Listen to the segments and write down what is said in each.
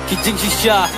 kijing shisha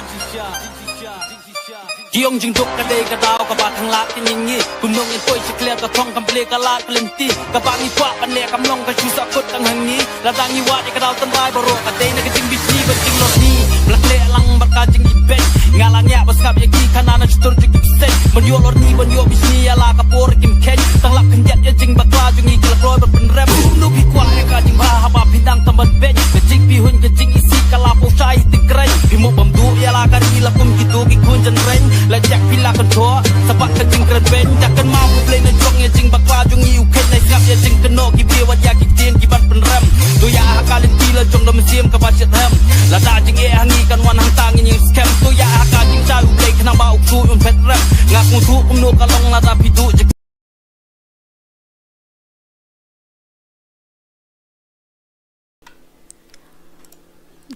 Giong jing duk ka day ka daw ka ba thang lak tin ning ni kunong in toy chikle ka thong kam ple ka la klenti ka ba ni kwa pan le kam long ka chu sa kut tang hang ni la dang ni wa ka daw tan bai baro ka day na ka jing bisi ba jing lot ni blak le lang ba ka jing ibet ngalang ya bas kap ya ki kana na chutur jing sen ban yo lor ni ban yo bisni ya la ka por kim ken tang lak khan ya jing ba kwa jing ni ka roi ba pen rem nu ki kwa ka jing ba ha ba pindang tam ban bet ka jing pi hun ka jing isi ka la po chai ti krai bi mo bam du ya la ka ri la pum ki tu ki kun jan ren la jak pila kan tho sabat ka jing kran ben takkan mau ku play na jong ya jing ba kwa jing ni u ken na kap ya jing kno ki bi wa ya ki tin ki ban pen rem tu ya ha ka lin ti la jong dam sim ka ba chet ham la da jing e hangi kan wan hang tang ni scam tu ya ha ka jing cha u play khna ba u tu un pet rem ngak mu tu um no ka long la da pi du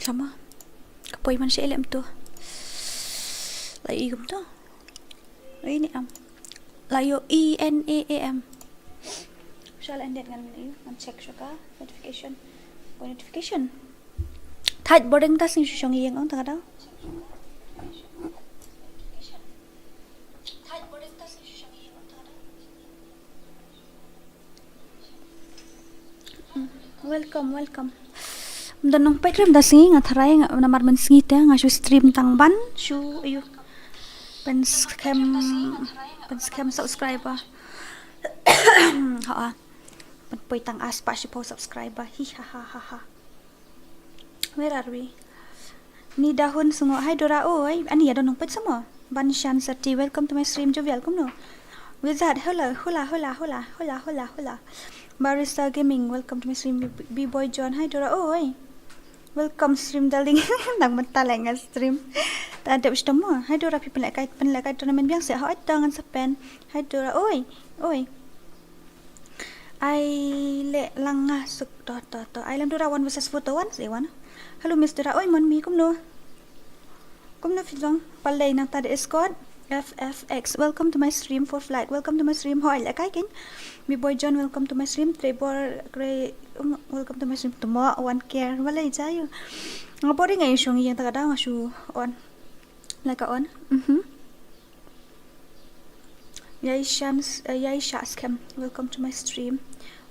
sama kapoi man si elem tu lai gum tu ini am layo ENAAM shall ended ngan ni man check shaka notification thaj boarding ta sing shong yeng ong ta da welcome dan nong petrem da sing atharai namar man singi te nga shu stream tang ban shu ayu pen scam subscriber ha pen poi tang aspa shi po subscriber hi ha where are we ni dahun sungo hai dora oi ani ya don nong pet samo ban shan sati welcome to my stream jo welcome no with that hola barista gaming welcome to my stream b-boy john hi dora oi welcome stream darling nang mentaleng stream ta ada ustamo hai dora people like tournament biang se ha tangan sepen hai dora oi ai le langah suk to ai lam dora one versus photo one se one hello miss dora oi mon mi kum no filong palai nang ta de escort FFX welcome to my stream for flight welcome to my stream hoi la kai kin mi boy john welcome to my stream Trevor Gray welcome to my stream tomo one care wala jayo ngapori ngai shong yang ta da ngasu on like on yai shas cam welcome to my stream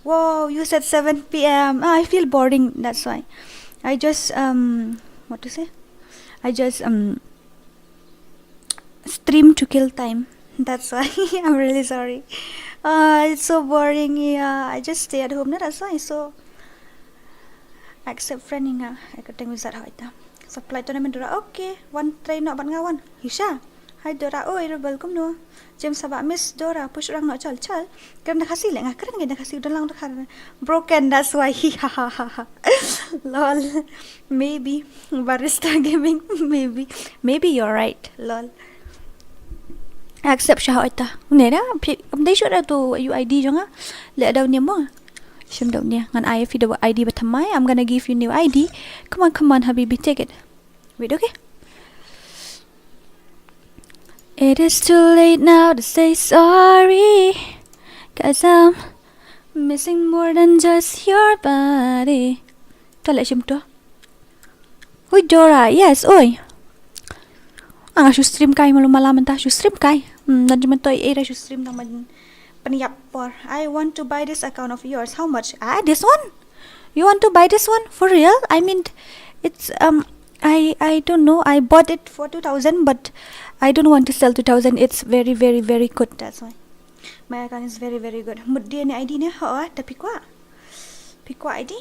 wow you said 7 p.m. I feel boring that's why I just what to say I just stream to kill time that's why I'm really sorry it's so boring yeah I just stay at home that's why so accept friending I could think with that hoita supply tournament dora okay one try no ban ngawan hisha hi dora oi welcome no James sabak miss dora push orang no chal kerana kasih le ngah keren ngah kasih dalang dah broken that's why lol maybe barista gaming maybe you're right lol accept sha hoita ne da dei shoda tu UID jonga le daw ni mo shim daw ni ngan I fi daw ID batamai I'm gonna give you new ID come on habibi take it wait okay it is too late now to say sorry cause I'm missing more than just your body tala shim to oi Dora yes oi ang shu stream kai malaman ta shu stream kai dan cuma toy era shu stream nang peniap por I want to buy this account of yours how much this one you want to buy this one for real I mean it's I don't know I bought it for 2,000 but I don't want to sell 2,000 it's very good that's why my account is very good mudi ni ID ni ha tapi pikwa ID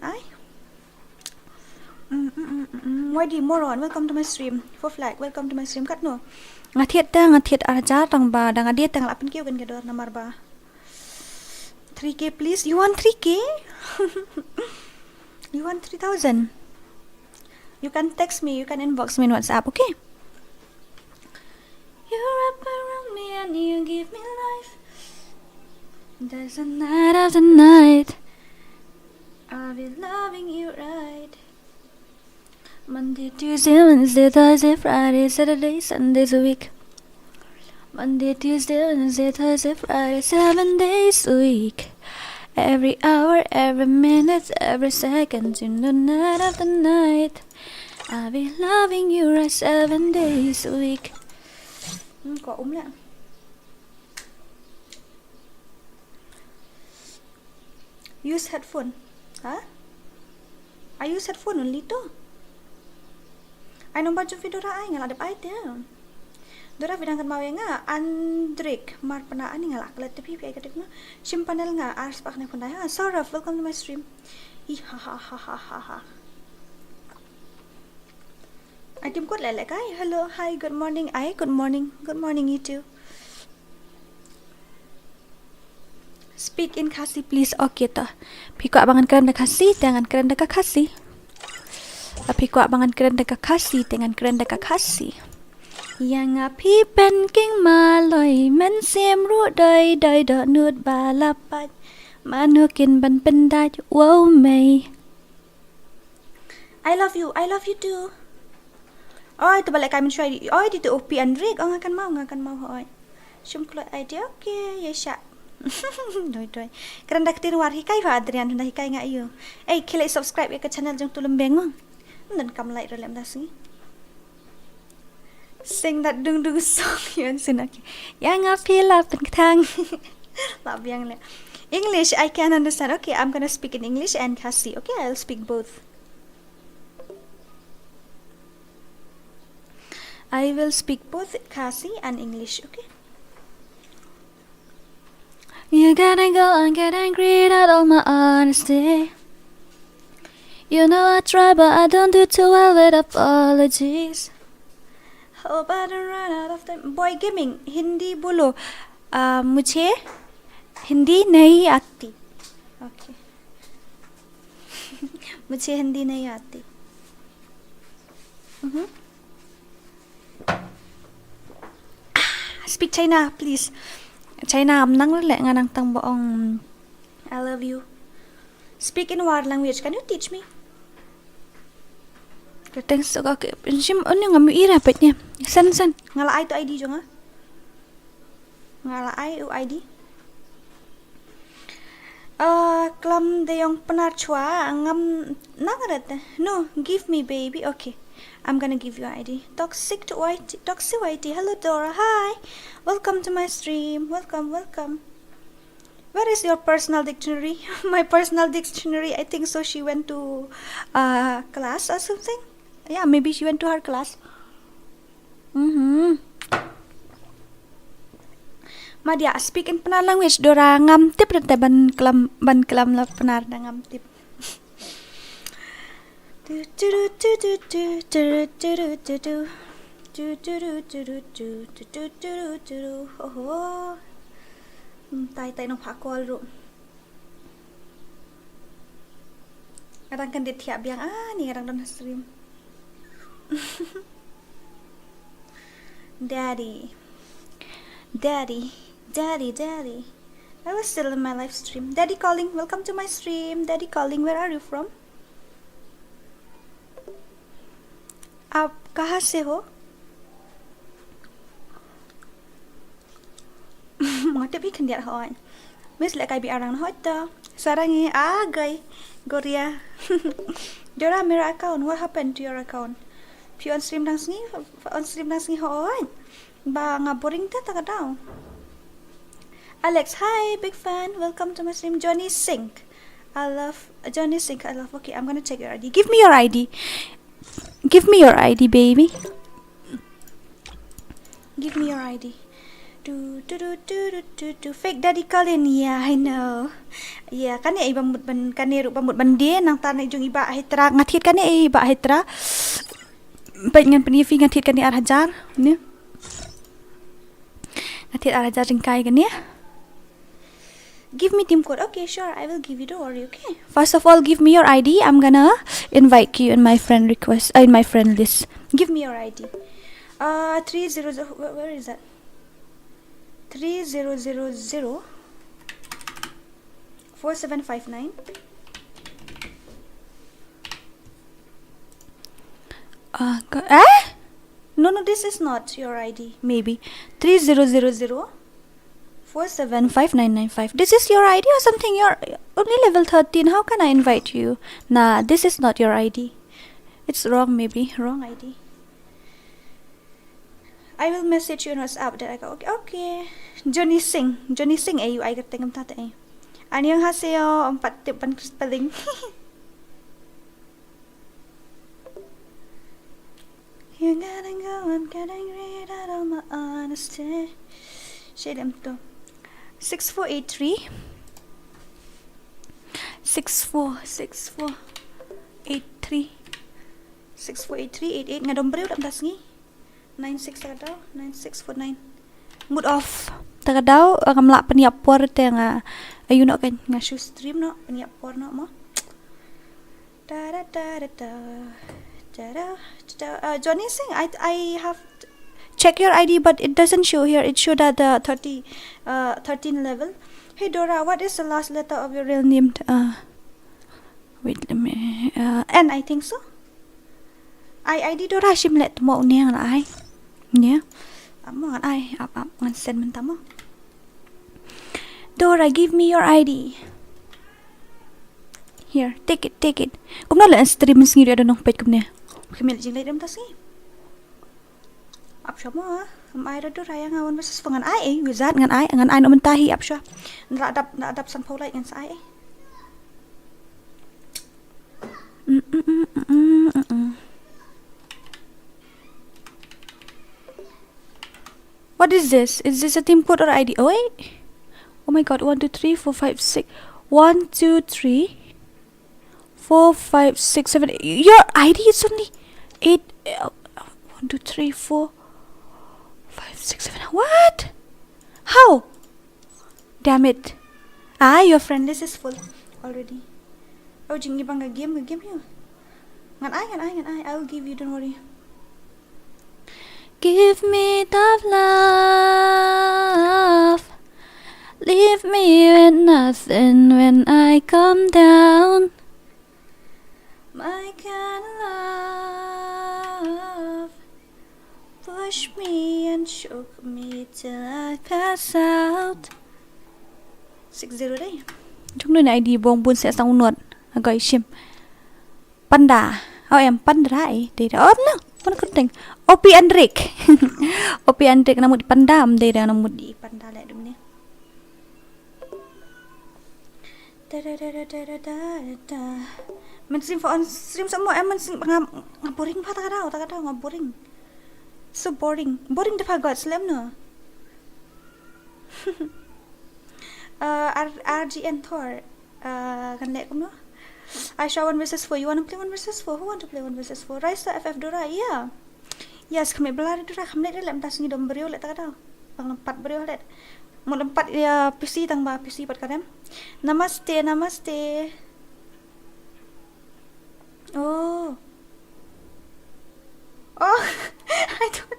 ai YD MORON welcome to my stream for flag welcome to my stream kat no ngathiat aja tang ba dang dia tang lapen kiu kan gedor nomor ba 3k please you want 3k you want 3,000 you can text me you can inbox me in WhatsApp okay you wrap around me and you give me life there's a night after night I'll be loving you right Monday, Tuesday, Wednesday, Thursday, Friday, Saturday, Sundays a week. Monday, Tuesday, Wednesday, Thursday, Friday, 7 days a week. Every hour, every minute, every second, in the night after night. I'll be loving you right 7 days a week. Có lẹ. Use headphone. Huh? I use headphone only too. I know baca video Dora ai ngalap ai dia. Dora vidang kan mau nga Andrik mar pana ani ngalak let tapi pi kadik na simpanel nga ars pak ne pandai ha. Sorry, welcome to my stream. Ha ha ha ha ha ha. I tim kot lelek ai. Hello, hi, good morning. Good morning. Good morning you too. Speak in KHASI please. Okay toh. Piko abangan keren dekat KHASI, tangan keren dekat KHASI. Piko abangan keren dekat KHASI, tangan keren dekat KHASI. Yang api penking maloi men sim ru doi doi do nut balapat manukin ban pendaj wow may. I love you too. Oi tu balik kami try. Oi di tu opi Andrik. Oh ngakan mau oi. Shum klot idea okay ya syak. Doi. Kerana ketin war hikai fa Adrian hendak hikai ngak you. Klik subscribe ke channel jeng tu lembeng ngong. Dan kam like dalam dasni. Sing that dung song yun sinaki. Yang apila pentang. Love yang le. English I can understand. Okay, I'm gonna speak in English and KHASI. Okay, I'll speak both. I will speak both KHASI and English. Okay. You gotta go and get angry at all my honesty. You know I try but I don't do too well with apologies. Hope I don't run out of time. Boy gaming Hindi बोलो. मुझे हिंदी नहीं आती. Okay. मुझे हिंदी नहीं आती. Speak China please. China amnang le nganang tang boong. I love you. Speak in war language. Can you teach me? Thanks so okay. Sim ono ngam ira petnya. San ngala ai tu ID jo nga. Ngala ai u ID. Klam de yong penar chua ngam nangarat. No, give me baby. Okay. I'm gonna give you ID. Toxic white. Hello Dora. Hi. Welcome to my stream. Welcome. Where is your personal dictionary? My personal dictionary. I think so. She went to class or something. Yeah, maybe she went to her class. Madia speak in penar language. Dora ngam tip rete ban kelam la penar da ngam tip. Oh, tay nong pakol ru. Kadang kan dia tiap biang ni kadang don stream. Daddy. I was still in my live stream. Daddy calling. Welcome to my stream. Daddy calling. Where are you from? आप कहाँ से हो? Mata bi kan dia hoan. Mis like I be arang hoita. Sarangi gay. Goria. Dora mera account. What happened to your account? If you on stream nang singi hoan. Ba nga boring ta daw. Alex, hi, big fan. Welcome to my stream. Johnny Sink. I love. Okay, I'm gonna check your ID. Give me your ID. Give me your ID, baby. Give me your ID. Fake daddy Colin. Yeah, I know. Yeah, kan iba mut ban kaniru bamut bandi nang tanay jung iba hitra ngathit kan iba hitra. Baik ngan penifi ngathit kan arhajar, ne? Ngathit arhajar jengkai kan ya? Give me team code. Okay, sure. I will give you. Don't worry. Okay. First of all, give me your ID. I'm gonna invite you in my friend request. In my friend list. Give me your ID. 300. Where is that? 3000 4759. No, this is not your ID. Maybe 3000 475995. This is your ID or something? You're only level 13. How can I invite you? Nah, this is not your ID. It's wrong, maybe wrong ID. I will message you on WhatsApp. That I go okay. Johnny Singh ayu ay gatengam tata ay. Annyeonghaseyo 4 tip pan spelling. You're getting go, I'm getting rid of all my honesty. Shade them to 6483 6483 88 nga dombre udah tas ngi 96 tagadaw 9649 mood off tagadaw kamla peniap por te nga ayun no kan nga shoe stream no peniap por no mo da da da da da Johnny Singh, I have check your ID, but it doesn't show here. It showed at the 13 level. Hey Dora, what is the last letter of your real name? Wait, let me. N, I think so. ID Dora shimlet mo niya nga ay. Yeah. Mo nga ay up nga send man tamo. Dora, give me your ID. Here, take it. Kung na lang stream singiri ada nong page kumnya. Kemil jing laidam tas ni. Up siya mo ah. Am ay do raya nga one versus ngan ay wizard ngan ay no mentahi up siya. Na adap san paulay ngan sa ay. What is this? Is this a team code or ID? Oh wait. Oh my god, 1 2 3 4 5 6 1 2 3 4 5 6 7 your ID is only 8 1 2 3 4 5 6 7 what? How? Damn it. Your friend list is full already. Oh jingi bang game you. Ngan ay I will give you, don't worry. Give me the love. Leave me with nothing when I come down. My kind of love. Push me and choke me till I pass out. 60 day. Chúng tôi này đi bông buôn sẽ xong nuột. Gọi chim. Panda. Em panda ai. Để đó ốp nào. Mana kenteng. Opi Andrik. Opi Andrik namu di pandam deh dah namu di panda lek dum ni. Men stream for on stream semua em men boring pa tak ada boring. So boring depa god slam no. RGN Thor kan lek kum no. I show 1 versus 4. You want to play 1 versus 4? Who want to play 1 versus 4? Raisa FF Dora, yeah. Yes, kami belari Dora. Kami lek lem tas ngi dom beriu lek tak ada. Bang lempat beriu lek. Mau lempat ya PC tang ba PC pat kadem. Namaste. Oh. I don't.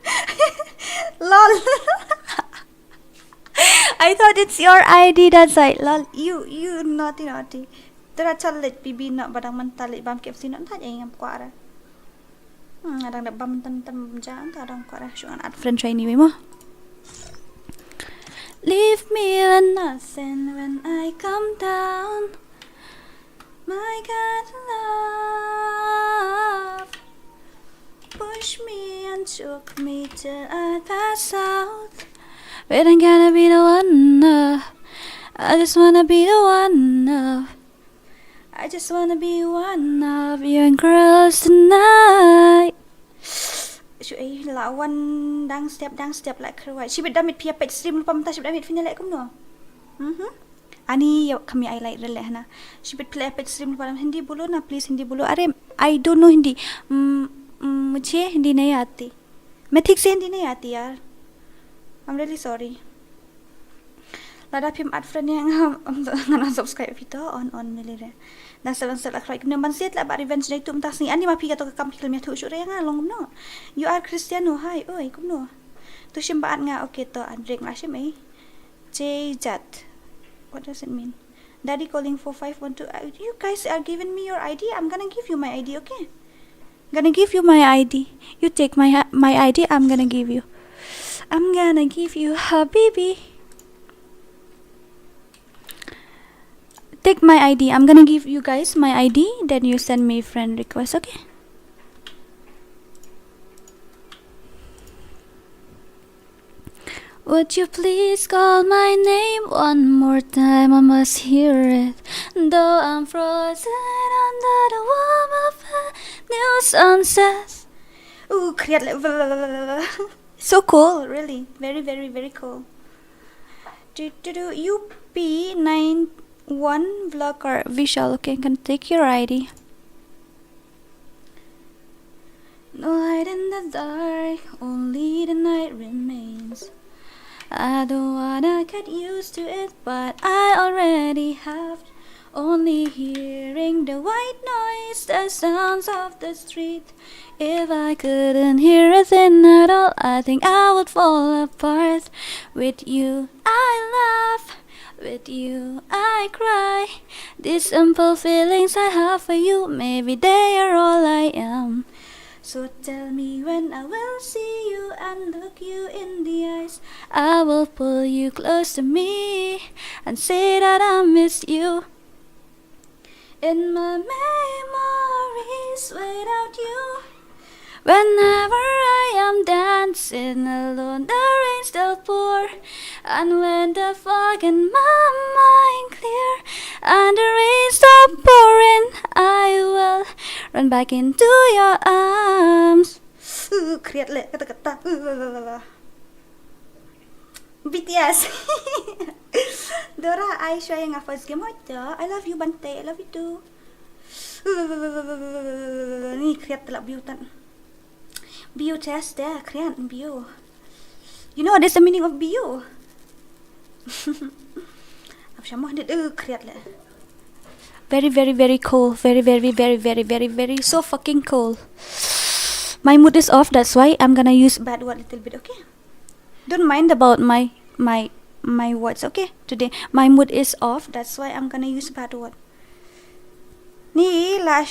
Lol. I thought it's your ID. That's right. Lol. You naughty. Tera chalit bibi nak badang mentalit bam KFC nak tak yang kuat ada. Adang dak bam tan jang adang kuat ada. Syuan ad friend try ni mo. Leave me with nothing when I come down. My God love. Push me and choke me till I pass out. But I'm gonna be the one. I just wanna be the one. I just wanna be one of your girls tonight. Shui lawan dang step like kerwai. She damit pia page stream lupa mentah she damit final like kum no. Ani yo kami I like rele na. She play page stream lupa Hindi bulu na please Hindi bulu. Are I don't know Hindi. मुझे हिंदी नहीं आती. मैं ठीक से हिंदी नहीं आती यार. I'm really sorry. Lada pim ad friend yang ngana subscribe video on milire. Na seven like right number set la ba revenge day tum tas ni ani ma pi ka to kam film ya thu sure nga long no. You are Cristiano hi oi kum no. Tu shim ba nga okay to Andrek nga shim ai. J Jat. What does it mean? Daddy calling 4512. You guys are giving me your ID. I'm gonna give you my ID, okay? Gonna give you my ID. You take my ID. I'm gonna give you Habibi. Take my ID. I'm gonna give you guys my ID. Then you send me friend request, okay? Would you please call my name one more time? I must hear it. Though I'm frozen under the warm of a new sunset. Ooh, so cool, really. Very, very, very cool. UP91 vlogger Vishal. Okay, can take your ID. No light in the dark, only the night remains. I don't wanna get used to it, but I already have. Only hearing the white noise, the sounds of the street. If I couldn't hear a thing at all, I think I would fall apart. With you I laugh, with you I cry. These simple feelings I have for you, maybe they are all I am. So tell me when I will see you and look you in the eyes. I will pull you close to me and say that I miss you. In my memories without you, whenever I am dancing alone, the rain still pour. And when the fog in my mind clear and the rain stop pouring, I will run back into your arms. BTS. Dora, I siya yung first game mo. I love you, Bante. I love you too. Ni kreat talak biutan. Bio test there, kreat bio. You know there's the meaning of bio. Apa siya mo? Kreat lah. Very, very, very cool. Very, very, very, very, very, very, so fucking cool. My mood is off. That's why I'm gonna use bad word a little bit. Okay. Don't mind about my words, okay? Today my mood is off, that's why I'm gonna use bad word. Ni la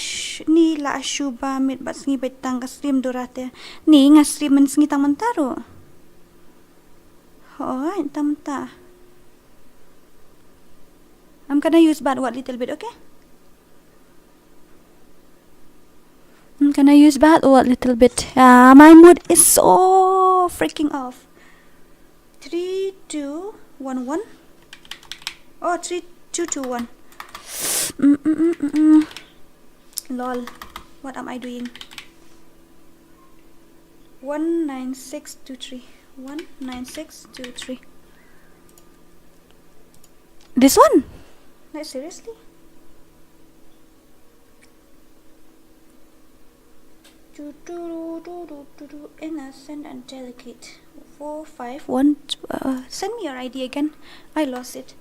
shuba mit bas ngi betang ka stream dorate. Ni nga stream men ngi tamantaro. Oh, tamta. I'm gonna use bad word little bit, okay? I'm gonna use bad word little bit. My mood is so freaking off. 3, 2, 1, 1. Oh, 3, 2, 2, 1. Lol. What am I doing? 19623. 19623. This one? Like seriously? Innocent and delicate. 4, 5, 1. Send me your ID again. I lost it.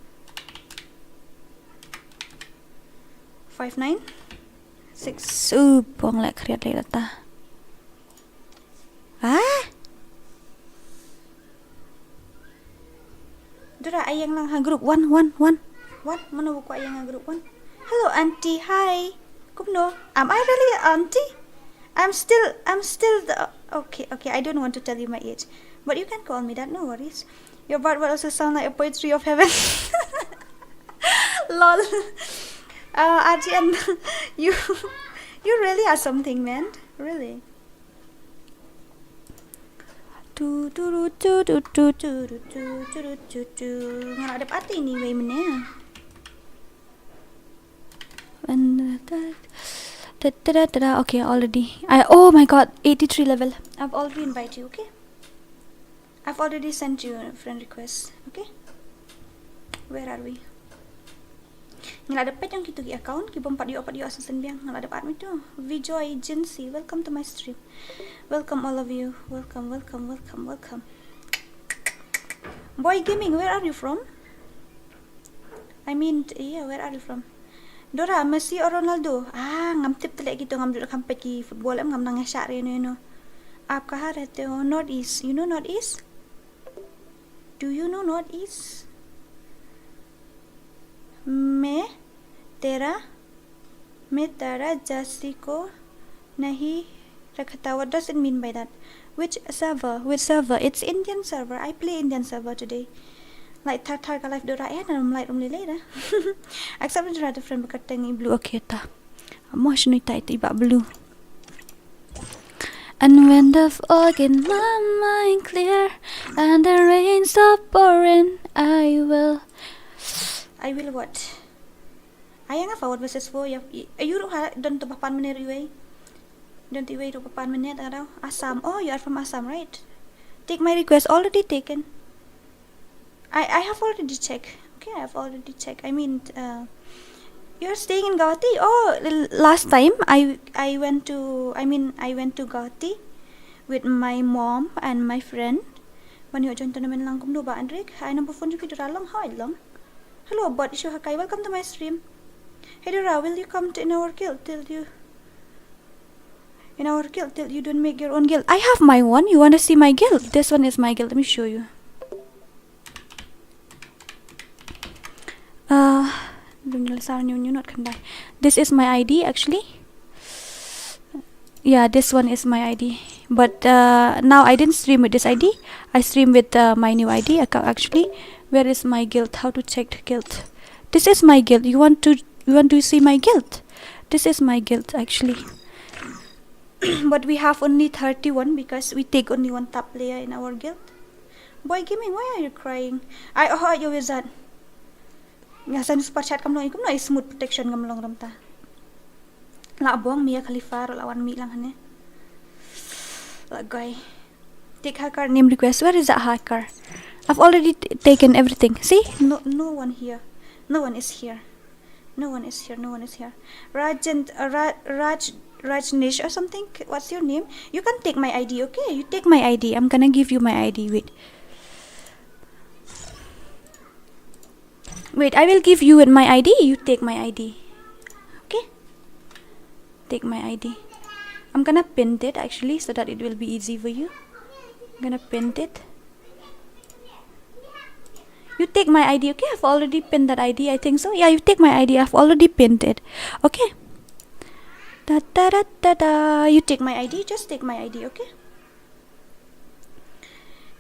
5, 9, 6. Buang lah kreat lagi data. Dora ayang lang ha group 1. Mana buku ayang ha group 1? Hello auntie, hi. Kumno. Am I really auntie? I'm still the okay. I don't want to tell you my age, but you can call me that. No worries. Your part will also sound like a poetry of heaven. Lol. Arjun, you really are something, man. Really. Nggak ada pati nih waymennya. Okay, already. Oh my god, 83 level. I've already invited you, okay? I've already sent you a friend request, okay? Where are we? Nggak dapat yang kita di account, kita empat dia asal biang. Nggak dapat itu. Vijoy Agency, welcome to my stream. Welcome all of you. Welcome. Boy Gaming, where are you from? I mean, yeah, where are you from? Dora, Messi or Ronaldo? Ngam tip telek gitu ngam duduk sampai ki football ngam nang syak re no. Aap kaha rehte ho? Northeast. You know Northeast? Do you know Northeast? मैं तेरा जैसी को नहीं रखता. What does it mean by that? Which server? It's Indian server. I play Indian server today. Like tar ka live Dora ya dan light lele dah. Accept Dora the friend berkata ngi blue okay ta. Mo shnui tai ti ba blue. And when the fog in my mind clear and the rain stop pouring. I will what? Ayang nga forward versus for you don't to papan menir you don't you to papan menir araw Assam. Oh, you are from Assam, right? Take my request already taken. I have already checked. Okay, I have already checked. I mean, you're staying in Guwahati. Oh, last time I went to Guwahati with my mom and my friend. When you joined namin lang kumdo ba Andrik? Ay nang phone ko dira lang hi lang. Hello, but Ishu Hakai, welcome to my stream. Hey Dora, will you come to in our guild till you don't make your own guild? I have my one. You want to see my guild? This one is my guild. Let me show you. This is my ID actually. Yeah, this one is my ID. But now I didn't stream with this ID. I stream with my new ID account actually. Where is my guild? How to check guild? This is my guild. You want to see my guild? This is my guild actually. But we have only 31 because we take only one top player in our guild. Boy gaming, why are you crying? You wizard. Ngasan super chat kam no smooth protection kam long ramta. La buang Mia Khalifa lawan mi lang hane. La guy. Take hacker name request. Where is that hacker? I've already taken everything. See? No one here. No one is here. No one is here. Rajnesh or something. What's your name? You can take my ID, okay? You take my ID. I'm gonna give you my ID. Wait, I will give you my ID. You take my ID. Okay? Take my ID. I'm gonna pin it actually so that it will be easy for you. I'm gonna pin it. You take my ID, okay? I've already pinned that ID, I think so. Yeah, you take my ID. I've already pinned it. Okay? You take my ID. Just take my ID, okay?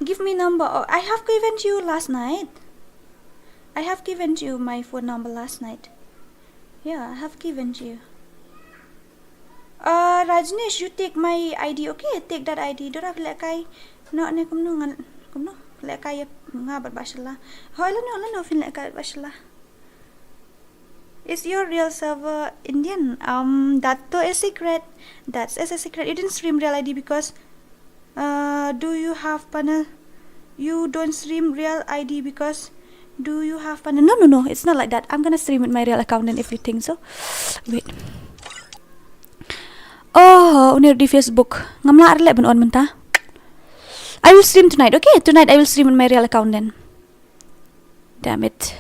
Give me number. Oh, I have given you last night. I have given you my phone number last night. Yeah, I have given you. Rajnesh, you take my ID, okay? Take that ID. Dora lekai. No, ne kumno lekai nga barbashala. Hola no fin lekai barbashala. Is your real server Indian? That is secret. That's a secret. You didn't stream real ID because do you have panel? You don't stream real ID because do you have panel? No, it's not like that. I'm gonna stream with my real account and everything. So wait. Oh, near the Facebook. Ngamla arle ben on menta. I will stream tonight. Okay, tonight I will stream with my real account then. Damn it.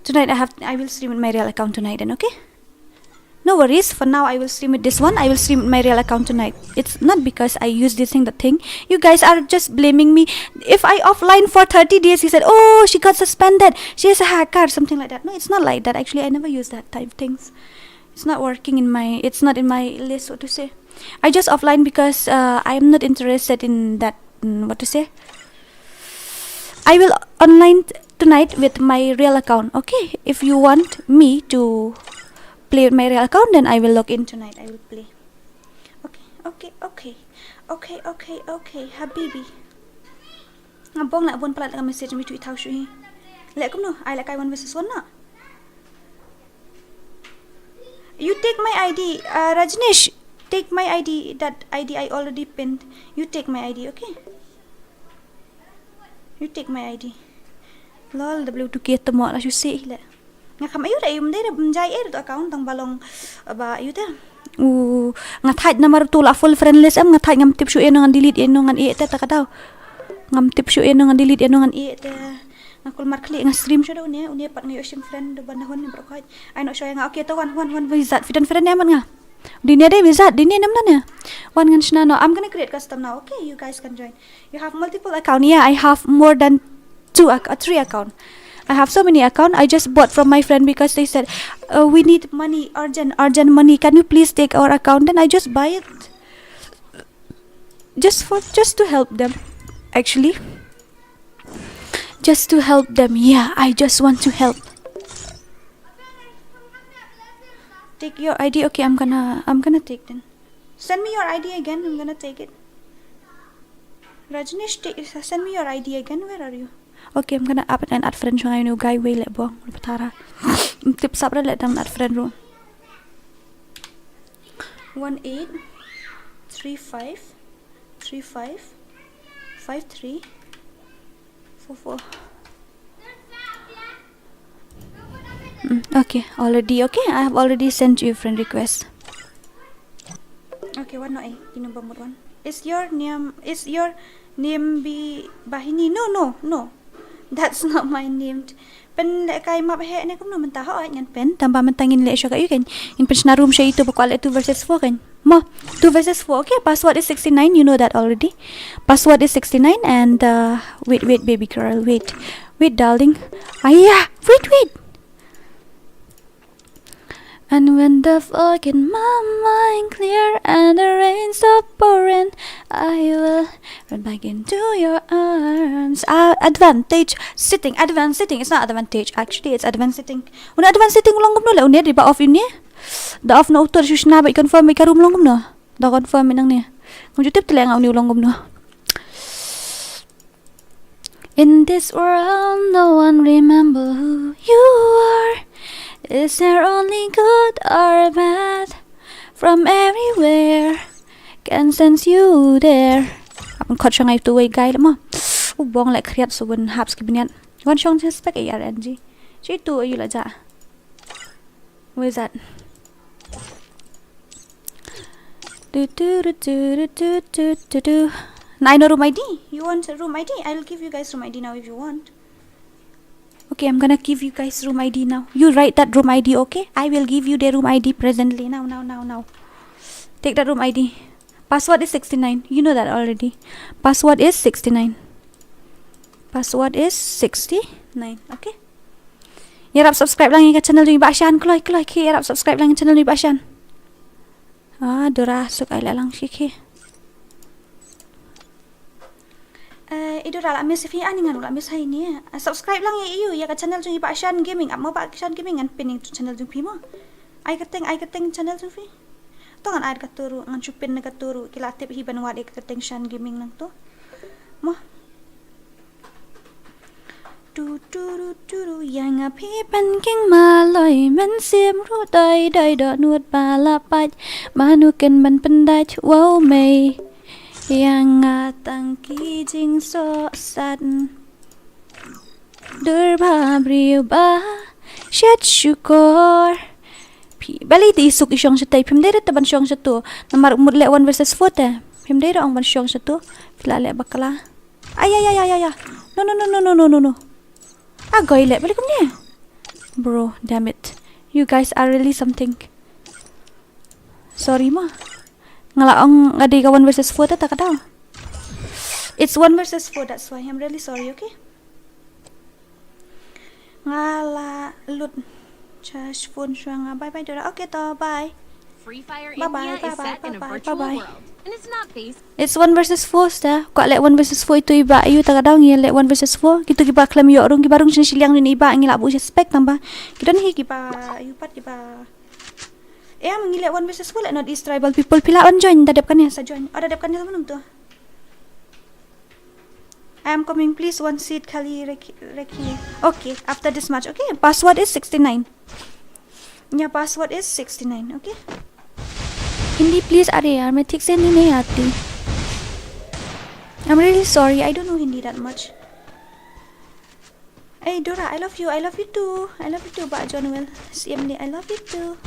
Tonight I will stream with my real account tonight then, okay? No worries. For now I will stream with this one. I will stream with my real account tonight. It's not because I use this thing, that thing. You guys are just blaming me. If I offline for 30 days, he said, oh, she got suspended. She is a hacker, something like that. No, it's not like that. Actually, I never use that type of things. It's not working it's not in my list, what to say. I just offline because I am not interested in that, what to say. I will online tonight with my real account, okay? If you want me to play with my real account, then I will log in tonight. I will play. Okay, Habibi. Ngabong nak bon pala message me tweet how shui. Lek no, I like I one versus one na. You take my ID, Rajnesh. Take my ID. That ID I already pinned. You take my ID, okay? You take my ID. Lol, W2K temo la shui le. Nga kam ayu ray mde mjai to account tang balong ba ayu ta. Nga thait number to la full friend list am nga thait ngam tip shu ngan delete ngan e ta ka daw. Ngam tip shu ngan delete ngan e ta. Ngakul markli nga stream shu daw ne unia pat ngayo sim friend do banahon ni bro kai. Ai no show nga okay to one wizard fidan friend yaman nga. Dinia day wizard dinia nam na ne. One ngan shna no. I'm gonna create custom now, okay? You guys can join. You have multiple account. Yeah, I have more than 3 account. I have so many account. I just bought from my friend because they said we need money, urgent money. Can you please take our account? Then I just buy it just to help them. Actually, just to help them. Yeah, I just want to help. Take your ID. Okay, I'm gonna take then. Send me your ID again. I'm gonna take it. Rajneesh, send me your ID again. Where are you? Okay, I'm gonna add friend siya ngayon yung guy way let bo. Patara. Tip sabra let them add friend room. 1835355344. Okay, already okay. I have already sent you a friend request. Okay, what no eh? Kinubamot one. Is your name be Bahini? No. That's not my name. Pen kay mabahe ne kum no mentaho ay ngan pen tamba mentangin le siya kayo ken. In pen na room siya ito bakal 2 versus 4 ken. Mo 2 versus 4. Okay, password is 69. You know that already. Password is 69 and wait baby girl. Wait darling. Ayah, wait. And when the fog in my mind clear and the rain stop pouring, I will run back into your arms. Advantage sitting. It's not advantage. Actually, it's advanced sitting. Una advanced sitting ulang gum no la unya di ba off ini? Da off no auto shush na ba confirm ka room ulang gum no. Da confirm nang ni. Kung jutip tala nga uni ulang gum no. In this world, no one remember who you are. Is there only good or bad? From everywhere, can sense you there. Apun kot siya ngay two-way guy mo. Ubong like kriyat so when haps kibinyan. Wan siyang suspect ARNG. Siya ito ayu la ja. What is that? Do. Now I know room ID. You want a room ID? I'll give you guys room ID now if you want. Okay, I'm gonna give you guys room ID now. You write that room ID, okay? I will give you the room ID presently. Now. Take that room ID. Password is 69. You know that already. Password is 69. Okay? Yarap subscribe lang yung channel yung Bashan. Kloy. Yarap subscribe lang yung channel yung Bashan. DORA. Suk ay lang siya. Idora la miss fi ani ngan la miss hay ni subscribe lang ya ya ka channel jung iba Asian Gaming mo ba Asian Gaming an pining channel jung pi mo ay kateng channel jung fi to ngan ay katuru ngan chupin na katuru kilatip hiban wa kateng Asian Gaming lang to mo tu yang api king maloi men sim ru dai do nuot bala pat manuken ban pendai wow mei yang atang kijing so sadden Durba ba shat syukur pi bali ti isuk isyong sa tay pimdera taban syong sa to namar umurle 1 versus 4 ta pimdera ang ban syong sa to filale bakala ay no agoy le balik niya bro damn it you guys are really something sorry ma ngalaong ngadi ka 1 versus 4 ta daw. It's 1 versus 4, that's why I'm really sorry, okay? Ngala lut charge phone siya nga. Bye Dora. Okay to, bye. FreeFire India is set in a virtual world, and it's not based. It's 1 versus 4 sta. Kwa le 1 versus 4 ito iba ayu ta daw ngi le 1 versus 4. Kito giba klam yo rong gibarong sinilang ni iba ngi labu spec tamba. Kito ni giba ayupat giba mengilek 1 versus 4 not these tribal people pilaan join dadap kan sa join dadap kan sa manum to I am coming please one seat kali reki okay after this match okay password is 69 yeah password is 69 okay Hindi please are yaar main thik se nahi aati I'm really sorry I don't know Hindi that much Hey Dora I love you too ba John well CMD I love you too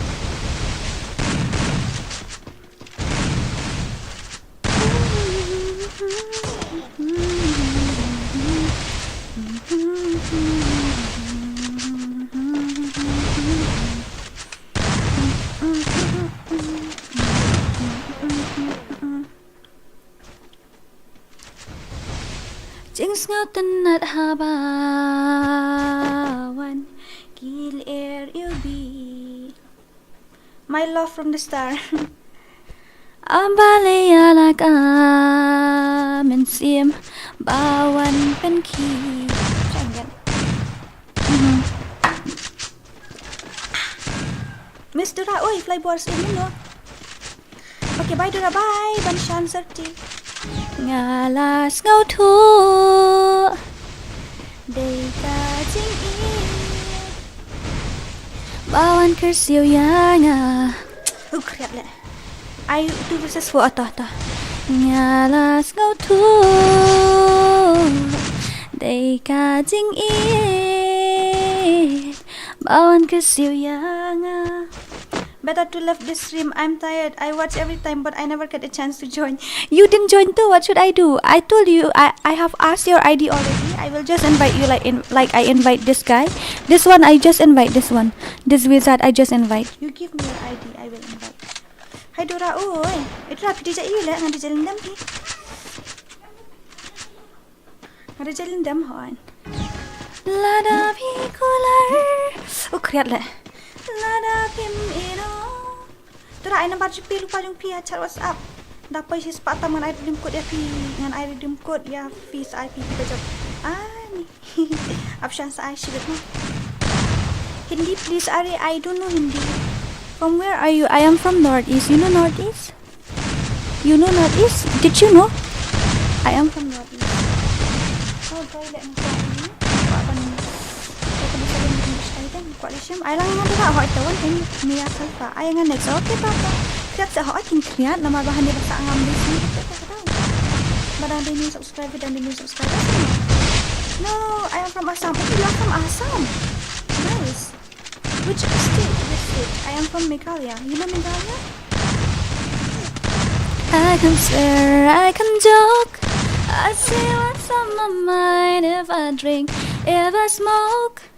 Jings ngayon at habawan Kilir yubi My love from the star Ambali alak amin sim Bawan penki Jangan Miss Dora, oi flyboard sim no Okay bye Dora bye Banshan Serti Ngalas ngau thu Đây cả chính ý Bao ăn khởi siêu ya nga Khret lệ I do verses for ata. Ngalas ngau thu Đây cả chính ý Bao ăn khởi siêu ya nga Better to leave this stream. I'm tired. I watch every time, but I never get a chance to join. You didn't join too. What should I do? I told you I have asked your ID already. I will just invite you like I invite this guy. This one I just invite this one. This wizard I just invite. You give me your ID. I will invite. Hai Dora ơi, itu rapi DJ you lah, ngadi jalan Lyndem ni. Ngadi jalan Lyndem hoan. Lada pikular. Oh kreat lah. Lada pim ino. Dora ai nampak GP lupa jong pi chat WhatsApp. Dapat isi sepatah dengan air redeem code ya pi. Dengan air redeem code ya fees IP kita jawab. Ni. Option saya sibuk no. Hindi please Ari, I don't know Hindi. From where are you? I am from Northeast. You know Northeast? You know Northeast? Did you know? I am from Northeast. Oh, toilet ni. Ai lang nga dira hỏi tawon tin niya salpa ay nga next okay papa kaya sa hỏi tin kaya na mabahan nila sa ngam dis ni badang din yung subscriber dan din yung subscriber no I am from Assam you are from Assam nice which state I am from Meghalaya you know Meghalaya I can swear I can joke I see what's on my mind if I drink if I smoke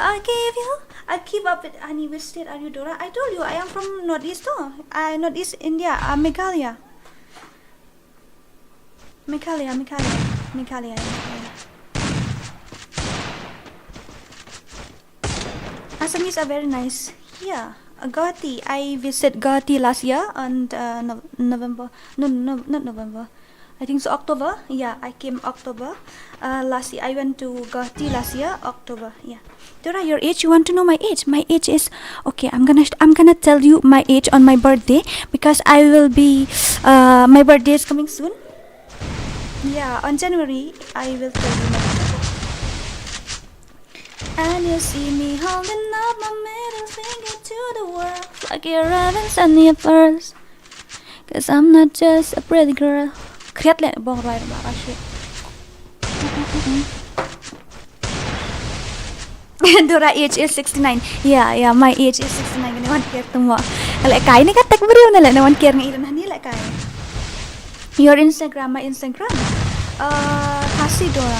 I keep up with Ani. Which state are you, Dora? I told you I am from Northeast too. Northeast India. Meghalaya. Assamese are very nice. Yeah. Guwahati. I visited Guwahati last year on November. No, not November. I think so October. Yeah, I came October last year. I went to Guwahati last year October. Yeah. Dora, your age? You want to know my age? My age is okay. I'm gonna tell you my age on my birthday because I will be my birthday is coming soon. Yeah, on January I will tell you my birthday. And you see me holding up my middle finger to the world like you're having sunny pearls. Cause I'm not just a pretty girl. Kreat le bong rai ba ka shi. Dora age is 69. Yeah, my age is 69. Gani wan care tumo. Ala kai ni ka tak beriu na la na wan care ng ilan hani la kai. Your Instagram, my Instagram. KHASI Dora.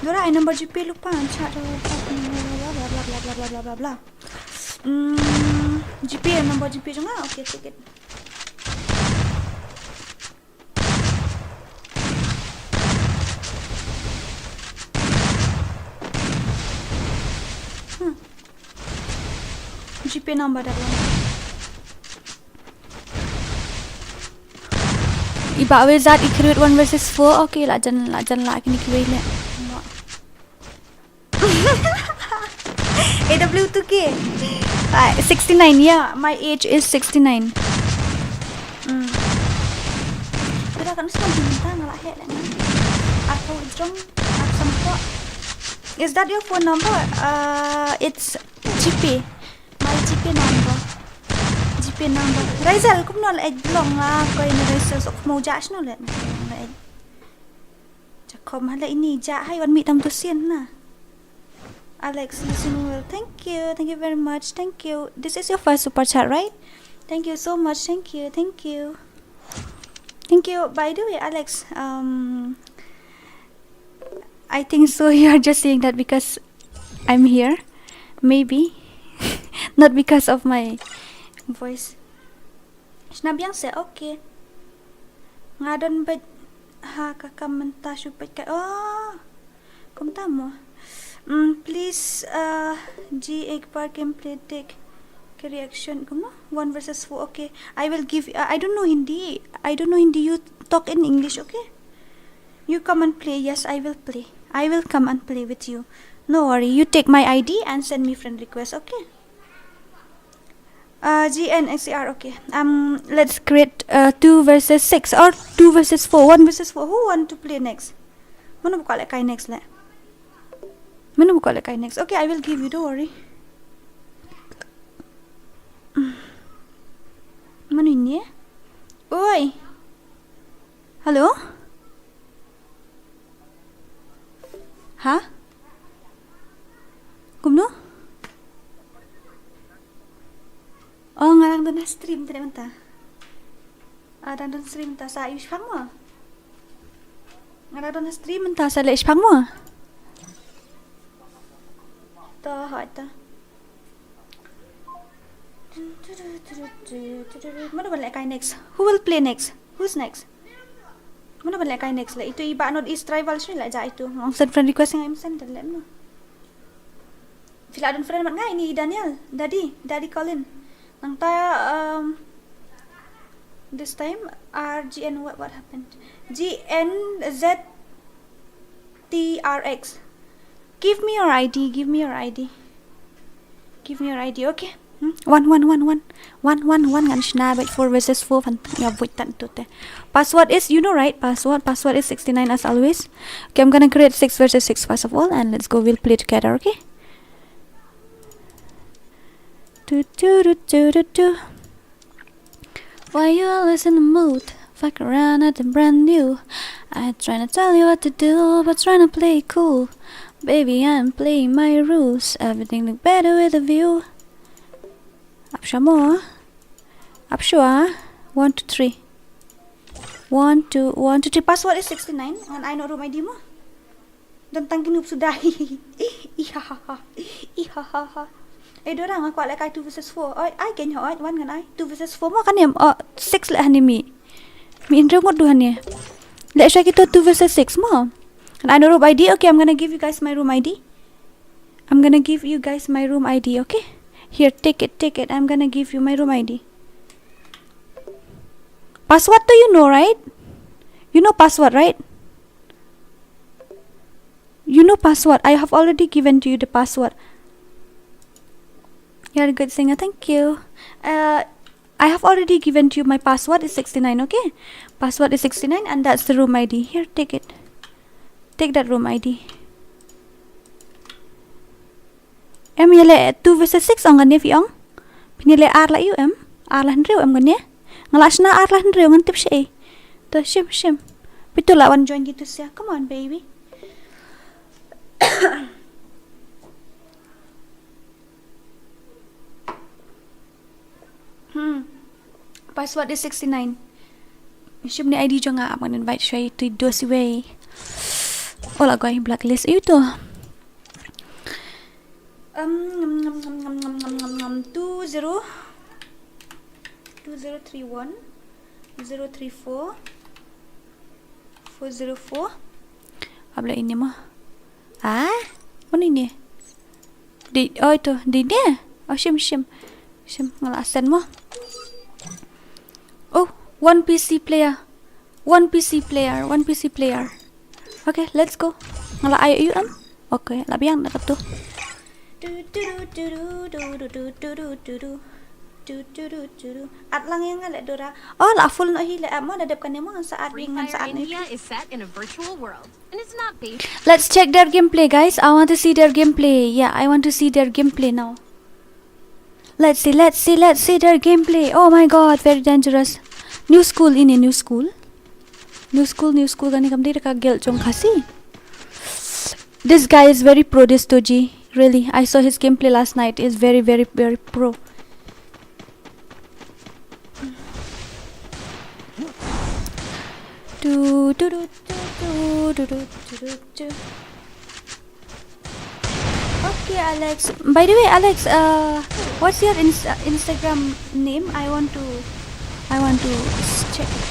Dora, ay number GP lupa. Chat blah blah. GP number GP juga. Okay, take it. GP number dah. Iba wizard ikreut 1 versus 4. Okay lah, jangan kini ikreut le. AW2K 69. Yeah, my age is 69. Kita kan sudah minta nolak head lah. Atau jom sampo. Is that your phone number? It's GP. My GP number. Raizal, kum nol egg long lah. Kau ini Raizal sok mau jas nol le. Jakom hala ini jak hai wan mi tam tu sian lah. Alex, listen well. Thank you very much. Thank you. This is your first super chat, right? Thank you so much. Thank you. By the way, Alex, I think so. You are just saying that because I'm here, maybe, not because of my voice. Sinabiang se okay. Ngadon ba ha kakamenta supay ka. Oh, kumta mo. Please, G egg park and play take reaction. Come 1 versus 4. Okay, I will give. I don't know Hindi. You talk in English, okay? You come and play. Yes, I will play. I will come and play with you. No worry. You take my ID and send me friend request. Okay. GNXR. Okay. Let's create 2 versus 6 or 2 versus 4. 1 versus 4. Who want to play next? Mana buka like next le. Mana buka like next. Okay, I will give you. Don't worry. Mana ini? Oi. Hello? Hah? Kumno? Oh, ngarang doon na stream tadi menta. Ada doon stream ta sa ayus mo. Ngarang doon na stream menta sa leis mo. Ta hata. Mana balik kai next? Who will play next? Who's next? Mana balik kai next lah? Itu iba not is rival sini lah ja itu. Ang send friend request yang I'm send dan lem no. Fila adun friend mat ngai ni Daniel. Daddy Colin. Nang ta this time RGN what happened? GNZTRX. Give me your ID. Okay. 1 ngan shna but 4 versus 4 fan ya void tan to te. Password is, you know right, password is 69 as always. Okay, I'm gonna create 6 versus 6 first of all, and let's go, we'll play together. Okay. Why you always in the mood? Fuck around at the brand new. I trying to tell you what to do, but trying to play cool. Baby, I'm playing my rules. Everything look better with a view. Up more. Up sure. 1 2 3. 1 2 1 2 3. Password is 69. And I know room ID mo. Don't tangkin noob sudah. Ihahaha. Dorang aku like 2 versus 4. I can you 1 kan I 2 versus 4 mo kan ya 6 lah ni mi indra ngot duhan ya. Let's try kita 2 versus 6 mo. And I know room ID. Okay, I'm gonna give you guys my room ID. Okay. Here, take it. I'm gonna give you my room ID. Password do you know, right? You know password, right? You know password. I have already given to you the password. You're a good singer. Thank you. I have already given to you my password is 69, okay? Password is 69 and that's the room ID. Here, take it. Take that room ID. Em yele 2 versus 6 ang ganye fiong. Pinile R la you em. R la hendreu em ganye. Ngalas na R la hendreu ngan tip siya. To shim. Pito la wan join gitu siya. Come on baby. Password is 69. Shim ni ID jo nga aman invite siya to do si way. Ola goy blacklist itu. 2031 034 404. Habla ini mah. Mana ini? Itu di dia. Shim ngalasan mo. Oh, one PC player. Okay, let's go. Ngala ayo you Okay, labiyang na to. At lang yung nga Dora. Oh, la full no hile mo dadap kan mo sa at ringan sa ani. Is set in a virtual world and it's not based. Let's check their gameplay, guys. I want to see their gameplay. Yeah, I want to see their gameplay now. Let's see their gameplay. Oh my god, very dangerous. New school gani kam dira ka gel chong KHASI. This guy is very pro, this Toji. Really, I saw his gameplay last night. Is very pro. Okay, Alex. By the way, Alex, what's your Instagram name? I want to check it.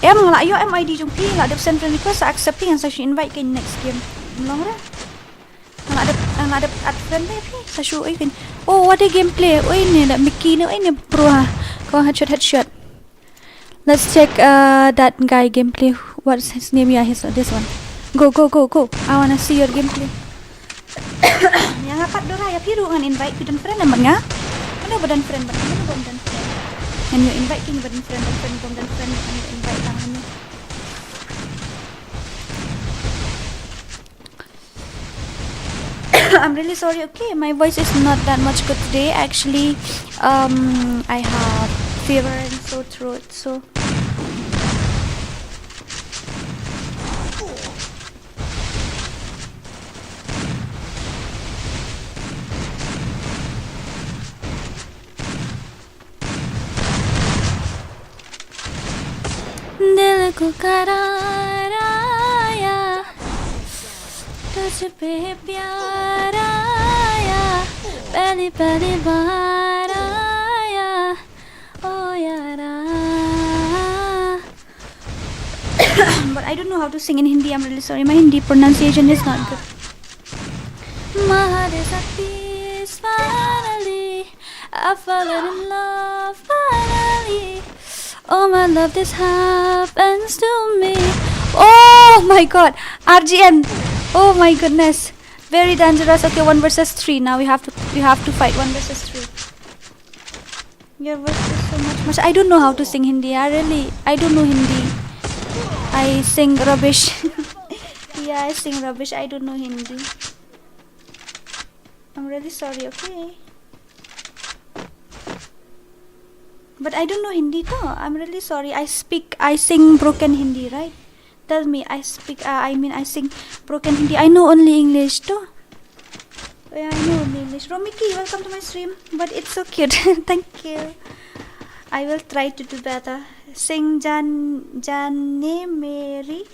Em ngala yo em ID jong pi la dep send friend request accepting and session invite kay next game. Long ra. Ang ada at friend ni pi. Sa show ay kin. Oh, what a gameplay. Oy ni na Mickey ni oy ni pro ha. Ko headshot. Let's check that guy gameplay. What's his name? Yeah, this one. Go. I wanna see your gameplay. Yang apat Dora ya piru ngan invite pidan friend naman nga. Ano badan friend? Can you invite king badan friend kan invite lang ano. I'm really sorry. Okay, my voice is not that much good today. Actually, I have fever and sore throat, so. दिल को करार आया तुझ पे प्यार आया पहली बार आया ओ यारा. But I don't know how to sing in Hindi. I'm really sorry. My Hindi pronunciation is not good. My heart is at peace finally. I've fallen in love finally. Oh my love, this happens to me. Oh my god, RGN. Oh my goodness, very dangerous. Okay, 1 versus 3. Now we have to fight 1 versus 3. Your voice is so much. I don't know how to sing Hindi. I don't know Hindi. I sing rubbish. Yeah, I sing rubbish. I don't know Hindi. I'm really sorry. Okay. But I don't know Hindi too. I'm really sorry. I sing broken Hindi, right? Tell me, I sing broken Hindi. I know only English too. Yeah, I know only English. Romiki, welcome to my stream. But it's so cute. Thank you. I will try to do better. Sing Jane Meri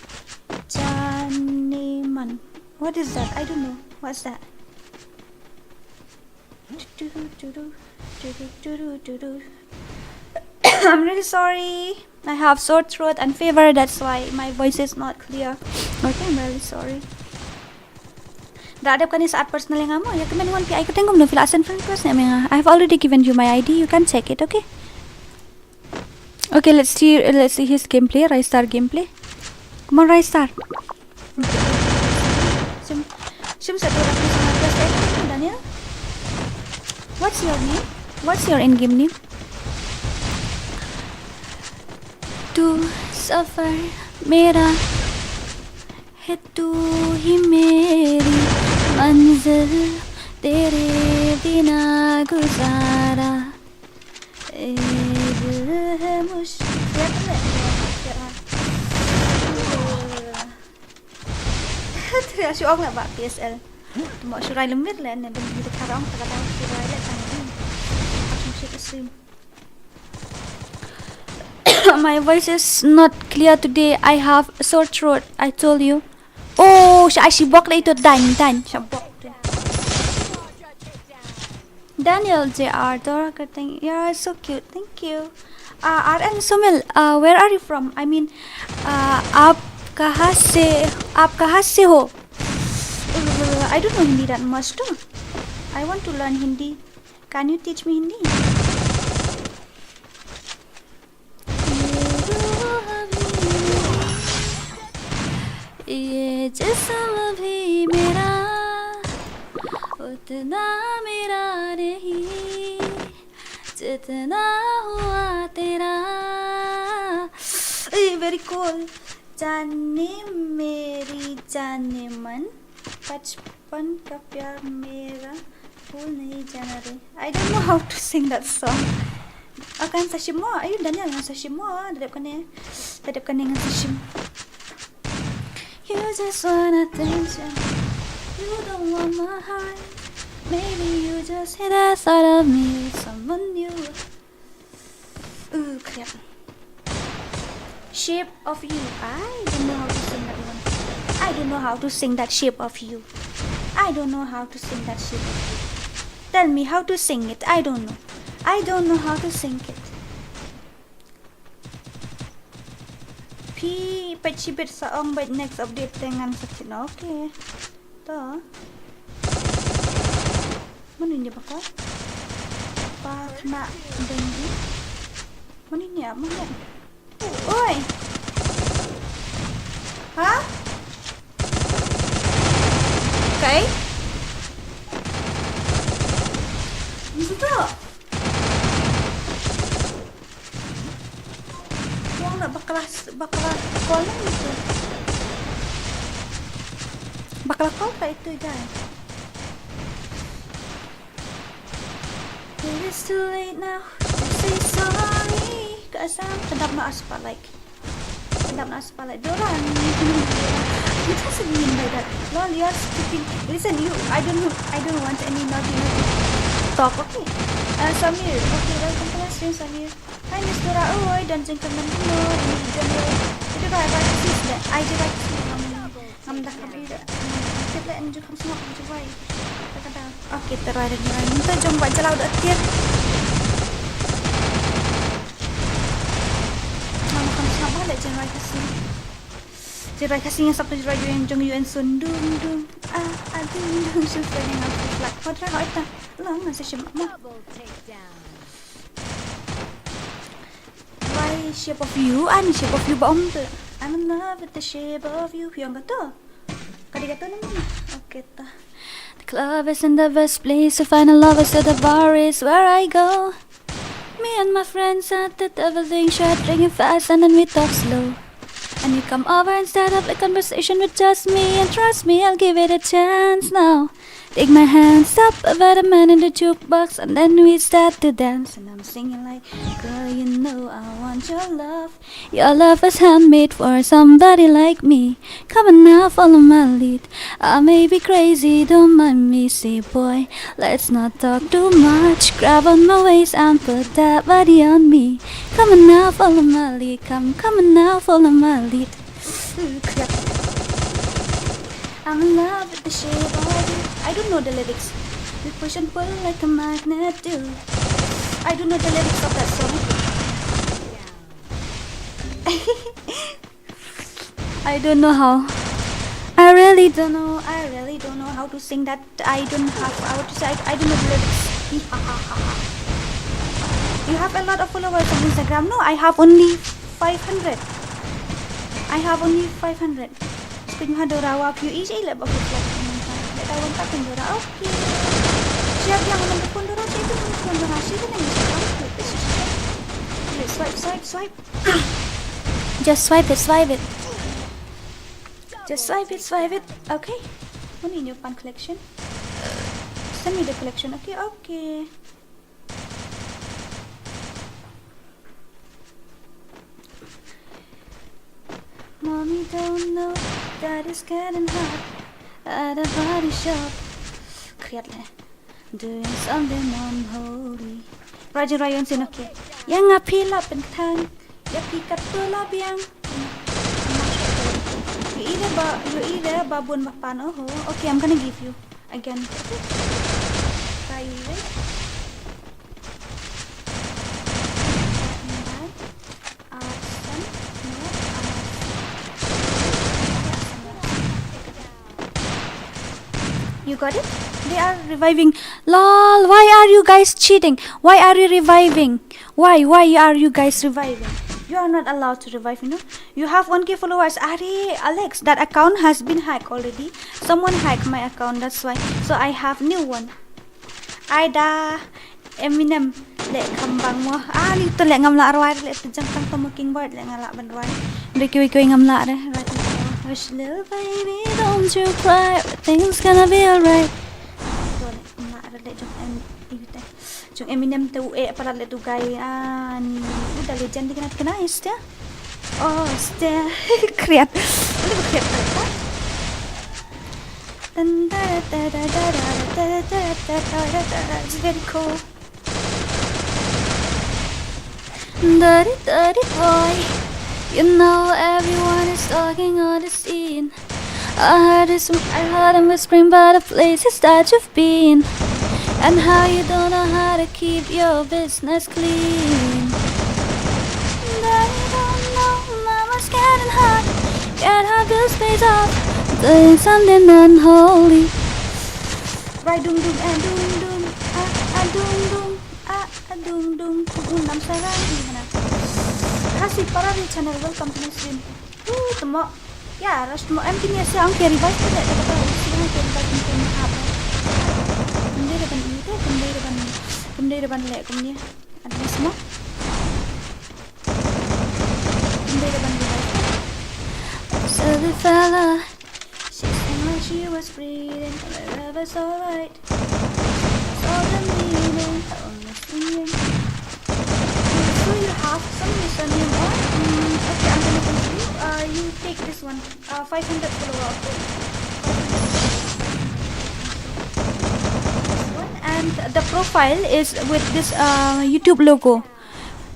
Jane Man. What is that? I don't know. What's that? I'm really sorry. I have sore throat and fever. That's why my voice is not clear. Okay, I'm really sorry. Dadap ka ni sa at personal nga mo. Ya kamen wan pi ay katengom no filasan friend plus na mga. I have already given you my ID. You can check it, okay? Okay, let's see his gameplay. Ristar gameplay. Come on, Ristar. Sim sa dura ko sa plus Daniel. What's your name? What's your in-game name? तू सफर मेरा है तू ही मेरी मंजिल तेरे बिना गुजारा ए दिल है मुश्किल Terus si Om nggak pak PSL mau surai lemit lah nih begitu karang kadang surai lah kan langsung sih kesim. My voice is not clear today. I have sore throat. I told you. Oh, she walked itu dan. Daniel JR Dora Karting. Yeah, so cute. Thank you. RN Sumil, where are you from? I mean, आप कहाँ से हो? I don't know Hindi that much too. I want to learn Hindi. Can you teach me Hindi? ये जिस्म भी मेरा उतना मेरा नहीं जितना हुआ तेरा. Very cool. जाने मेरी जाने मन बचपन का प्यार मेरा भूल नहीं जाना रे. I don't know how to sing that song. Akan sa shimo. Ayun Daniel nga sa shimo. Dadap ka niya nga sa shimo. You just want attention. You don't want my heart. Maybe you just hit that side of me with someone new. Ooh, crap. Shape of you. I don't know how to sing that one. I don't know how to sing that shape of you. I don't know how to sing that shape of you. Tell me how to sing it. I don't know. I don't know how to sing it. พี่ไปชิบิดสะองไป next update แต่งงานสักทีนะโอเคต่อมันนี่ปะก็ปาขนาดเดินดิมันนี่เนี่ยมันเนี่ยโอ้ยฮะไก่มันสุดยอดwong nak bakalah call itu bakalah call tak itu guys it is too late now to say sorry cause I'm kedap nak spotlight DORA it doesn't mean by that lol you're skipping listen you I don't want any naughty talk okay Samir okay welcome to my stream Samir Hai Miss Dora, oi dan gentlemen dulu ini general itu right sih deh I direct ngam dah kami dah kita enjuk kamu semua enjuk right kata oke terus ada minta jom buat jalan udah tiap mama kamu semua boleh general kasih yang satu general yang jong UN sundung dung susah dengan flag kodra kau itu lah nggak sih mama shape of you ani shape of you ba om tu I'm in love with the shape of you yang kata kadi kata nama okay ta the club isn't the best place to find a lover so the bar is where I go me and my friends at the everything shot drinking fast and then we talk slow and you come over and start up a conversation with just me and trust me I'll give it a chance now take my hand, stop about a man in the jukebox and then we start to dance and I'm singing like girl you know I want your love is handmade for somebody like me come on now follow my lead I may be crazy don't mind me say boy let's not talk too much grab on my waist and put that body on me come on now follow my lead come on now follow my lead I'm in love with the shape of you I don't know the lyrics. We push and pull like a magnet do. I don't know the lyrics of that song. I don't know how. I really don't know how to sing that. I don't know the lyrics. You have a lot of followers on Instagram. No, I have only 500. Speaking of DORA, what you each like about Tawon tak DORA, okay. Siap yang menelpon DORA, saya itu menelpon DORA, saya itu nangis kamu. Swipe. Just swipe it. Just swipe it. Okay. What in your fun collection? Send me the collection. Okay. Mommy don't know that it's getting hot at a body shop. Kreatle. Doing something unholy. Raja Rayon sin okay. Yang ngapila pentang. Ya pikat pula biang. You either babun mapan. Oh, okay, I'm gonna give you again. Try it. You got it? They are reviving. Lol, why are you guys cheating? Why are you reviving? Why are you guys reviving? You are not allowed to revive, you know. You have 1k followers. Ari, Alex, that account has been hacked already. Someone hacked my account, that's why. So I have new one. Aida, Eminem, le kambang mo. Lito le ngam la arwai le tejang tang tomaking board le ngala ban rwai. Riki ngam la re. Hush little baby, don't you cry, everything's gonna be alright. Jom Eminem tu para le tu guy ni udah legend kena INSTA. Oh, INSTA kreat. Boleh kreat apa? It's very cool. Dirty boy. You know everyone is talking on the scene. I heard him whispering about the places that you've been, and how you don't know how to keep your business clean. That you don't know mama's getting and hot. Can't have the space of doing something unholy. Right, dung dung, dung dung, dung dung, unam sarang gimana? KHASI para di channel, welcome to my stream. Temo, ya, ras temo MP ni saya angker ribas tidak dapat tahu sih angker ribas ni apa. Kemudian depan lek kemudian ada ni semua. Kemudian depan lek. So the fella, she sang like she was breathing, and it was alright. All the meaning, all the singing. So you have some username or okay, I'm gonna continue. You take this one. 500 followers. And the profile is with this YouTube logo.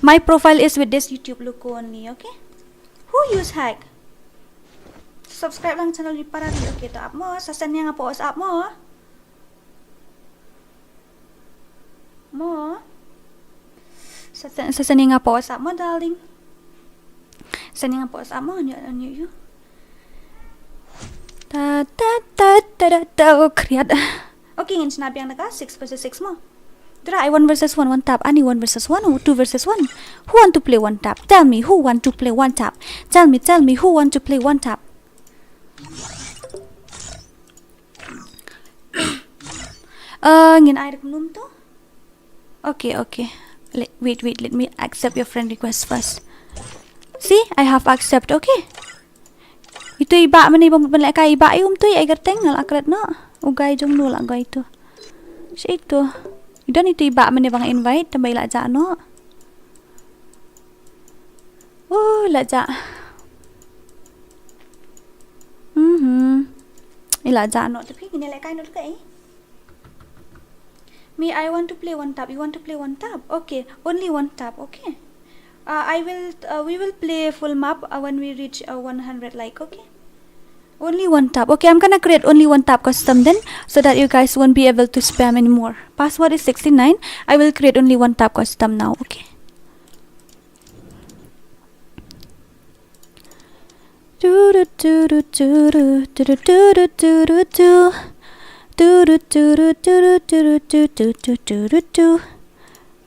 My profile is with this YouTube logo only. Okay. Who use hack? Subscribe lang channel ni para di okay to up mo. Sasan niya nga po up mo. Mo. Sasan niya nga po up mo, darling. Sasan niya nga po up mo. Ano you? Ta ta ta ta ta. Oh, kriyad. Okay, in sinabi ang naka 6 versus 6 mo. Dora, I 1 versus 1 tap. Ani 1 versus 1 or 2 versus 1? Who want to play 1 tap? Tell me who want to play 1 tap. Tell me who want to play 1 tap. Ngin ay rekomendum to? Okay. Wait, let me accept your friend request first. See, I have accept, okay? Itu iba man ibang panlek kay iba yung to ay garteng ngal akrat no. Ugay jong nula gay to. Si ito. Idan itu iba man ibang invite tambay la ja no. Oh, la ja. Ila ja no tapi ginilay kay no kay. Me, I want to play 1 tap. You want to play 1 tap? Okay, only 1 tap. Okay. We will play full map when we reach 100 like. Okay. Only 1 tap. Okay, I'm gonna create only 1 tap custom then, so that you guys won't be able to spam anymore. Password is 69. I will create only 1 tap custom now. Okay.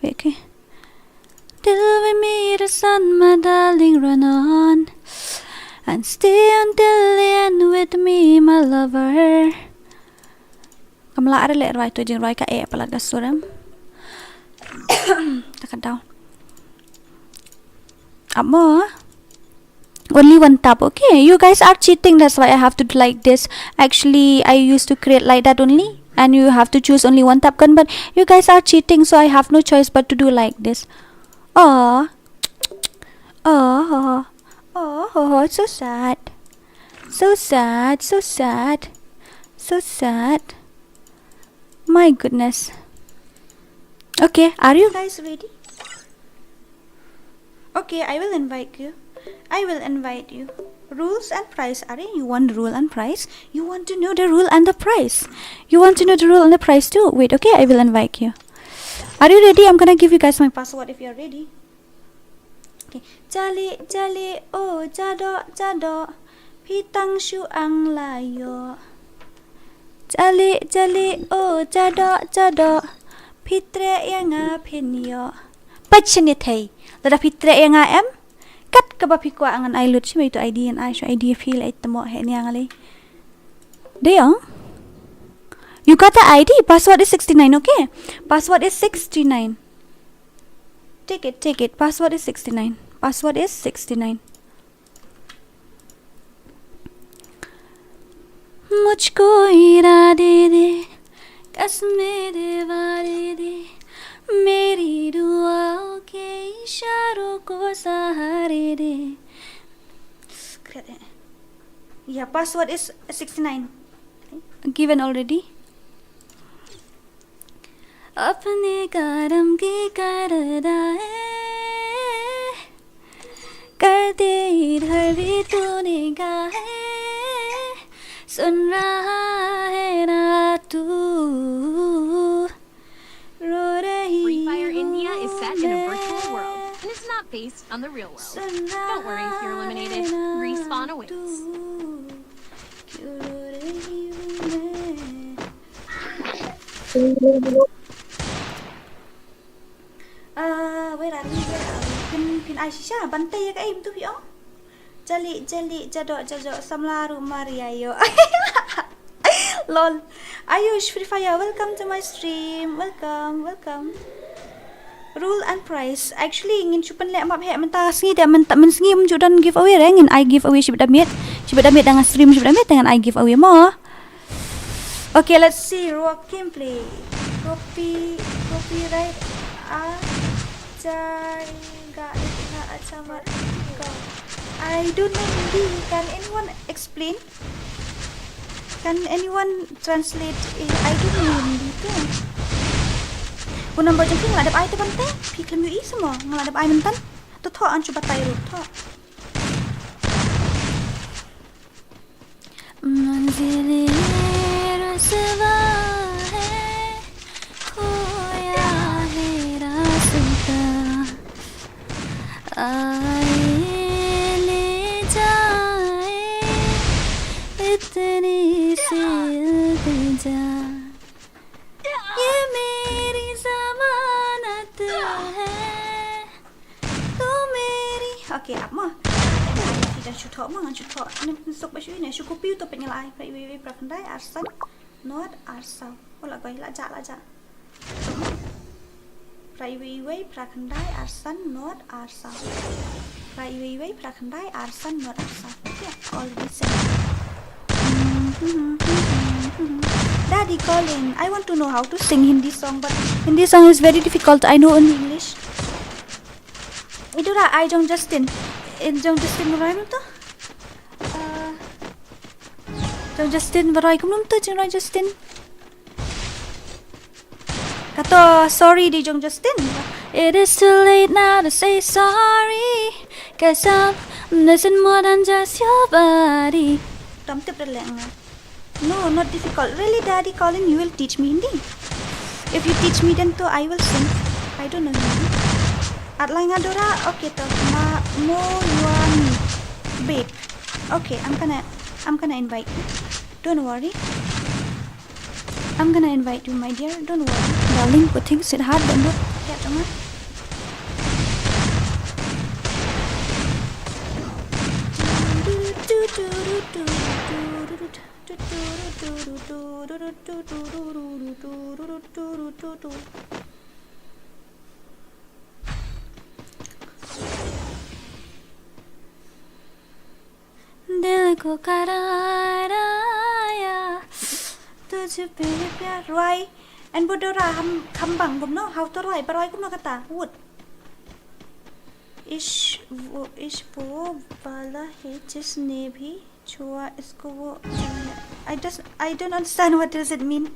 Okay. Till we meet the sun, my darling, run on and stay until the end with me, my lover. Kamla ada lek right to jing right ka palat ka suram. Tekan down. Amo. Only 1 tap. Okay, you guys are cheating, that's why I have to do like this. Actually, I used to create like that only, and you have to choose only 1 tap gun, but you guys are cheating, so I have no choice but to do like this. Oh, so sad. My goodness. Okay, are you guys ready? Okay, I will invite you. Rules and price. Are you want rule and price? You want to know the rule and the price? You want to know the rule and the price too? Wait, okay, I will invite you. Are you ready? I'm gonna give you guys my password if you're ready. Okay. Jali, oh, jado, pitang shu ang layo. Jali, oh, jado, pitre yang pinyo. Pachinit hey. Lada pitre yang em. Kat ka ba pikwa ang ay lut siya ito ID and I show ID feel it mo he niya ngali. Deyong. You got the ID. Password is 69, okay? Password is 69. Take it. Password is 69. मुझको इरादे दे कसमें दे वारे दे मेरी दुआओं के इशारों को सहारे दे. Yeah, password is 69. Given already. अपने करम की करदाए कर दे इधर भी तूने गाए सुन रहा है ना तू रो रही FreeFire India is set in a virtual world and is not face on the real world. Don't worry if you're eliminated. Respawn awaits. Where are we? Pin Aisyah, bantai ya kak tu yo. Jali jadok samlaru Maria yo. Lol. Ayush FreeFire, welcome to my stream. Welcome. Rule and price. Actually ingin cupan lek map hek mentah sengi dia men sengi menjudan giveaway ingin I giveaway Syibet damit dengan stream Syibet damit dengan I giveaway mo. Okay, let's see raw gameplay. Copyright I don't know Hindi. Can anyone explain? Can anyone translate? I don't know Hindi tu. Punam bajang pi ngadap ai tu bante. Pi klam ui semua ngadap ai mentan. Tu thok an cuba tai ru thok. Manzile raswa hai khoya hai rasta aaye le jaye itni se iltija ye meri zamanat hai tu meri. Okay, up mo. Dan chutok mo chutok ni sok ba shui ne shu kopi tu pe nyalai pai wi pra khandai arsan not arsa ola goi la ja pai wi pra khandai arsan not arsa pai wi pra khandai arsan not arsa. Yeah, all this Daddy calling. I want to know how to sing Hindi song, but Hindi song is very difficult. I know only English. Idura I jong Justin Roy tu. Jong Justin Roy kum tu jong Roy Justin. Kata sorry di jong Justin. It is too late now to say sorry, 'cause I'm missing more than just your body. Tam tip releng. No, not difficult. Really, Daddy Colin, you will teach me Hindi. If you teach me, then too I will sing. I don't know Hindi. Adlai ngadora, okay to. Mo yuani, babe. Okay, I'm gonna invite you. Don't worry. I'm gonna invite you, my dear. Don't worry, darling. Put things in hard, but not get on. दिल को कराया तुझ पे प्यार Roy and Bodora हम bang bom no how to Roy Roy kum no kata wood इश वो वाला है जिसने भी छुआ इसको वो I don't understand what does it mean.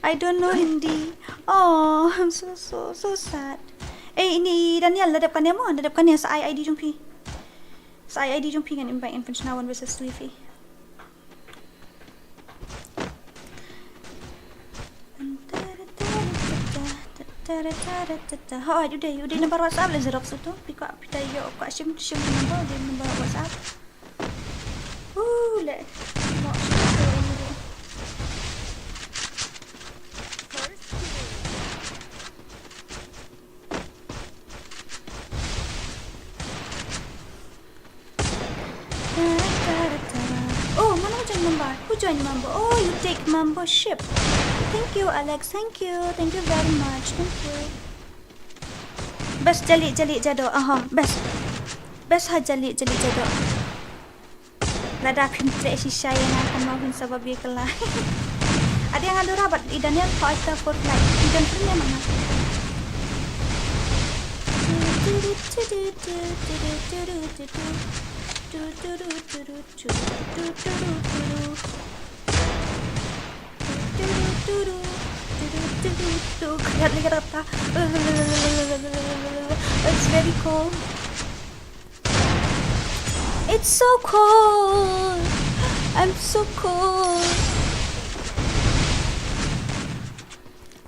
I don't know Hindi. Oh, I'm so sad. Ini Daniel ladapkan dia mo, ladapkan dia sa ID jumpi. Sa ID jumpi kan invite Infinchnawan versus Swifi. How are you day? You number WhatsApp le Xerox tu. Pika pita yo kat sim number WhatsApp. Le. Oh, mana macam member? Who join member? Oh, you take membership. Thank you, Alex. Thank you very much. Thank you. Best jali jado. Best ha jali jado. Lada pintre si saya nak mau pun sebab dia kelah. Ada yang ada rabat idannya faster for flight. Idan punya mana? It's very cold. It's so cold. I'm so cold.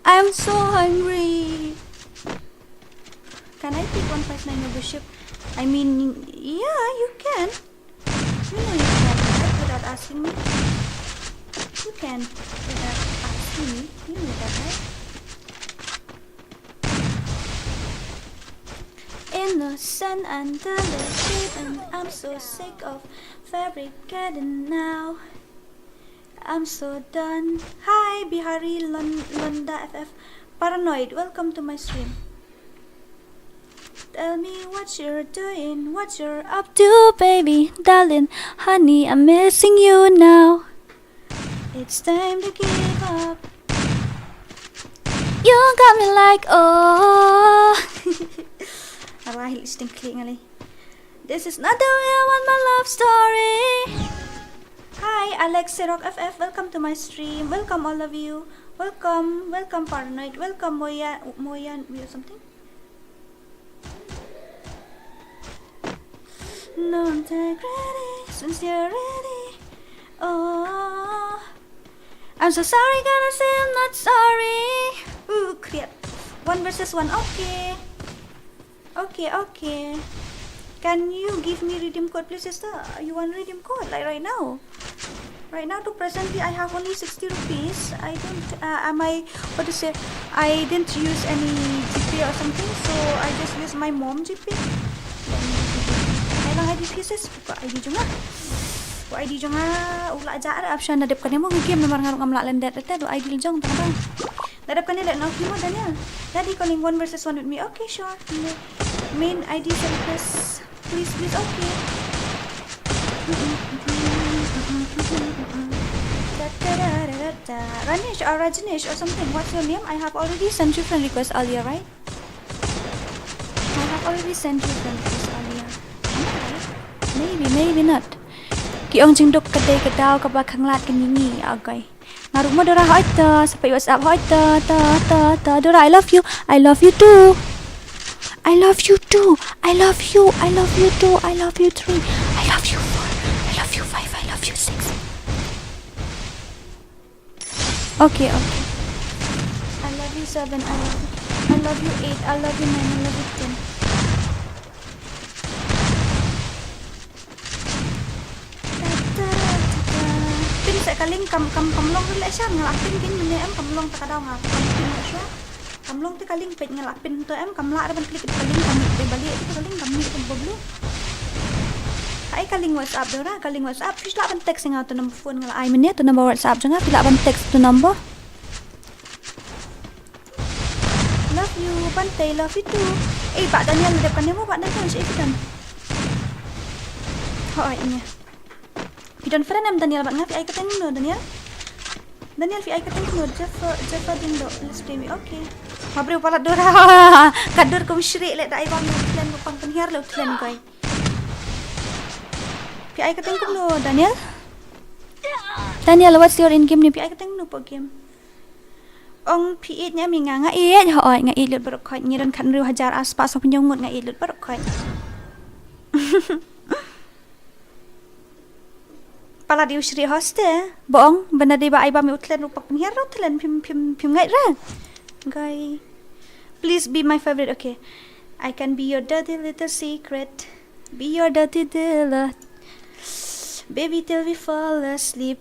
I'm so hungry. Can I take 159 membership? I mean, yeah, you can. You know you can, right? Without asking me. You can without asking me. You know that, right? Innocent and delicate, and I'm so sick of fabricating now. I'm so done. Hi, Bihari Londa FF. Paranoid, welcome to my stream. Tell me what you're doing, what you're up to, baby, darling, honey, I'm missing you now. It's time to give up. You got me like, oh. Alright, listening clearly. This is not the way I want my love story. Hi, Alex Rock FF, welcome to my stream. Welcome all of you. Welcome Paranoid. Welcome Moyan or something. No integrity, sincerity. Oh, I'm so sorry, gonna say I'm not sorry. Ooh, create 1 versus 1. Okay. Can you give me redeem code, please, sister? You want redeem code like right now? Right now, to presently, I have only 60 rupees. I don't. I didn't use any GP or something, so I just use my mom GP. Lang ID pieces, buka ID juga. Buka ID juga. Ulah ajar option ada depan mo game nomor ngarung amla landet itu ID jong tang. Dadapkan dia nak kimo Daniel. Daddy calling 1 versus 1 with me. Okay, sure. Main ID service. Please, okay. Ranish or Rajneesh or something. What's your name? I have already sent you friend request earlier, right? I have already sent you friend request earlier. Maybe not. Kiong jingdok kedai kedau ke belakang lat kan ini. Okay. Naruh mo Dora hoita. Sampai WhatsApp hoita. Ta. Dora, I love you. I love you too. I love you too. I love you. I love you too. I love you 3. I love you 4. I love you 5. I love you 6. Okay. I love you 7. I love you 8. I love you 9. I love you 10. Pin sẽ cả link cầm long lại sang ngã pin cái như em cầm long ta đâu ngã pin lại xuống cầm long tới cả link pin ngã pin tôi em cầm lại bên klik cái link cầm để balik itu cái link cầm itu boblu cái link WhatsApp đó ra cái link WhatsApp fish lại bên text ngã tu number phone ngã ai mình tu number WhatsApp jangan fish lại bên text tu number love you Bante love you too Pak Daniel depan dia Pak Daniel si Ivan ini Pidon friend am Daniel bạn ngáp ai keteng no Daniel fi ai keteng no Jaffa dindo let's play me okay mabre pala Dora kadur kum shri le dai bang plan ko pang penhiar le plan koi fi ai keteng no Daniel what's your in game ni fi ai keteng no po game ong pi it nya mi nga it hoi nga it lut barok khoi ni dan khan riu hajar aspas so pinjong ngot nga it lut barok khoi pala di usri hoste boong benda di ba ai ba mi utlen rupak penhiar utlen pim ngai ra guy please be my favorite okay I can be your dirty little secret be your dirty little baby till we fall asleep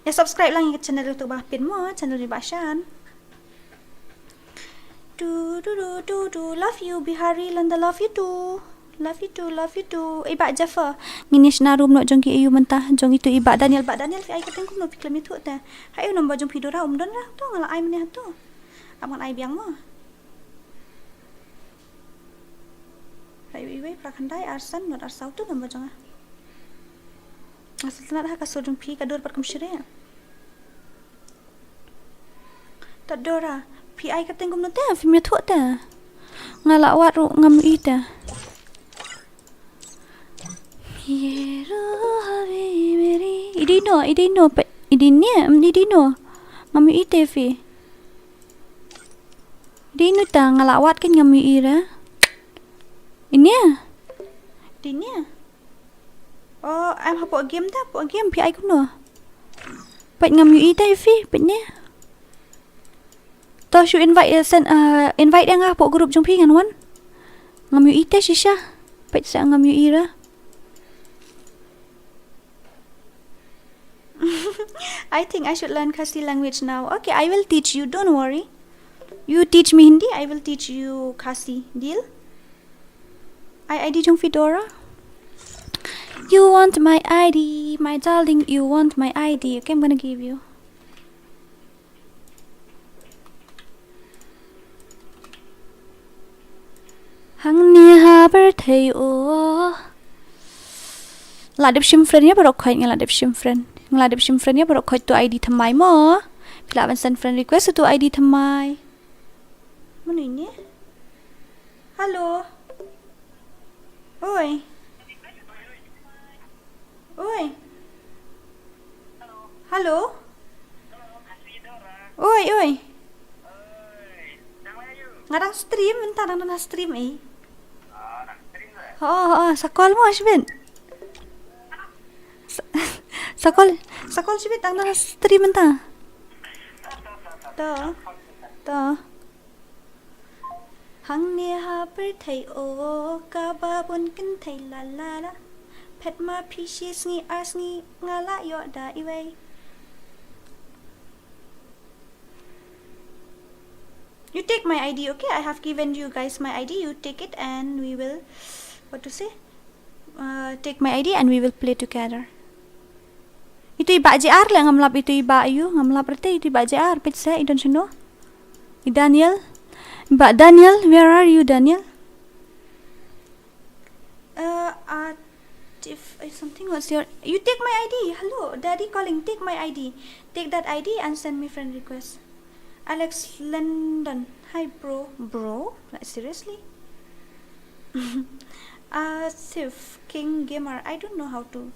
ya subscribe lang ke channel itu bah pin mo channel ni Bashan do love you Bihari Landa love you too Ibak Jaffa nginish na room no jong ki ayu mentah jong itu Ibak Daniel fi ai keteng kum no piklam itu ta hayu nombor jong Dora don lah tu ngala ai meneh tu aman ai biang mo hayu iwe prakandai arsan not arsau tu nombor jong asal tanah dah kasur jong pi kadur par kum syire ta Dora fi ai keteng kum no ta fi me tu ta ngala wat ru ngam ita Idino ngami ite fi Idino ta ngalawat kan ngami ira ini oh em học bộ game pi ai cũng no vậy ngami ite fi bệnh nè tôi should invite đang bộ group trong phi ngàn one Ngam yu ite shisha. Pet sa ngam yu ira. I think I should learn KHASI language now. Okay, I will teach you. Don't worry. You teach me Hindi, I will teach you KHASI. Deal? ID jong Fedora. You want my ID, my darling. You want my ID. Okay, I'm gonna give you. Hằng nia ha birthday oh. Là đẹp sim friend ya barok khoi ngala đẹp sim friend. Ngala đẹp sim friend ya barok khoi tu ID thamai mo. Pila ban send friend request tu ID thamai. Mana ini? Halo. Oi. Oi. Halo. Oi, oi. Ngarang stream, bentar nang stream eh. Sakol mo Ashbin. Sakol Ashbin nang stream bentar. To. Hằng nia ha birthday oh ka ba bun kin thai la. Pet ma precious ngi ars ngi ngala yo da iway. You take my ID, okay? I have given you guys my ID. You take it and we will, take my ID and we will play together. Itu iba JR lah ngamlap itu iba ayu ngamlap rete itu iba JR pet saya I don't know. Daniel, Mbak Daniel, where are you Daniel? If something was your, you take my ID. Hello, daddy calling. Take my ID. Take that ID and send me friend request. Alex Lyndem. Hi bro. Like seriously? Sif King Gamer. I don't know how to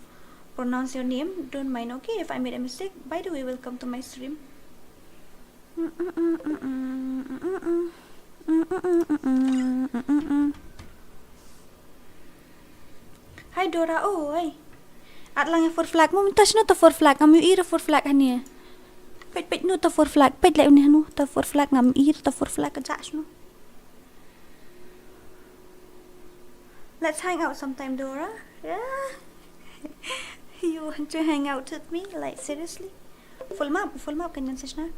pronounce your name. Don't mind, okay? If I made a mistake. By the way, welcome to my stream. Hi Dora. Oh, hey. At lang for flag mo. Mintas no to for flag. Ngam ira for flag hanya. Pet no to for flag. Pet lai unih no to for flag ngam ira to for flag kajas no. Let's hang out sometime, Dora. Yeah. You want to hang out with me? Like seriously? Full map kanyan sesna.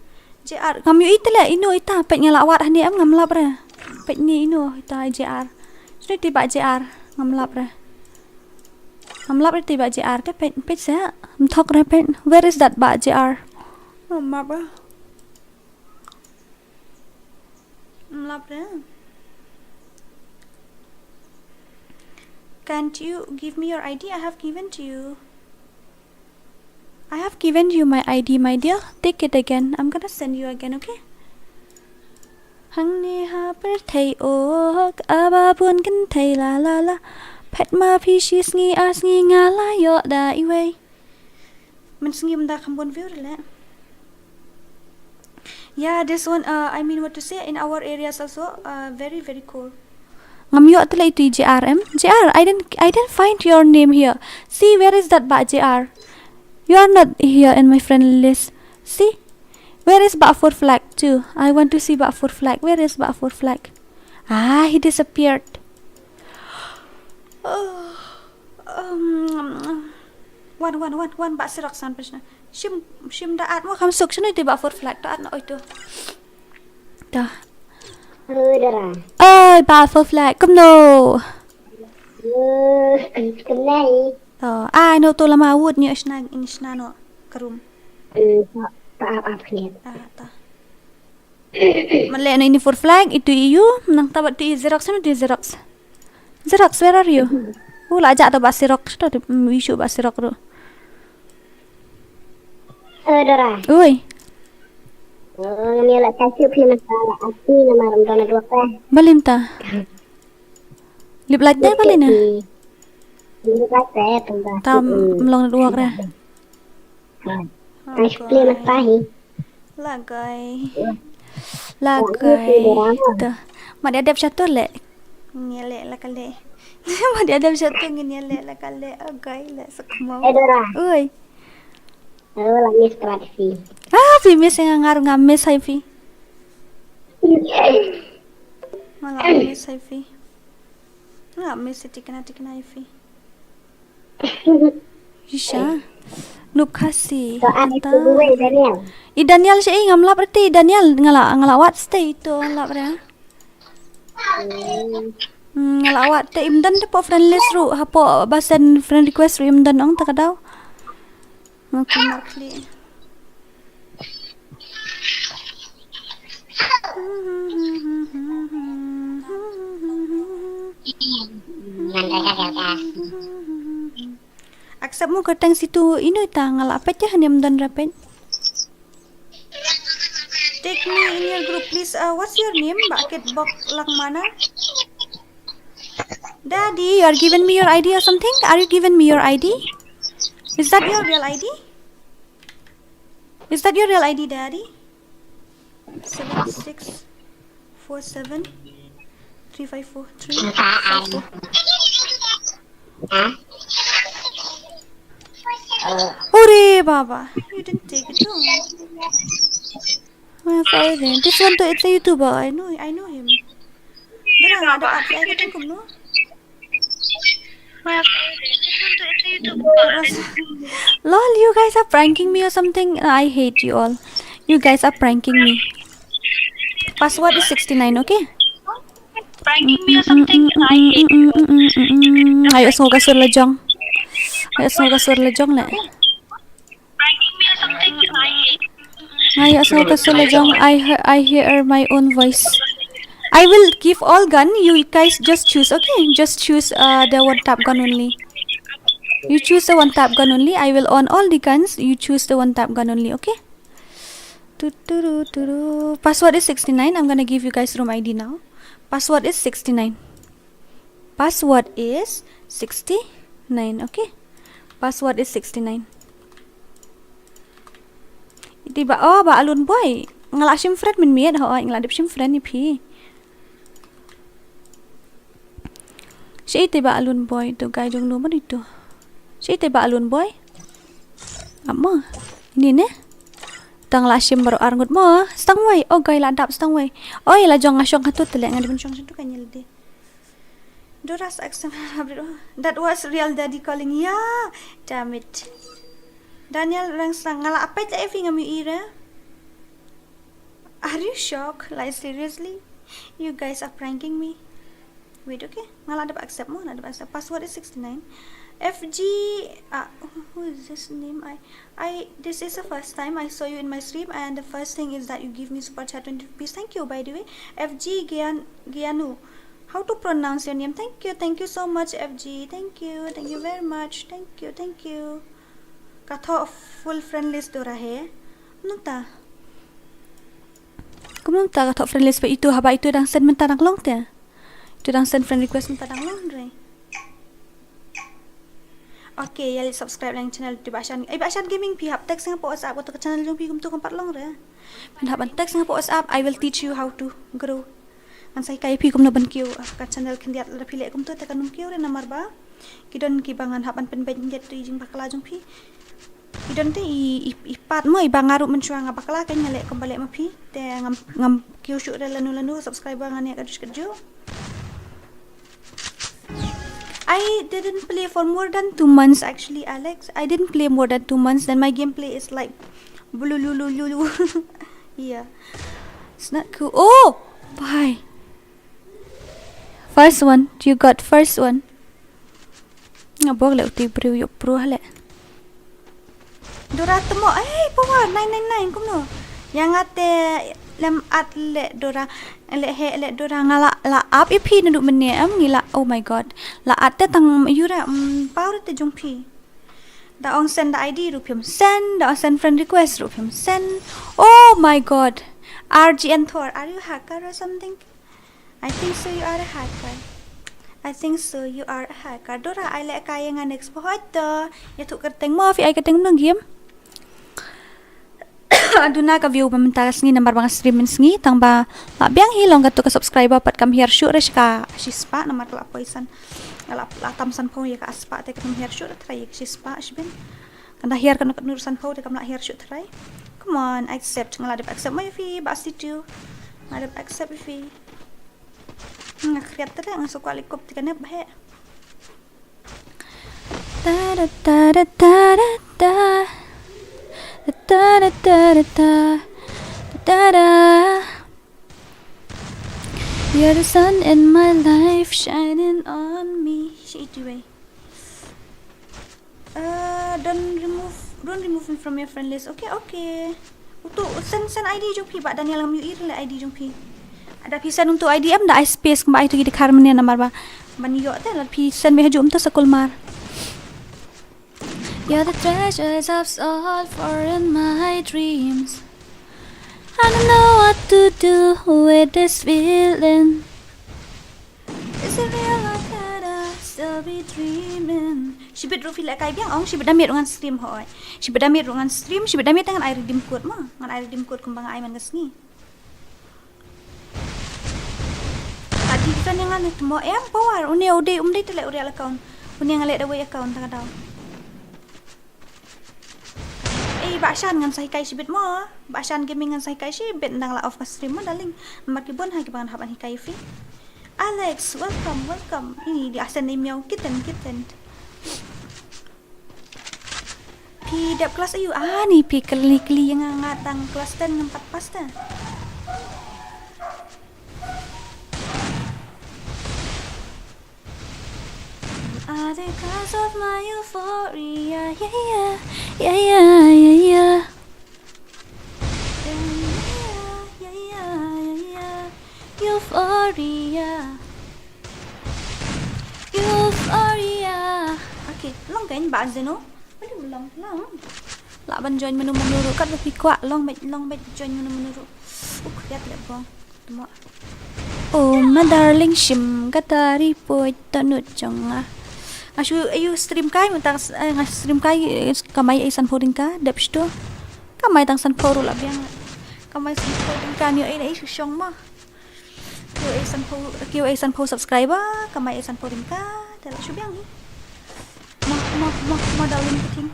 JR ngam yu itala ino ita pet ngala awat hani am ngam lap ra. Pet ni ino ita JR. Sudah tiba JR ngam lap ra. Ngam lap ra tiba JR ke pet sa. Thok ra pet. Where is that ba JR? Oh map ra. Ngam lap ra. Can't you give me your ID? I have given to you. I have given you my ID, my dear. Take it again. I'm gonna send you again, okay? Hằng ni ha birthday oh aba bun kin thai la. Pet ma pishis ngi as ngi ngala yo da iway. Mình ngim da khambon view rela. Yeah, this one I mean what to say in our areas also very very cool. Ngam yo tala itu JRM. JR, I didn't find your name here. See, where is that ba JR? You are not here in my friend list. See? Where is ba for flag too? I want to see ba for flag. Where is ba for flag? Ah, he disappeared. One ba sirak san pasna. Shim da at mo kham suk shino itu ba for flag da at na oi tu. Da. Ơi bà for flag come no. Ai no to lama wood ni isna no karum. Apa ni? Ta. Man le no ini for flag itu you nang tabat tu Xerox no tu Xerox. Xerox where are you? La ajak to ba Xerox to isu ba Xerox ro. Dora. Oi. Ni la kasih pilih masalah asli nama Ramadan dua kah? Balinta. Lip light deh balina. Lip light deh tunda. Tam melong dua kah? Kasih pilih masalah. Lagai. Tuh. Mak dia ada satu le. Nyelek lah kali. Mak dia ada satu nyelek lah kali. Agai lah sekmau. Dora. Oi. Lagi strategi. Fi miss yang ngaruh ngamis hai Fi. Malah miss hai Fi. Nggak mesti tikna ifi. Isha. Nup KHASI. Doa itu gue Daniel. Daniel siya ngamlap berarti Daniel ngalawat stay itu ngalap ya. Ngalawat te imdan te po friend list ru hapo basen friend request ru imdan ong ta kadaw. Markli. Accept mo katang situ ino ta ngalapet ya hanyam dan rapet. Take me in your group please. What's your name? Bakit bok Lakmana? Daddy, you are giving me your ID or something? Are you giving me your ID? Is that your real ID? Is that your real ID, Daddy? 7647 354 354. Hooray, Baba! You didn't take it down. This one to it's a YouTuber. I know him. Dora ada apa saya ketemu kamu? Lol, you guys are pranking me or something? I hate you all. You guys are pranking me. Password is 69, okay? Pranking me or something? I hate you. Ayo semoga sur lejong. Le. Pranking me or something? I hate you. Ayo semoga sur lejong. I hear my own voice. I will give all gun. You guys just choose, okay? Just choose the one tap gun only. You choose the one tap gun only. I will on all the guns. You choose the one tap gun only, okay? Password is 69. I'm gonna give you guys room ID now. Password is 69. Password is 69, okay? Password is 69. Tiba ba alun boy. Ngalak sim friend min miet ho ngalak sim friend ni pi. Si tiba alun boy tu guy jong nomor itu. Si tiba alun boy. Amma. Ini ne. Tang lasim baru arngut mo. Stang way. Oh guy la dap stang way. Oh la jong ngasong katut telek ngadi bun syong tu kan yelde. Dora's accent. That was real daddy calling. Yeah. Damn it. Daniel orang sang ngala apa itu Evi ngami ira? Are you shocked? Like seriously? You guys are pranking me. Wait, okay. Ngala ada accept mo, ada accept. Password is 69. FG who is this name? This is the first time I saw you in my stream, and the first thing is that you give me super chat 20 rupees. Thank you, by the way. FG Gianu. How to pronounce your name? Thank you so much, FG. Thank you very much. Thank you. Katho full friend list Dora hai. Nunta. Kamu nunta katho friend list pa itu haba itu dang send minta nang long te. Itu dang send friend request minta nang long re. Okay, ya subscribe lang channel di Bashan. Bashan Gaming pi hap text nga po WhatsApp ko to channel jong pi kum to kampat long re. Haban text nga po WhatsApp, I will teach you how to grow. Ansay kay pi kum na ban kiu ka channel kendiat la pile kum to te kanum kiu re namar ba. Kidon kibangan haban pen ben jet jing bakla jong pi. Idon te ipat mo ibangaru mencuang bakla kan nyalek kembali mapi te ngam kiu syuk re lanu subscriber ngani ka kerja. I didn't play for more than 2 months actually, Alex. I didn't play more than 2 months. Then my gameplay is like blululululu. Yeah, it's not cool. Oh, bye. First one, you got first one. Ngabog le uti bro yo pro hale. Dora temo power 999 kumno. Yang ate lem atle Dora le Dora ngala la up ipi nduk mene am ngila. Oh my god. La ate tang yura power te jongpi. Da ong send the ID rupiam send, da send friend request rupiam send. Oh my god. RG and Thor, are you a hacker or something? I think so, you are a hacker. Dora I le kaya nga next pohot to. Ya tu kerteng mo fi ay kerteng nang game. Aduna ka view pamantaras ngi nambar mga streamings ngi tang ba biang hilong gato ka subscriber pat kam here shoot res ka shispa namar la poisan la tamsan po ya ka aspa te kam here shoot try shispa shben kanda here kan nurusan po te kam la here shoot try. Come on, accept ngala accept mo fi basti tu ngadep accept fi Ngakriat tadi ngasuk kualikop tikannya bahe. Da da da da da da da da da da da da. You're the sun in my life shining on me. Anyway, don't remove me from your friend list. Okay. Untuk send ID jom pi, Pak Daniel ngam you le ID jom pi. Ada pisan untuk ID am da space kembali tu di karmenia namar ba. Ban yo ta la pi send me hajum ta sakul mar. You're the treasures I've all for in my dreams. I don't know what to do with this feeling. Is it real or could I still be dreaming? She bit rufi like kai biang ong, she berdamit dengan stream hoy. She berdamit dengan stream, she berdamit dengan air redeem code mah. Dengan air redeem code kembang ai man gasni. Tadi kan yang anu mo em power uni ode tu le real account. Uni yang le away account tang daw. Baksan ngan sai kai sibit mo. Baksan gaming ngan sai kai si bet nang la off stream mo darling. Makibon ha kibangan haban hikai fi. Alex, welcome. Ini di asan ni miau kitten. Pi dap kelas ayu. Ni pi keli yang ngatang kelas 10 4 pasta. Because of my euphoria, yeah. Euphoria. Okay, long kan bạn zeno. Aduh, long. Lak ban join menu kat lebih kuat long bet join menu. Lihat bang. Temu. Oh, my darling shim katari poit tanut jonga. Ayu stream kai mentang stream kai kamai isan poding ka dapsh to kamai tang san poru la biang kamai san poding ka ni ai syong ma kyo isan po subscriber kamai isan poding ka dala shu biang ni ma darling puting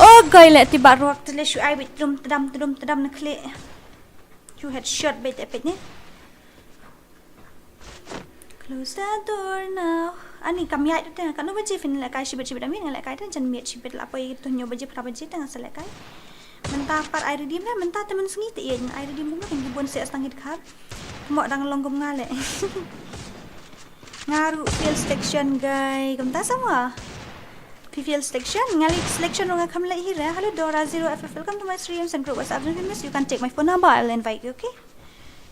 oh gai le ti barok tele shu ai bit dum tedam na kle you had shot bit epet ni. Close the door now. Ani kami ai tu kan no baje fin la kai shibit amin la kai tan jan miet shibit la pai tu nyo baje pra baje tang asal la kai. Mentah par ai redeem la mentah temen sengi te ye ai redeem mo kan gibon se astangit khar. Mo dang longgom ngale. Ngaru field selection guy. Kamta sama. Field selection ngali selection ronga kam la hira. Hello DORA 0 FF welcome to my streams and group WhatsApp. You can take my phone number. I'll invite you, okay?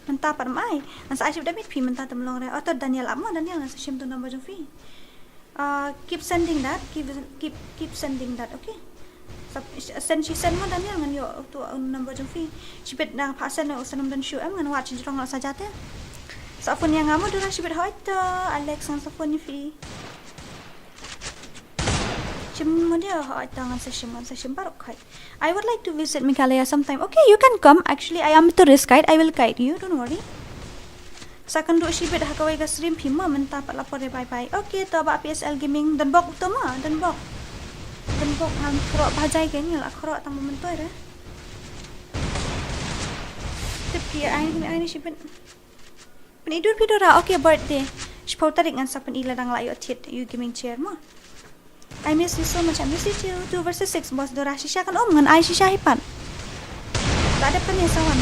Mentah par mai ansa asyik damit pi mentah temlong re atau Daniel amma Daniel ngan sim tu number fi keep sending that okay send mo Daniel ngan yo tu number fi sibet nang pasan no sanam dan show am ngan watch jrong la saja te sa phone yang ngamu dura sibet hoit Alex ngan sa phone fi Cuma dia tangan session baru kait. I would like to visit Meghalaya sometime. Okay, you can come. Actually, I am a tourist guide. I will guide you. Don't worry. Sakan duk sibet hakawai ka stream hima mentah pat lapor bye. Okay, to ba PSL gaming dan bok utama dan bok han krok bajai ke ni la krok tang mentoi re. Tapi ai ni sibet. Penidur pidora. Okay, birthday. Spau tarik ngan sapen ila dang la yo tit you gaming chair ma. I miss you so much. I miss you too. 2 versus 6 bos DORA shisha kan ngan ai shisha hipan. Tak ada pen sawan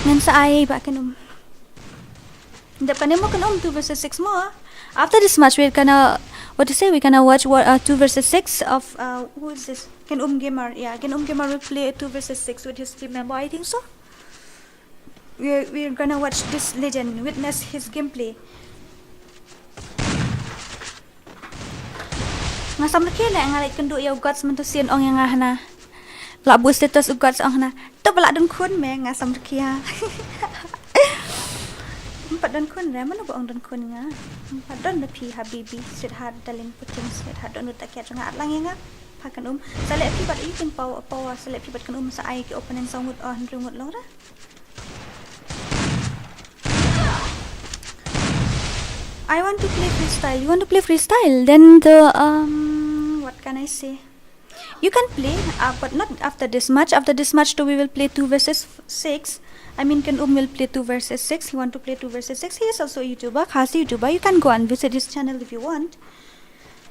ngan sa ai ba kan depan mo kan 2 versus 6 mo. After this match we're gonna we gonna watch 2 versus 6 of who is this? Can Gamer. Yeah, Can Gamer will play 2 versus 6 with his team member. I think so. We're gonna watch this legend witness his gameplay. Ngasam nakila ngalai kenduk ya gods mentusin ong yang ngahna. Labu status gods ong na. Tu balak don kun me ngasam nakia. Empat don kun re mana ba ong don kun nga. Empat don pi habibi sweetheart darling puting sweetheart don takiat nga lang nga. Pakan sale pi bat you can power sale pi bat kan sa ai ki open and sangud on remote long ra. I want to play freestyle. You want to play freestyle? Then what can I say? You can play, but not after this match. After this match, we will play 2 versus 6. I mean, can will play 2 versus 6. He want to play 2 versus 6. He is also a YouTuber, KHASI YouTuber. You can go and visit his channel if you want.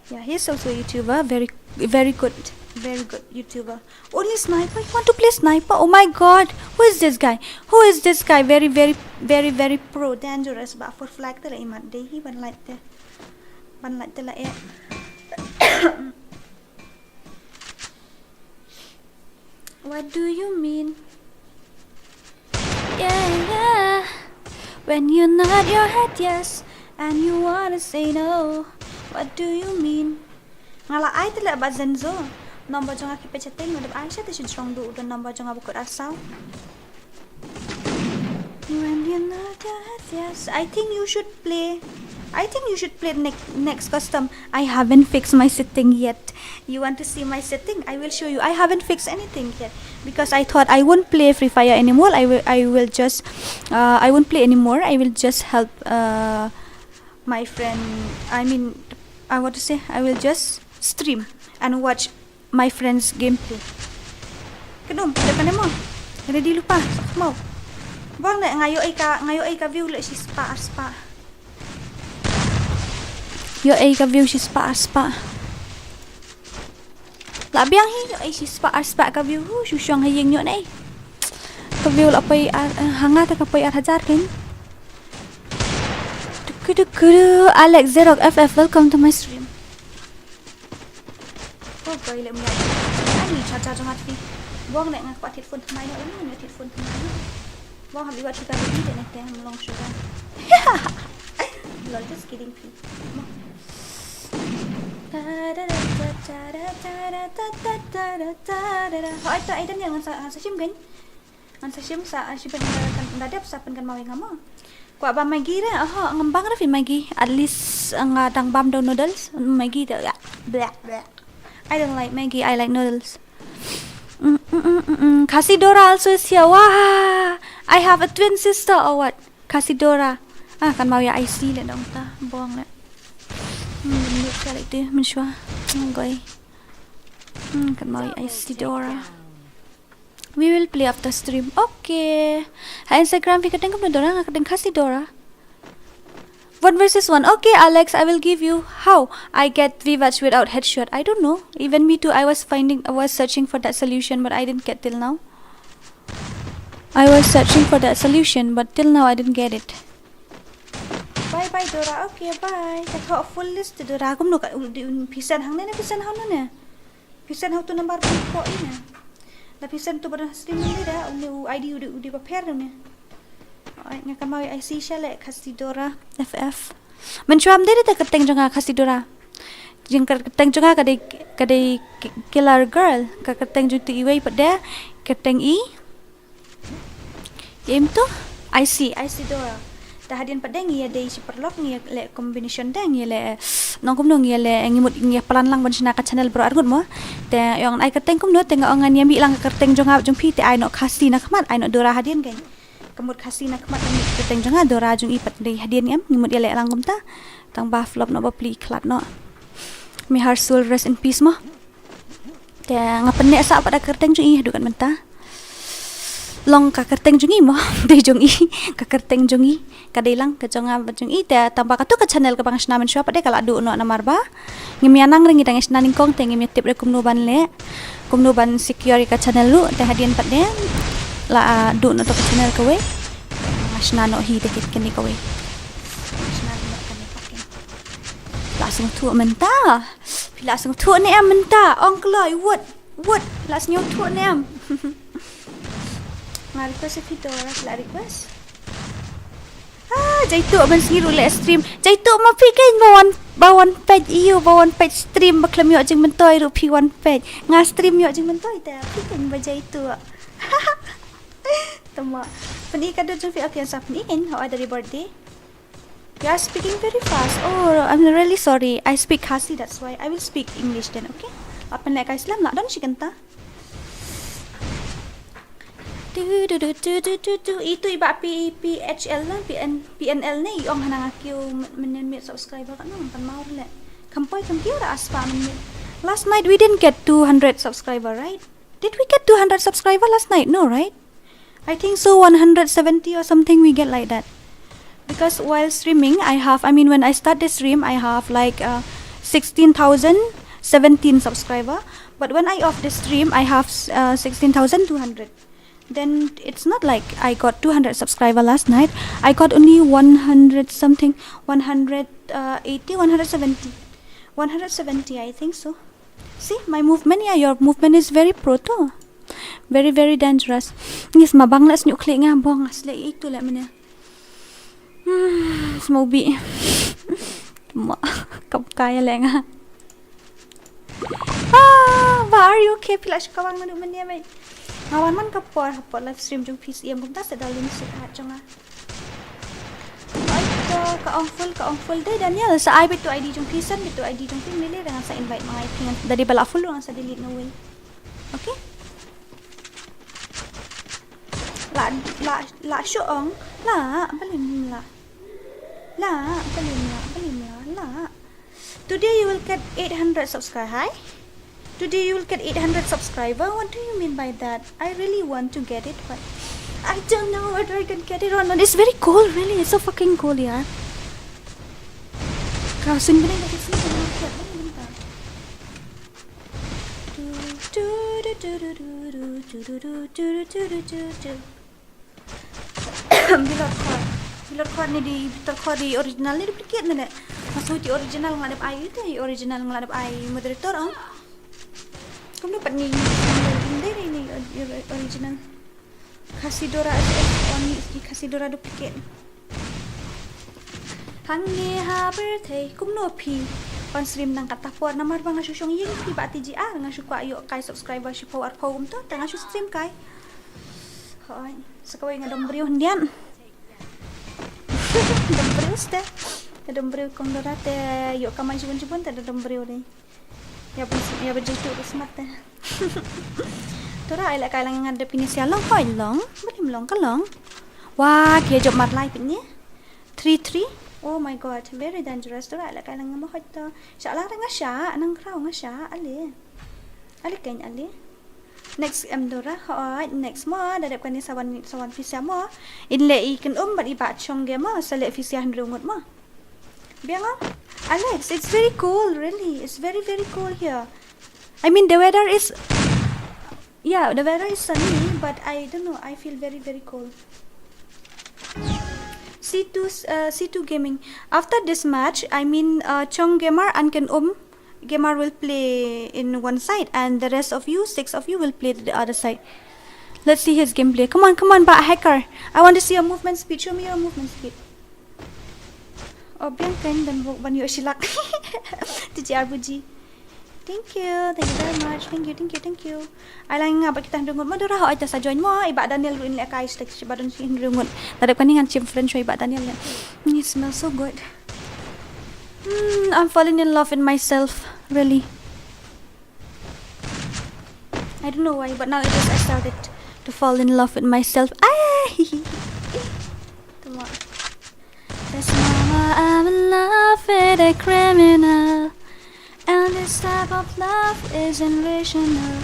Yeah, he is also a YouTuber. Very good YouTuber. Only sniper. You want to play sniper? Oh my God! Who is this guy? Very pro, dangerous. But for flag, the imat day he one like the like. What do you mean? Yeah. When you nod your head yes, and you wanna say no. What do you mean? Ngala ai tala ba zenzo. Number jonga ki pechating ngadap Aisha te strong do dan number jonga bukut asau. When you nod your head yes, I think you should play next custom. I haven't fixed my setting yet. You want to see my setting? I will show you. I haven't fixed anything yet because I thought I won't play FreeFire anymore. I won't play anymore. I will just help my friend. I will just stream and watch my friend's gameplay. Kedum, depan mo. Ready lupa. Mau. Bang nak ngayo ai ka view le si spa. Yo ai ka view si spa. Labiang hi yo ai si spa ka view hu syang hayeng yo nai. Ka view la pai hangat ka pai 1000 kan. Kudu Alex Zerok FF, welcome to my stream. Oh boy le mulai. Ani cha jong hati. Buang nak ngak pat headphone mai no ni headphone mai. Buang habi wat kita ni de nak long sugar. Lol, just kidding please. Hỏi tại đến yang sa sim kan? An sa sim sa si pen kan dadap sa pen kan mau ngamo. Kwa ba magi ra ngembang ra fi magi. At least ngadang bam do noodles magi da. I don't like Maggi, I like noodles. KHASI DORA also is here. Wah, I have a twin sister or what? KHASI DORA. Kan mau ya IC le dong ta. Buang le. Mình sẽ lại đi mình xóa gọi cần mời IC DORA. We will play after stream. Okay. Instagram kita tengok DORA ngak tengok KHASI DORA. 1 versus 1. Okay, Alex, I will give you how I get V-Watch without headshot. I don't know. Even me too. I was searching for that solution, but I didn't get till now. I was searching for that solution, but till now I didn't get it. Bye DORA. Okay, bye. Kata full list DORA. Aku nak pisan hang ni pisan hang ni. Pisan hang tu number po ini. La pisan tu pada stream ni dah. ID udah prepare ni. Ngakan mau IC shale KHASI DORA FF. Mencuam dia tak keteng jonga KHASI DORA. Jeng keteng jonga kadai killer girl. Keteng juti iway pada keteng i. Game tu IC DORA. Hadian padang ia day si perlok ngia le combination dang ia le nongkum nong ia le ngimut ngia pelan lang ban sina ka channel bro argut mo te yang ai keteng kum no tengok ngan yami lang keteng jonga jong pi te ai no KHASI nak mat ai no DORA hadian kan kemut KHASI nak mat ni keteng jonga DORA jong ipat day hadian yam ngimut ia le lang kum ta tang ba flop no ba pli klat no mi har soul rest in peace mo te ngapen ne sa pada keteng jong i hadukan mentah long ka kerteng jungi mo de jungi ka kerteng jungi kadai lang ka jonga jungi te tambah ka tu ka channel ka bangas namen shop de kala du no namar ba ngimianang ring idang isnaning kong te ngimi tip re kumno ban secure ka channel lu te hadian padde la du no to ka channel ka we masna no hi de kit kini ka we masna no ka ni pakin lasung tu menta lasung tu ni am menta ong kloi wood lasung tu ni am request si DORA la request. Jaitu abang siru le stream. Jaitu ma pikin bawan page iyo bawan page stream baklam yo jing mentoy ru P1 page. Nga stream yo jing mentoy ta pikin ba jaitu. Tama. Pani ka do jing fi apian sa paniin how ada birthday. You are speaking very fast. Oh, I'm really sorry. I speak KHASI, that's why I will speak English then, okay? Apa nak Islam nak dan si kenta. Itu iba PHL lah PNL ni yung hanang aku menit subscriber kan nang pan mau le kampoi kampiu ra aspa menit Last night we didn't get 200 subscriber, right? Did we get 200 subscriber last night? No, right? I think so, 170 or something we get like that. Because while streaming, when I start the stream, I have like 16,017 subscriber. But when I off the stream, I have 16,200. Then it's not like I got 200 subscriber last night. I got only 100 something, 180, 170. 170, I think so. See, my movement, your movement is very proto. Very, very dangerous. Yes, mabang las nyo klik nga bong. Asli, ito lang man Smoby. Kaya lang nga. Are you okay? Pila siya kawang manuman niya, may. Ngawan man kapor live stream jong PC. Yung kumta sa daling sikat siya nga. Kaong full day Daniel sa I bitu ID jong pisan bitu ID jong pimili dengan sa invite mga ipingan dari bala full lang sa delete no way. Okay? La syong la balim la today you will get 800 subscriber. Hi, today you will get 800 subscriber. What do you mean by that? I really want to get it, but I don't know whether I can get it or not. It's very cold, really. It's so fucking cold, yeah. Crossing bila lagi sini kita bentar. Bilor kod ni di terkod di original ni duplicate ni dek. Masuk di original ngadap ai itu, original ngadap ai moderator ah. Kamu dapat ni ini original. KHASI DORA on KHASI DORA duplicate. Hangi ha birthday kum no pi on stream nang kata por namar bang asu syong ying pi ba TGR nang asu ko ayo kai subscriber si power pom to tang asu stream kai. Hoy, sakaway nga dombriw ndian. Dombriw ste. Dombriw kong dorate yo kamay jibun ta dombriw ni. Ya bejitu smart ta. Tora ay lakay lang nga definisya long hoy long, balim long ka long. Wah, kaya job mat live ni. 33. Oh my god, very dangerous. Tora ay lakay lang nga mahot to. Siya lang nga siya, anang kraw nga siya, ali. Ali kanya ali. Next Dora, hoy, next mo, dadap kan ni sawan fisya mo. Inle ikan bat iba chong ge mo, sa le fisya handrungot mo. Biang Alex, it's very cold, really. It's very, very cold here. I mean, the weather is sunny, but I don't know. I feel very, very cold. C2 gaming. After this match, Chong Gamer and Ken Gamer will play in one side, and the rest of you, 6 of you, will play to the other side. Let's see his gameplay. Come on, ba hacker. I want to see your movement speed. Show me your movement speed. Oh, Biancan, dan ban yo silak. TGR Buji. Thank you very much. Thank you. Ay lang nga ba kita ndungon mo dora ho ay ta sa join mo iba Daniel ruin le kay stek si badon si ndungon. Dadap kaningan chim friend show iba Daniel. It smells so good. I'm falling in love with myself, really. I don't know why, but now I started to fall in love with myself. Come on. Yes, mama, I'm in love with a criminal. And this type of love isn't rational.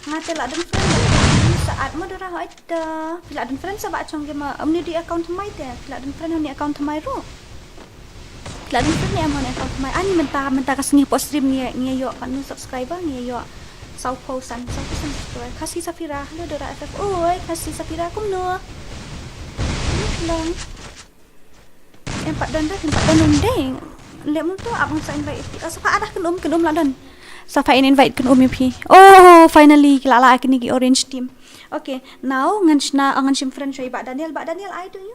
Nga tila dan friend saat mo dara ho ita. Tila dan friend sa ba chong game amni di account mai te. Tila dan friend ni account mai ro. Tila dan friend ni amon account mai. Ani menta kasngi post stream ni yo kanu subscriber ni yo. Sau posan subscriber. KHASI Safira, lo dara FF. Oi, KHASI Safira kumno. Long. Empat dan deng. Lemon tu abang sa invite. Sa pa adah kan ladon. Sa fa invite kan pi. Oh, finally kilala akin ni orange team. Okay, now ngan sim friend shoy ba Daniel I do you.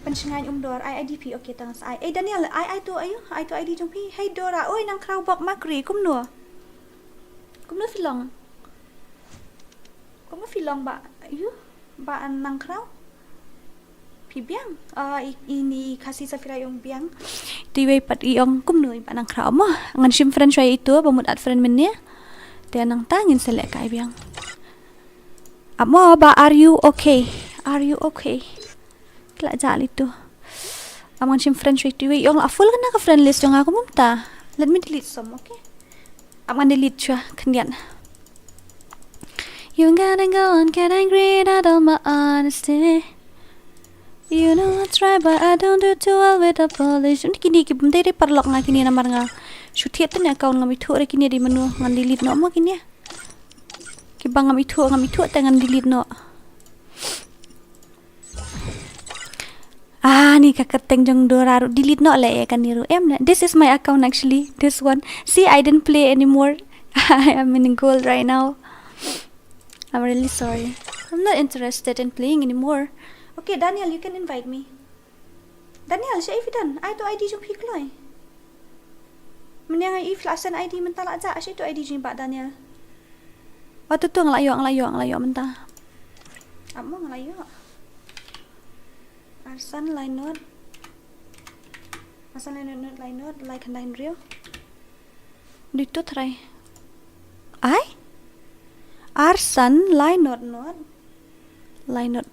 Pansingan Dora I IDP okay tangas I. Daniel I to ayo. I to ID jong pi. Hey Dora, oi nang crowd bak makri kumno. Kumno filong. Kumno filong ba? Ayo. Ba nang crowd? Pibiang ini KHASI Safira yung biang tiway pat iyong kumnoy pa ng crowd mo ngan sim friend siya ito pamut at friend man niya tiyan nang tangin sa lekay biang amo ba are you okay kila jali ito amang sim friend siya tiway yung full ka na ka friend list yung ako mumta let me delete some okay Abang delete chua kendian. You gotta go and get angry at all my honesty. You know what's right, but I don't do too well with apologies. Kini kibum dere parlok nga kini namar nga. Shutiat na account nga mithu re kini di menu ngan delete no mo kini. Kibang nga mithu tangan delete no. Ni kakateng jong DORA delete no le kan niru em. This is my account actually. This one. See, I didn't play anymore. I am in gold right now. I'm really sorry. I'm not interested in playing anymore. Okay, Daniel, you can invite me. Daniel, siya ifidan. Ay to ID jong pikloy. Manyang iflasan ID mentala aja. Siya to ID jong ba Daniel. Oh, tutu ngelayo mentah. Amo ngelayo. Arsan line note like line real. Dito try. Ay? Arsan line note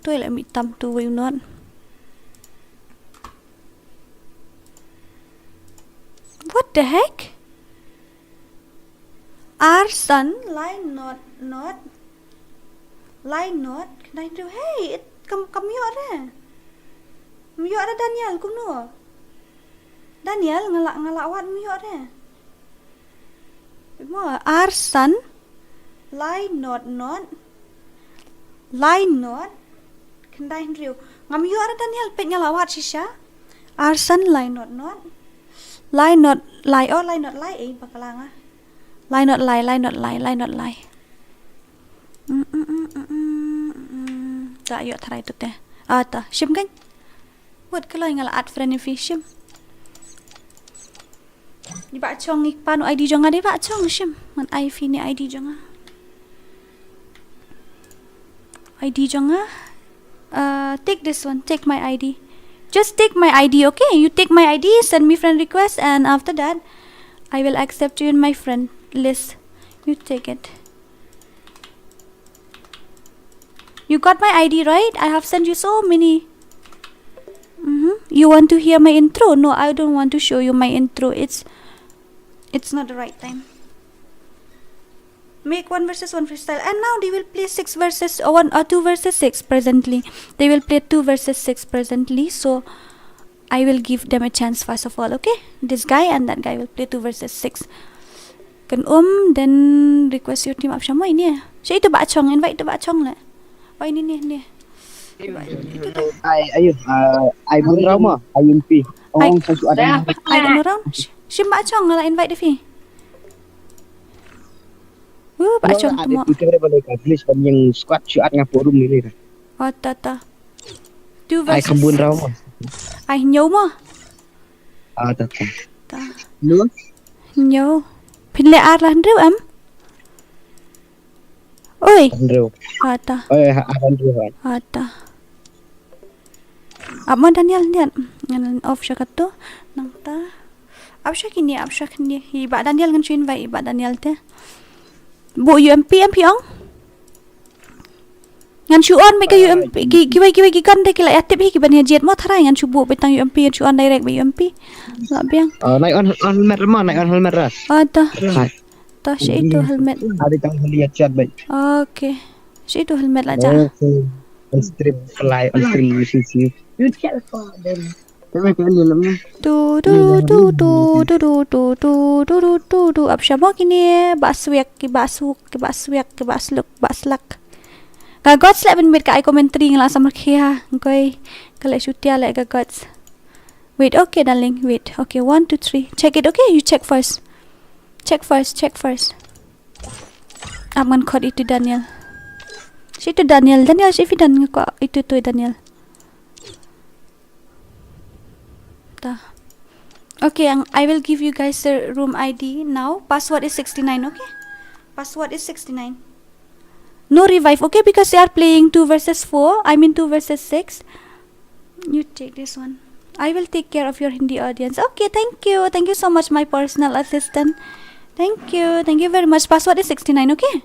tu elak mitam tu way note. What the heck? Arsan line note line real. Hey, kamu ada? Miyok ada Daniel kuno. Daniel ngelak wat miyok ada. Mo Arsan line note kendai riu. Ngamiyok ada Daniel pet ngelak wat sisya. Arsan line note line bakalanga. Line note lie. Tak yuk try tu teh. Ta shim kan? Buat kalau yang add friend and fishim. Di bak chong panu ID jonga di bak chong shim. Man IV ni ID jonga. ID jonga. Take this one. Take my ID. Just take my ID, okay? You take my ID, send me friend request, and after that, I will accept you in my friend list. You take it. You got my ID, right? I have sent you so many. You want to hear my intro? No, I don't want to show you my intro. It's not the right time. Make 1 versus 1 freestyle, and now they will play 6 versus 1 or 2 versus 6 presently. They will play 2 versus 6 presently. So I will give them a chance first of all. Okay, this guy and that guy will play 2 versus 6. Kan then request your team up siya mo ini. Siya itu bacong, invite itu bacong lah. Oh ini ni. Ai pun ramah IMP. Orang sesuatu ada. Ai kan orang. Siya bacong lah invite dia. Bacong tu mo. Kita boleh tulis yang squad syuat dengan forum ni lah. Oh ta. 2 Ai versus. kembun ramah. Ai nyaw mo. Ta. Ta. Lu? Nyaw. Pinle arlah ndrew am. Oi. Andrew. Ta. Andrew. Ta. Abang Daniel ni ngan off siya kato nang ta. Absya kini. Iba Daniel ngan cuin vai iba Daniel te. Bu UMP ong. Ngan cuon mai ka UMP kiwai kan te kila atip hi kiban jet mo tharai ngan cu bu betang UMP ngan cuon direct ba UMP. La biang. Naik on helmet ramah, naik on helmet ras. Ta. Ta siya itu helmet. Ada kang lihat chat baik. Okay. Siya itu helmet lah ja. On stream fly on stream UCC. You chat for them. Tapi kan dalamnya. Tu. Absya mo kini baswek ki basluk. Gagots lah ben ka I commentary ngala sama kia. Ngoi kala syutia la gagots. Wait, okay darling. Wait. Okay, 1 2 3. Check it, okay? You check first. Check first. Aman code itu Daniel. Si itu Daniel si Fidan ko itu tu Daniel. Ta. Okay, I will give you guys the room ID now. Password is 69, okay? Password is 69. No revive, okay? Because they are playing 2 versus 4. I mean 2 versus 6. You take this one. I will take care of your Hindi audience. Okay, thank you. Thank you so much, my personal assistant. Thank you very much. Password is 69, okay?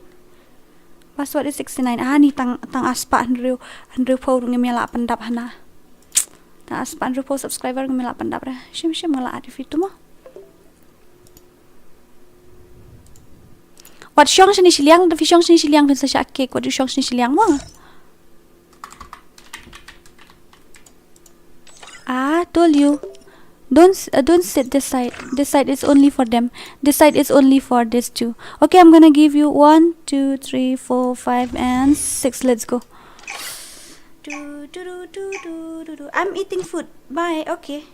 Password is 69. Ni tang aspa Andrew Paul ngemela pendap hana. Tang aspa Andrew Paul subscriber ngemela pendap ra. Shim ngala arif itu mo. What shong sini siliang, tapi shong sini siliang pun saya cake. What shong sini siliang mo? Told you. Don't sit this side. This side is only for them. This side is only for this two. Okay, I'm gonna give you 1, 2, 3, 4, 5, and 6. Let's go. I'm eating food. Bye. Okay.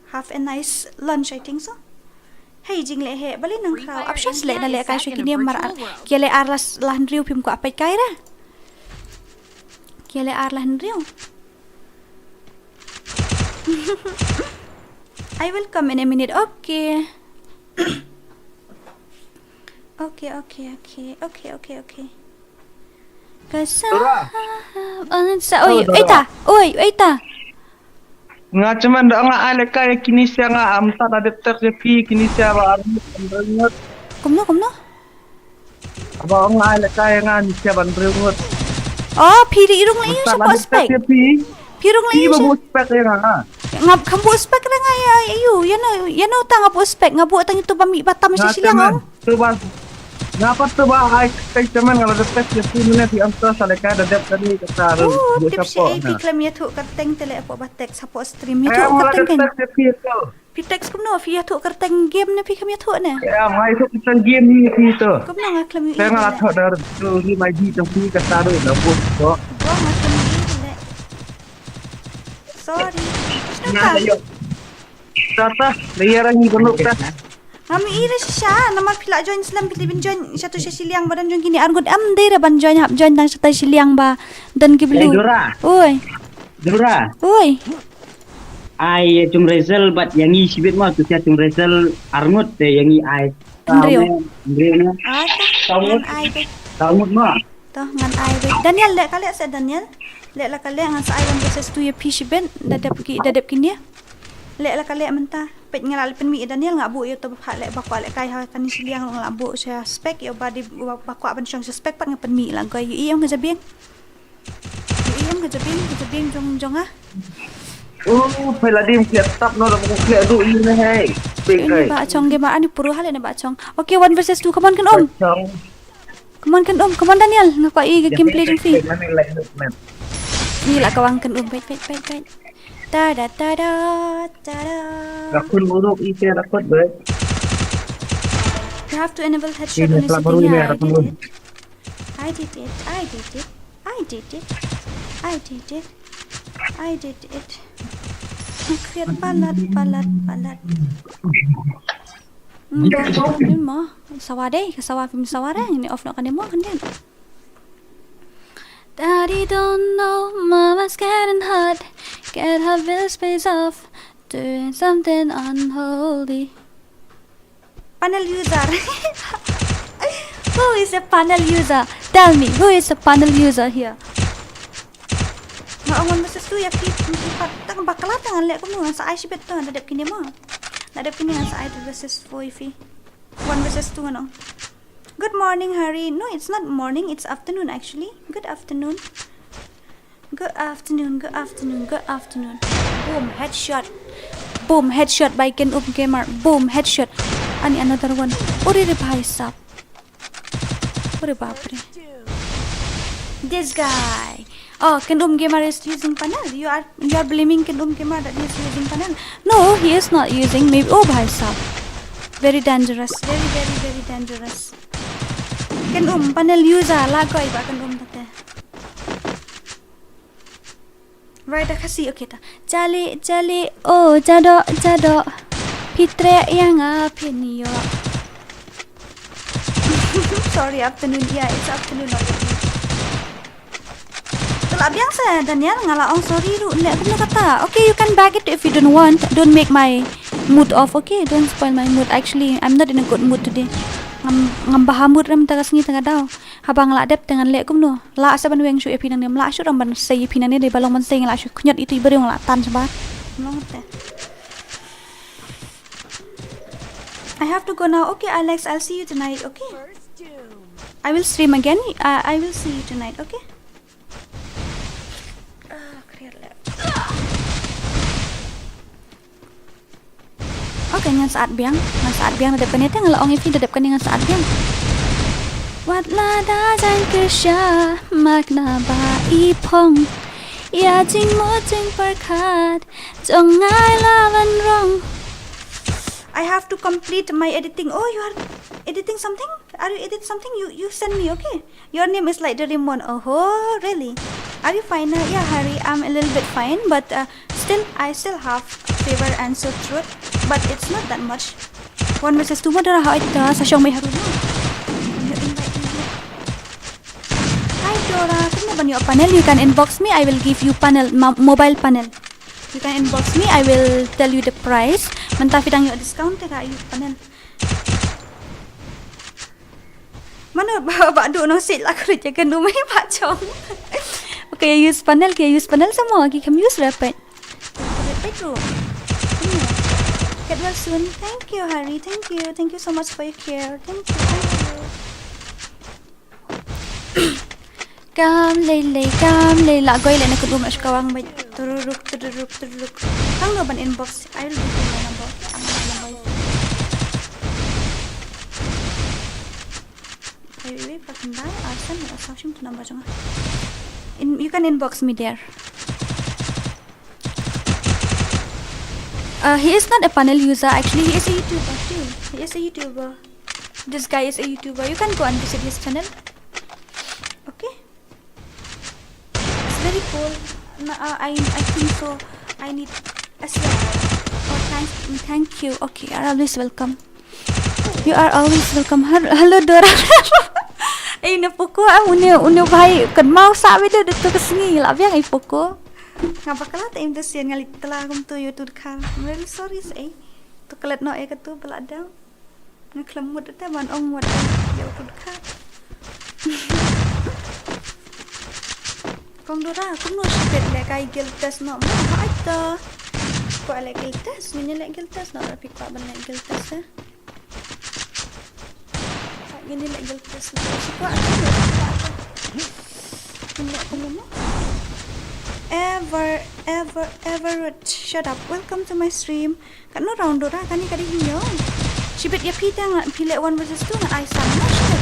Have a nice lunch, I think so. Hey, jing le he. Bali nang crowd. Options le na le ka shu kini mar. Kiale arlas lahan riu pim ko apay kaira. Kiale arlahan riu. I will come in a minute. Okay. Okay. Dora. Oi, Eita. Nga cuman dak nga ale kaya kini sia nga amta ada tersepi kini sia ba arnut. Kumno. Aba nga ale kaya nga ni sia ban brungut. Oh, piri irung lang yun siya po spek. Pirung lang yun siya. Iba spek nga. Ngap kambu spek na nga ayo. Yan o ta nga po spek. Nga buo tang ito bami batam siya silang. Tuba. Dapat tu ba ay kay cuman kalau dekat si minit di amta sa lekada dep tadi kata tips si AP klam ya tu karteng tele apo batek sa po stream ya tu karteng kan. Pitex kumno fi ya tu karteng game na pi kam ya tu na. Ya mai tu karteng game ni pi tu. Kumno nga klam Saya ngalat tu dar tu ni mai di tu pi kata do na bos tu. Sorry. Nah, ayo. Tata, layarang ni benuk ta. Kami ira siya nama pila join Islam Pilipin join satu siya siliang badan join kini argon dera ban join hap join tang satu siliang ba dan kiblu. Dora. Oi. Dora. Oi. Ai cum result bat yang i sibit mo tu sia cum result arngut te yang i ai. Andrio. Andrio. Ngan ai be. Taumut mo. Toh ngan ai be. Daniel lek kali sa Daniel. Lek la kali ngan sa ai wan proses tu ya pi siben dadap kini. Lek la kali mentah. Pet ngalal pen mi Daniel ngak bu yo to bak lek bakwa lek kai ha kan siliang ngak bu saya spek yo badi bakwa ban syong spek pat ngapen mi lang ko yo iam ke jabing. Iam ke jabing jong ah. Oh, pela dim kiat tap no la bu kiat du ini hai. Ini ba chong ge ma ani puru hal ne ba chong. Okay, 1 versus 2. Come on kan om. Come on Daniel ngak i gameplay jing fi. Ni la kawang kan wait. Tada. Rakun buruk isi rakut ber. You have to enable headshot on I did it. Nakriat palat. Ini mah kasawa film sawara ini off nak kan mo kan dia. Daddy don't know, mama's getting hot. Get her will space off, doing something unholy. Panel user. Who is a panel user? Tell me, who is a panel user here? Maangon masa tu ya kit tak bakalat tangan lek kamu sa ai sibet tu dadap kini mo. Dadap kini sa ai versus 4 1 versus 2 no. Good morning, Harry. No, it's not morning. It's afternoon, actually. Good afternoon. Boom, headshot by Ken Up Gamer. Boom, headshot. Ani another one. Ori re bhai sab. Ori bapre. This guy. Oh, Ken Up Gamer is using panel. You are blaming Ken Up Gamer that he is using panel. No, he is not using. Maybe. Oh, bhai sab. Very dangerous. Very dangerous. Ken panel user lagoy ba ken tate. Right KHASI okay ta. Jali oh jado pitre yang apinio. Sorry afternoon. Yeah, it's afternoon already. Kalau biasa Daniel ngalaong sorry ru lek aku kata. Okay, you can back it if you don't want. Don't make my mood off. Okay, don't spoil my mood. Actually, I'm not in a good mood today. Ngam bahamut ram tagas ni tengah daw habang la dep dengan lek kumno la saban weng shu epinan nem la shu ram ban sei epinan ni de balong man sei la shu kunyat itu ibere la tan sabar nonte. I have to go now. Okay, Alex, I'll see you tonight. Okay, I will stream again. I will see you tonight. Okay. Okay, ngan saat biang nadap kan ita ngalaong ifi dadap kan ngan saat biang. วัดลาดาจันกระชามากนาบาอีพงอย่าจริงหมดจริงประคาดจงง่ายลาวันรอง I have to complete my editing. Oh, you are editing something? Are you editing something? You send me, okay? Your name is like the Rimon. Oh, really? Are you fine? Yeah, Harry, I'm a little bit fine, but I still have fever and sore throat, but it's not that much. 1 versus 2 mo dara how ita sa siyang may haruna. Hi Dora, kung ba niyo panel, you can inbox me. I will give you panel, mobile panel. You can inbox me. I will tell you the price. Mantapit ang yung discount ka yung panel. Mana ba doon ang sale ako rin kan dumay pa chong. Okay, use panel semua. Kita can use rapid. Rapid room. Get well soon. Thank you, Harry. Thank you so much for your care. Thank you. Cam lay lagoy lang na kung mas kawang may tururuk. Ang no ban inbox. I will give you my number. Wait, pakandai. Asan na assumption to number jang. You can inbox me there. He is not a panel user. Actually, he is a YouTuber too. He is a YouTuber. This guy is a YouTuber. You can go and visit his channel. Okay. It's very cool. I think so. I need as well. Oh, thank you. Okay, you are always welcome. You are always welcome. Hello, Dora. Ay, napuko. Uno bhai. Kan mau sabi do dito kasini. Labi ang ipuko. Nga bakala tayo dos yan ngalit tala akong tuyo to ka. I'm really sorry say. To kalat no ay katu pala daw. Ngklamud ata man ong mod yaw to ka. Kung Dora, kung no sipet le kay giltas no mo ata. Ko ale giltas, ninya le giltas no tapi ko ban le giltas ha. Gini le giltas no. Ko ata. Hindi ko mo. Everett, shut up. Welcome to my stream. Kan no round Dora kan ni kadi hinyo. Sibet ya pita nga pile 1 versus 2 nga ay sama siya.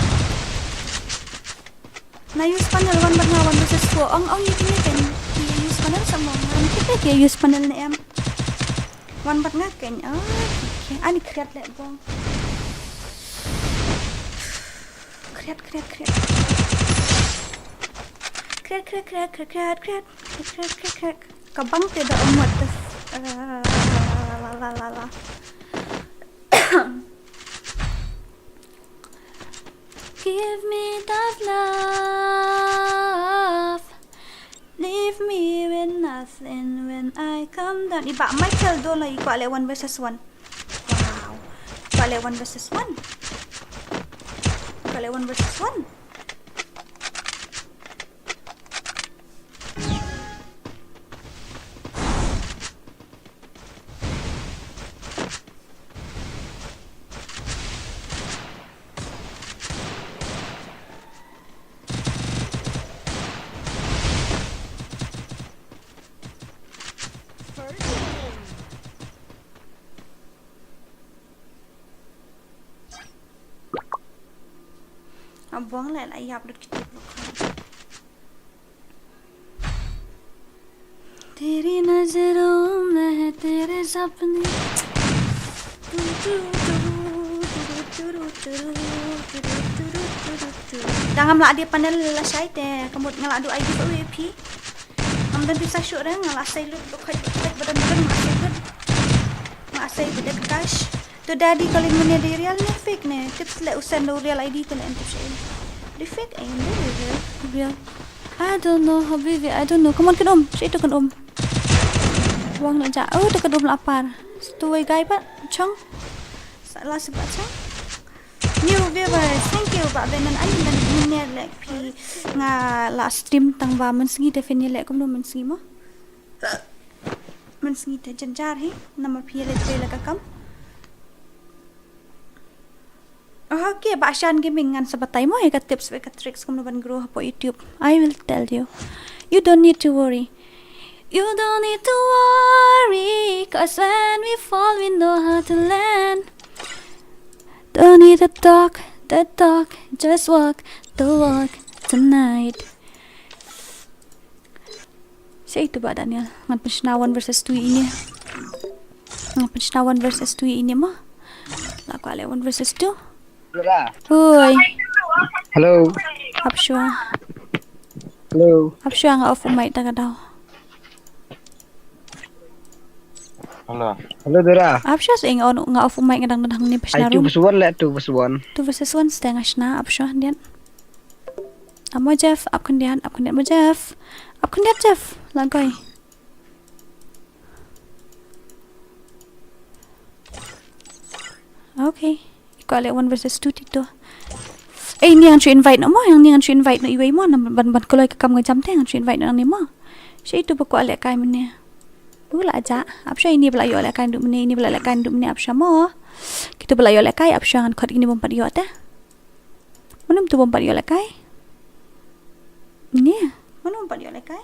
Na use panel 1 versus 2. Ang you can use panel sama. Kita dia use panel na em. 1 nga ken. Okay. Ani kreat le bong. Kreat. Kreat. Kabang tidak umat. La. Give me that love. Leave me with nothing when I come down. Iba Michael Dola iko ale 1 versus 1. Wow. Iko ale 1 versus 1. Iko ale 1 versus 1. Buang lại dọc được cái तेरी नजरों में है तेरे सपने Jangan melak dia panel la syai te kamut ngalak du ID per WP. Amdan bisa syuk dah ngalak sai lut bukai badan mak sai bedak cash. Tu daddy kalau mana dia real ni fake ni. Tips le usan do real ID tu le entip syai. Dia fake ai ni real. I don't know habibi, I don't know. Come on kan syai tu kan Wang nak jak. Oh dekat lapar. Tu way guy pak chong. Salah sebab chong. New viewers, thank you Pak Benan anh dan ini lek pi nga la stream tang ba man singi defini lek kum no man singi mo. Man singi te janjar he nama pi lek te lek kam. Okay, Bashan gaming ngan sabatay mo he ka tips we ka tricks kum no ban grow po YouTube. I will tell you. You don't need to worry. You don't need to worry, cause when we fall we know how to land. Don't need to talk, the talk, just walk the walk tonight. Siya itu ba Daniel? Ngan pensenawan versus 2 ini. Ngan pensenawan versus 2 ini mah. Laku ale 1 versus 2. Dora. Oi. Hello. Apshua. Hello. Apshua nga off mic ta daw. Hello. Hello Dora. Apshua sa nga off mic nga dang ni I pensenawan. 2 versus 1 lah 2 versus 1. 2 versus 1 setengah na Apshua dian. Amo Jeff, up kendian mo Jeff. Up kendian Jeff. Lagoy. Okay. Ikaw ale 1 versus 2 dito. Ini yang invite no mo, yang ni yang invite no iway mo, ban kuloy ka kam nga jam teng invite no ni mo. Siya itu ba ko ale kay mo niya. Wala aja. Apsya ini belayo ale kay ndum ni, ini belayo ale kay ndum ni apsya mo. Kita belayo ale kay apsya kan khot ini bompat yo ta. Manum tu bompat yo ale kay. Ini, manum bompat yo ale kay.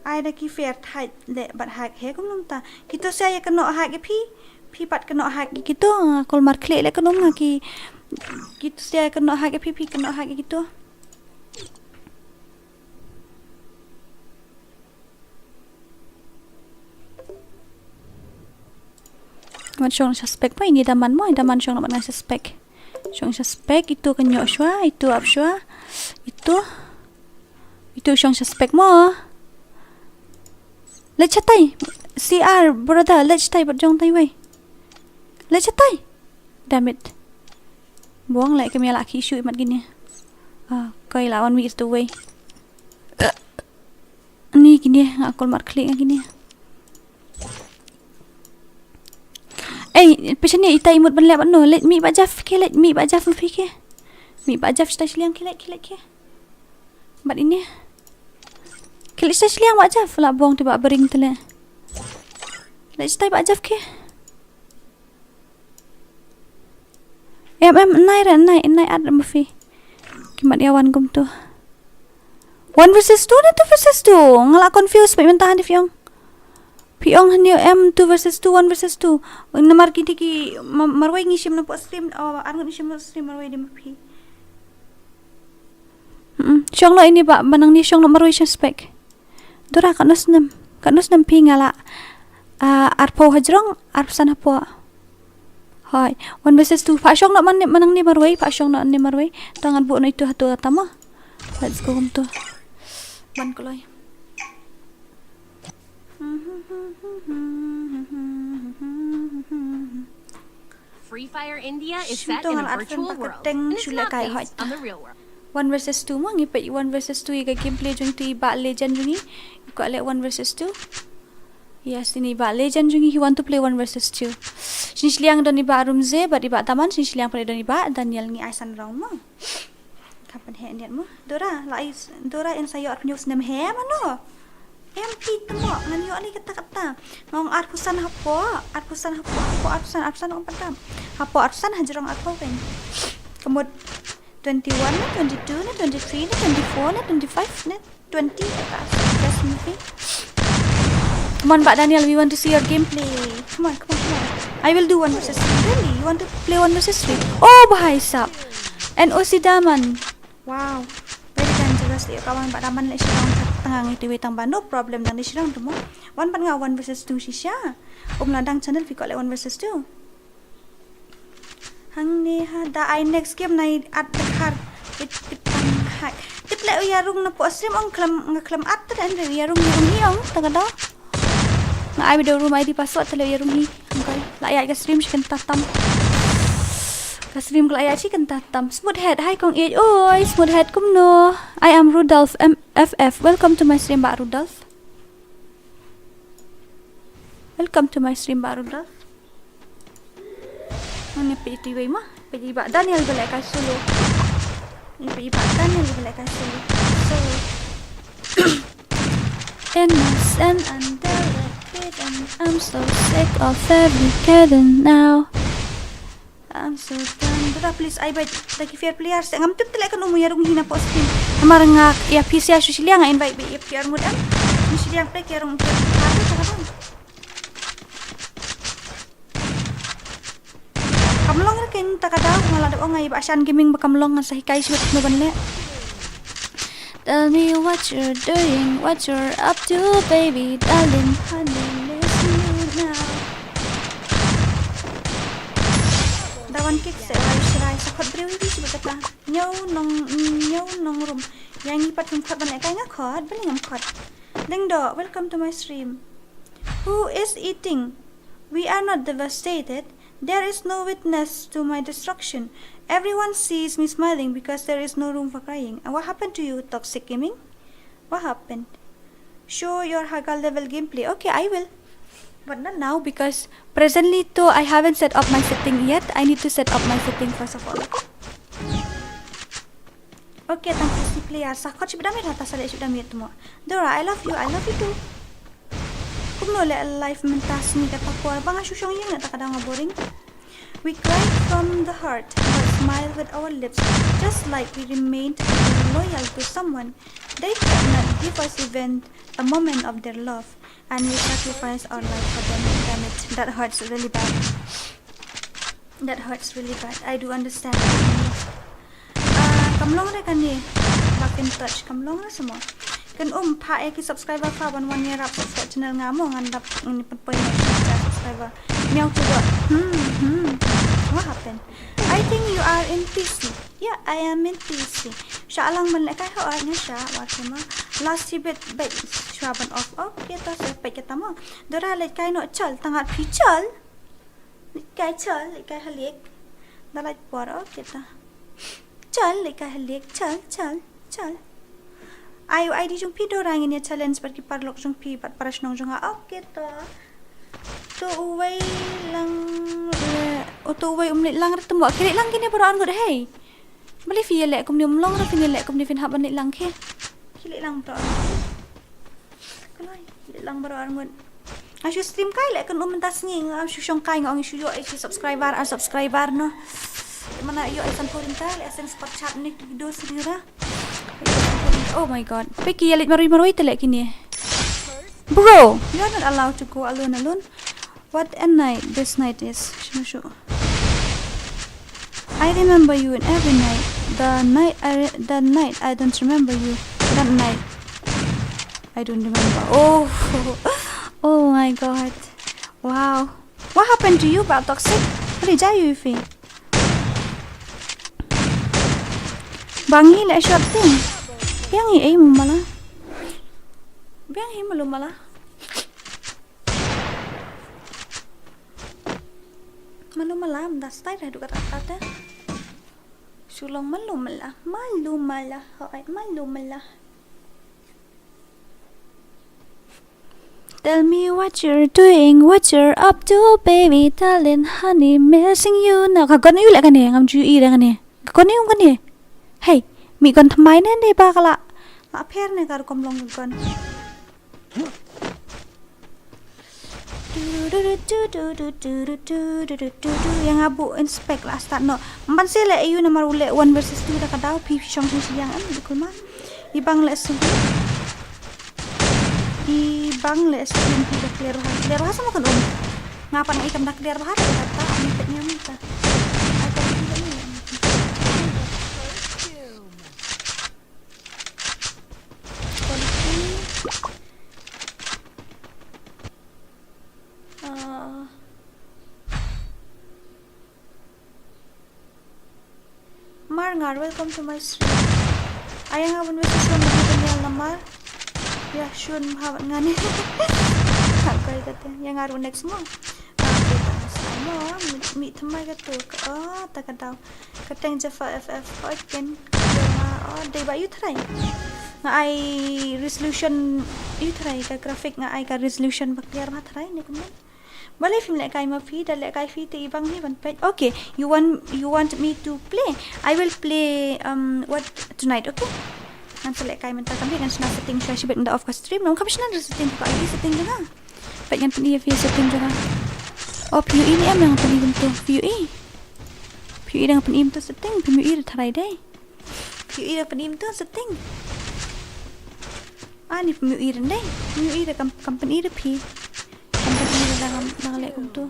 Ai da ki fair tight le bat hak he kum num ta. Kita saya kena hak ke pi pat kena hak gitu kol mar klik le kena ngaki gitu saya kena hak pi kena hak gitu. Man syong suspek pa ini daman mo, daman syong naman suspek. Syong suspek itu kenyo sywa, itu ap sywa. Itu syong suspek mo. Let's chatay. CR brother, let's chatay berjong tay way. Let's chatay. Damn it. Buang lại kami laki isu imat gini. Kau lawan me is the way. Ni gini ngakol mar klik gini. Pesan ni ita imut banlap no. Let me bajaf ke, let me bajaf ke. Mi bajaf sta siliang ke. Bat ini. Kelik sta siliang bajaf lah buang tiba bering tele. Let sta bajaf ke. Nai ad mafi. Kimat yawan kum tu. 1 versus 2 na 2 versus 2. Ngala confused pa mentahan di fiong. Piong hanyo 2 versus 2 1 versus 2. Namar kiti ki marway ngishim na po stream arngot ngishim na stream marway di mafi. Syong lo ini ba manang ni syong lo marway siya spek. Dora kanus nam pi ngala arpo hajrong arpsan hapo. Hai 1 versus 2 pa syong lo manang ni marway pa syong lo ni marway tangan bu no itu hatu atama. Let's go hum tu. Ban kuloy. FreeFire India is set in a virtual world and is not based on the real world. 1 versus 2 mo ngipay 1 versus 2 iga gameplay jung ti ba legend jungi ko ale 1 versus 2. Yes ini ba legend jungi he want to play 1 versus 2. Sinishliang don iba rumze but iba taman sinishliang pare don iba Daniel ngi aisan round mo. Kapan he ndian mo? Dora en sayo at news nem he mano. MP temo ngan yo ali kata-kata. Ngong arpusan hapo on padam. Hapo arpusan hajrong arpo pen. Kemud 21 na 22 na 23 na 24 na 25 na 20 that's movie. Come on Pak Daniel, we want to see your gameplay. Come on. I will do 1 versus 3. Really? You want to play 1 versus 3? Oh bahai sap. NOC Daman. Wow. Very dangerous dia kawan Pak Daman lek sirang tengah ngi tang ba no problem dan sirang tu mo. 1 pat nga 1 versus 2 sisya. Ladang channel fi ko lek 1 versus 2. Hang ni da I next game nai at dekhar it hak tip le yarung na po stream ang klam at dan yarung hiong tagada nga ai video room ID password tele yarung hi angkai la ya ga stream shi kan tatam ka stream la ya shi kan tatam smooth head hi kong age oi smooth head kum no I am Rudolph MFF welcome to my stream Ba Rudolph. Welcome to my stream Ba Rudolph. Ni piti way mah piti ba Daniel boleh kai solo ni piti ba Daniel boleh kai solo so innocent and delicate and I'm so sick of every kitten now I'm so done Dora please I bet lagi fair players ngam tut telek kan umuyarung hina po stream amar ngak ya PC asu silia nga invite be ya PR mudam ni silia play kerong Kamlong na kin takadaw ngaladap ngay ba'syan gaming bakamlong nga sa hikay sweet no banle. Tell me what you're doing, what you're up to, baby, darling, honey, listen you now. Dawan kik se rai sa khot brew di si bakata. Nhau nong room. Yang ipat kum khot banle kai nga khot, bani ngam khot. Ding do, welcome to my stream. Who is eating? We are not devastated. There is no witness to my destruction. Everyone sees me smiling because there is no room for crying. And what happened to you, toxic gaming? What happened? Show your high level gameplay. Okay, I will. But not now because presently too I haven't set up my setting yet. I need to set up my setting first of all. Okay, thank you si player. Sakot si bidami rata sa lesu dami tumo. Dora, I love you too. Kung no le life mentas ni kata ko bang asyong yang na takada nga boring. We cry from the heart but smile with our lips, just like we remained loyal to someone. They could not give us even a moment of their love, and we sacrificed our life for them. Damn it, that hurts really bad. That hurts really bad. I do understand. Kamlong re kan ni, back in touch. Kamlong re semua. Kan pa ki subscriber ka ban one year up sa channel nga mo ngandap ni pagpoy na subscriber. Meow to go. What happened? I think you are in PC. Yeah, I am in PC. Siya alang man kay ho ay niya siya. Warte mo. Last bit siya ban off. Okay, to sa pay kita mo. Dora let kay no chal tangat pi chal. Kay chal, kay halik. Dalat por okay ta. Chal, kay halik. Chal. Ayo ID jung pi Dora ngin ya challenge pergi parlok jung pi pat paras nong jung okay to. To uway lang to uway umlit lang retemu kiri lang kini paraan gud hey. Bali fi lek kum ni umlong ra fi lek kum ni fin haban ni lang ke. Kili lang paraan. Kalai lang paraan gud. Asyik stream kai lek kan umentas ni asyik syong kai ngong isu yo subscriber no. Mana yo asan purin ta lek asan spot chat ni video sendiri. Oh my god. Peki yalit marui telek kini. Bro, you are not allowed to go alone. What a night this night is. Show. I remember you in every night. The night I don't remember you. That night I don't remember. Oh my god. Wow. What happened to you, Bal Toxic? What did you feel? Bangi le shot thing. Biang hi mo malah. Biang hi malu malah. Malu malam dah style dah kata. Sulong malu malah. Hai malu malah. Tell me what you're doing, what you're up to, baby, darling, honey, missing you. Nào kakon ni ulek kan ni, ngam ju i dah kan ni. Kakon ni kan ni. Hey. Mi kon thamai ne ne ba kala la pher ne kar kom long kon yang abu inspect la start no man se le ayu na marule 1 versus 2 da kadau pi shong yang an bikul ma ibang le su ibang le su pi da clear ha sama kon ngapa nang ikam da clear ha kata ni petnya minta Mar, welcome to my stream. Ayang awan wes shun ngani namar. Ya shun hawan ngani. Kai kata yang aru next mo. Mo mi thamai kata. Tak kata. Kateng Jaffa FF again. Dei ba you try. Nga ai resolution you try ka graphic nga ai ka resolution ba clear ma try ni kuman. Balai film lek kai ma feed lek kai feed te ibang ni ban page. Okay, you want me to play? I will play what tonight, okay? Nanti lek kai mentar kami kan senang setting saya sibuk ndak off ka stream. Nam kami senang setting ka ini setting juga. Baik yang ini view setting juga. Oh, view ini yang paling bentuk view ini. View ini yang paling bentuk setting, view ini try deh. View ini yang paling bentuk setting. Ni view ini deh. View ini company ini pi. Company ini dah lek tu.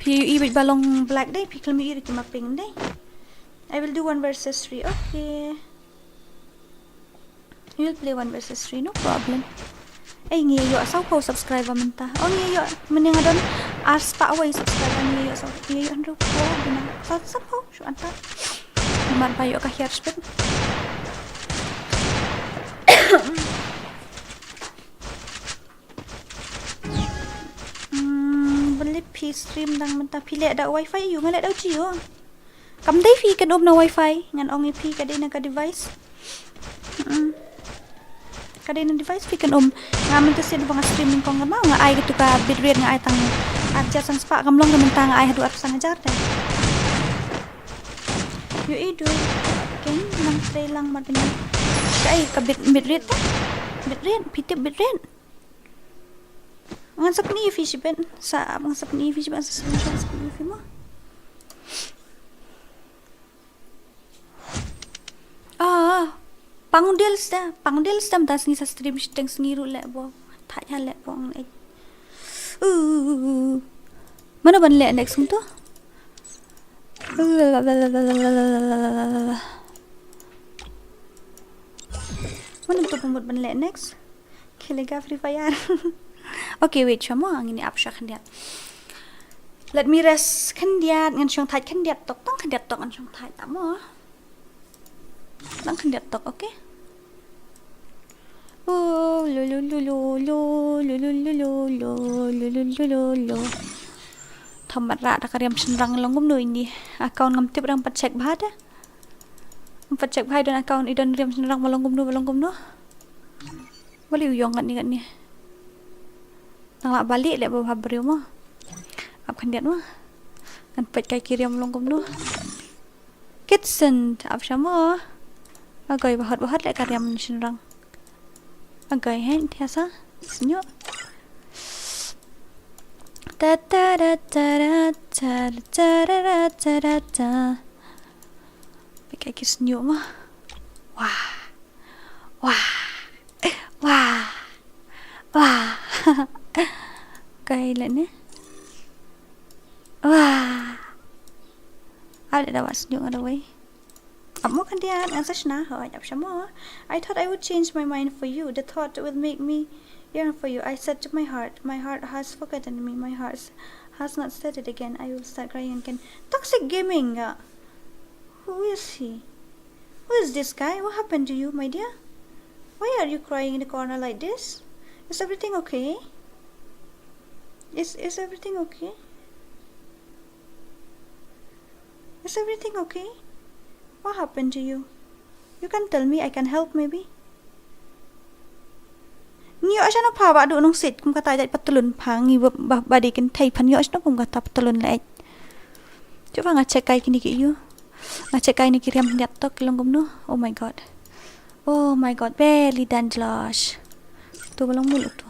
PUE with balong black day. Piklam iri ki mapping day. I will do 1 versus 3. Okay. You will play 1 versus 3. No problem. Ay ngiyo asaw ko subscribe minta. Oh ngiyo meninga don as pa away subscribe ngiyo so ngiyo andro ko gina. Sa ko syo anta. Naman pa yo ka here spin. Beli P stream dang minta pilih ada wifi you ngalek daw jiyo. Kam day fi kan na wifi ngan ong ip ka day na ka device. Kada na device fi kan ngamen tu sin bang streaming kong ngama nga ai gitu ka bitrate nga ai tang aja sang spa kamlong na mentang ai hadu at sang ajar deh. Yo idu ken nang play lang matnya. Kai ka bitrate pitip bitrate. Ngan sak ni fi siben sa bang sak ni fi siben sa sak ni fi mo. Pangdel stam das ni sa stream steng sengiru lek bo thanya lek bo ang ek mana ban lek next tu mana tu pembuat ban lek next kelega FreeFire. Okay wait chamo ang ini apsha khandiat let me rest khandiat ngan syong thai khandiat tok tang khandiat tok ngan syong thai tamo tang khandiat tok okay. Oh, lo. Thamat ra ta kariam senrang longum no ini. Account ngam tip rang pat check bhad. Pat check bhai don account idon riam senrang malongum no. Bali uyong kan ni. Nang la balik le bawa brio mo. Ap kan diat mo. Kan pat kai kiriam longum no. Kitsen ap syamo. Agai bahat le kariam senrang. Agai hen tiasa senyuk ta ta ta ta ta ta ta ta pakai senyuk mah wah kayak ni wah ada dapat senyuk ada way. Amo kan dia ansas na hoy ap syamo. I thought I would change my mind for you. The thought will make me yearn for you. I said to my heart has forgotten me. My heart has not said it again. I will start crying again. Toxic gaming. Who is he? Who is this guy? What happened to you, my dear? Why are you crying in the corner like this? Is everything okay? Is everything okay? Is everything okay? What happened to you? You can tell me, I can help maybe. Nyo asya na pa ba do nung sit kung katay dahil patulun pa ngi badikin tay pan nyo asya na kung katay patulun lahat. Coba nga check kay kini kiyo. Nga check kay ni kiriam hindi ato kilonggom no. Oh my god, very dangerous. Tu balong mulut tu.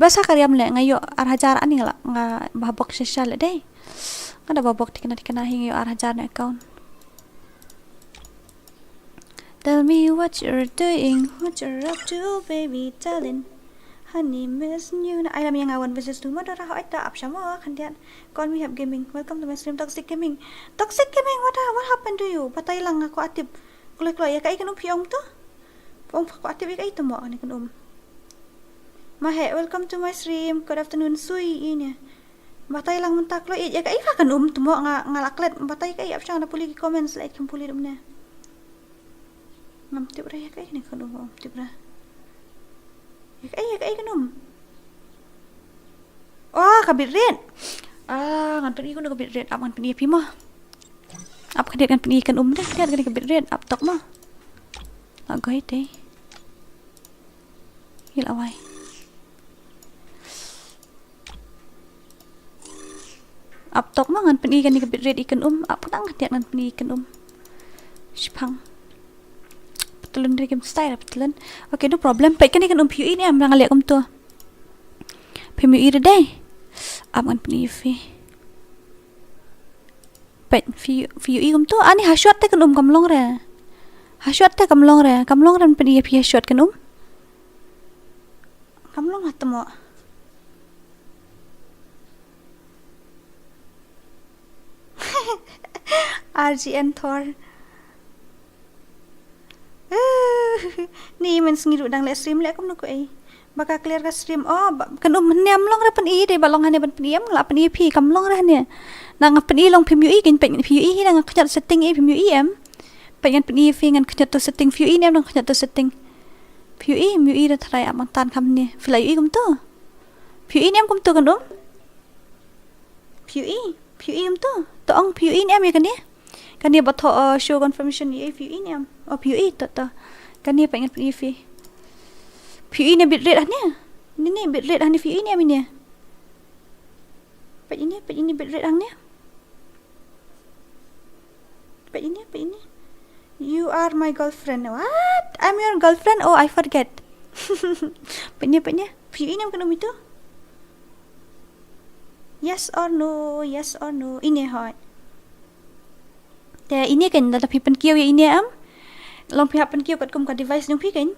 Basa kariam le ngayo arhajar ani nga babok siya le day. Ada babok dikena hingi arhajar na account. Tell me what you're doing, what you're up to, baby, darling. Honey, miss you. Ay lam yang awan versus tu. Madara ho ita up syamo kandian. Call me up gaming. Welcome to my stream Toxic Gaming. Toxic Gaming, what happened to you? Patay lang ako atip. Kulay ya kai kanum piong to. Pong ko atip kai to mo ani kanum. Mahe, welcome to my stream. Good afternoon, Sui ini. Batay lang muntak lo ya kai ka kanum to mo nga laklet batay kai up syang na puli comments like kan puli dum ne. Ngam tip ra ya kai ni kanum tip ra. Ya kai kanum. Oh, kabit rin. Ngan peni ko na kabit rin. Ap ngan peni pi mo. Ap kadet kan peni kan dah. Dia kan kabit rin. Ap tok mo. Agay te. Hilaway. Ap tok mo ngan peni kan kabit rin ikan Ap nang dia ngan peni ikan Sipang. Betulan dari game style betulan. Okay, no problem. Baik kan ikan PUE ni am lang lihat kum tu. PUE deh. Am kan PUE. Baik PUE kum tu. Ani hashot te kan kamlong re. Hashot te kamlong re. Kamlong ran PUE hashot kan Kamlong atmo. RGN Thor. Ni men sengiru dang le stream le kum nuku ai. Baka clear ka stream. Oh, kanum niam long ra pan i de balong hane ban piem la pan i phi kam long ra ne. Nang pan i long phim yu i kin pen phi yu i nang khat setting i phim yu i em. Pen pan i phi ngan khat to setting phi yu i nem nang khat to setting. Phi yu i mu i ra thrai amang tan kam ni. Phi la yu i kum to. Phi yu i nem kum to kanum. Phi yu i kum to. To ong phi yu i nem ya kan ni. Kan ni batho show confirmation i phi yu i nem. Oh phi yu i to. Kan ni pengen phi phi. Phi yu i ne bit rate ni. Ni bit rate ni phi yu i nem ni. Pe ini bit rate ni. Pe ini. You are my girlfriend. What? I'm your girlfriend? Oh, I forget. Pe ni. Phi yu i nem kan itu? Yes or no? Ini hot. Te ini kan dah tapi penkiau ya ini am. Long pihak penkiau kat kum ka device dong pi kan.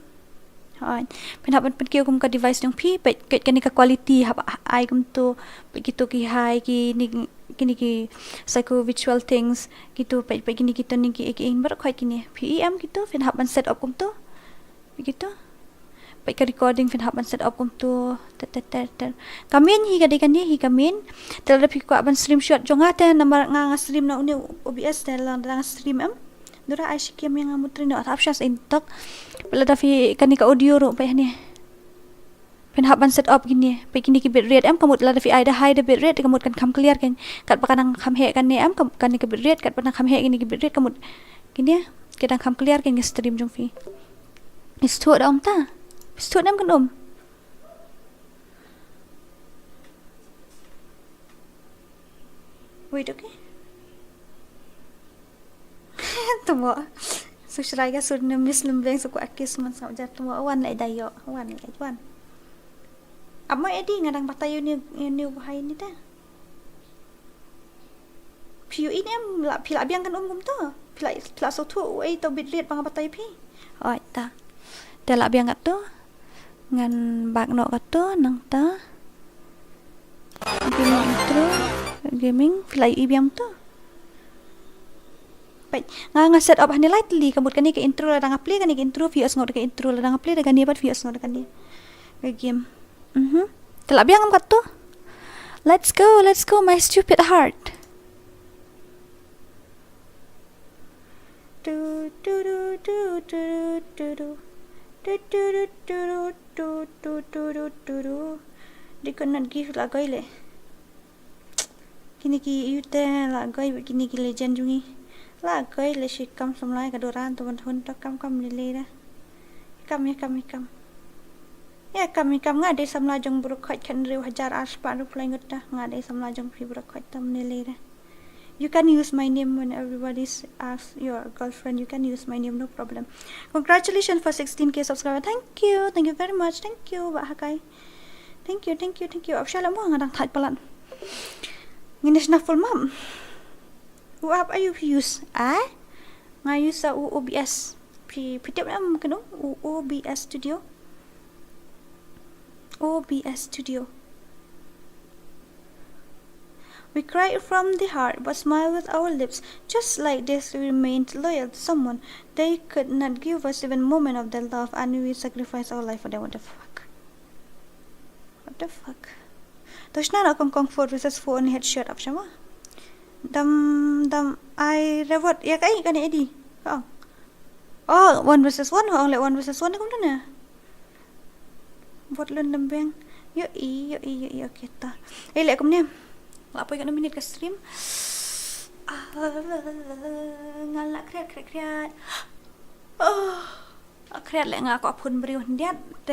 Hot. Pihak penkiau kum ka device dong pi, baik kan ni ka quality hab ai kum tu begitu ki high ki ni kini ki psycho visual things gitu baik gini kita ni ki in ber khoi kini PEM gitu fin hab ban set up kum tu begitu baik ka recording fin hab ban set up kum tu kamin hi ka dekan hi kamin tel da phi ko ban stream shot jonga te namar nga stream na uni OBS tel lang stream am dura ai shikiam yang amutri no options intok pala da phi kani ka audio ro pa ni pen hab ban set up gini pe kini ki bit rate am kamut la da fi ai da high da bit rate kamut kan kam clear kan kat pakanang kam he kan ni am kan ni ki bit rate kat panang kam he gini ki bit rate kamut gini kedang kam clear kan ni stream jong fi istut om ta istut nam kan om wait okay tumo susrai ga sur nem muslim beng su ko akis man sa ja tumo wan lai dayo wan Amma edi ngadang batayo ni bahai ni dah. Piu ini am la pila biang kan kum tu. Pila so tu ai to bit rate bang batayo pi. Oi ta. Te la biang kat tu. Ngan bak no kat tu nang ta. Gaming pila i biang tu. Baik, nga set up hani lightly kamut kan ni ke intro la dang play kan ni ke intro views ngod ke intro la dang play da kan ni bat views ngod kan ni. Game. Telak biang am kat tu. Let's go, my stupid heart. Dia kena give lagai le. Kini ki yute lagai kini ki legend jungi. Lagai le shikam samlai ka doran tu ban tak kam le dah. Kam. Ya kami ngade samla jong buruk khot kan riu hajar aspa ru play ngota ngade samla jong fi buruk khot tam nele. You can use my name when everybody asks your girlfriend. You can use my name, no problem. Congratulations for 16k subscriber. Thank you very much. Thank you Mbak Hakai. Thank you. Abshalam mo ngadang that palan. Nginis na full mom. What are you use? Nga use sa OBS. Pitip am kanu OBS Studio. We cry from the heart but smile with our lips. Just like this we remained loyal to someone. They could not give us even a moment of their love and we sacrificed our life for them. What the fuck? Toshna na kong 4 versus 4 ni headshot up siya mo. Dam I reward ya kai kan edi. Oh 1 versus 1 ho only 1 versus 1 na kum na. Buat Lyndem bang. Yo okay ta. Lek kum ni. Apa yang 6 minit ke stream? Ngalak kreat. Kreat lek ngak aku pun beri dia te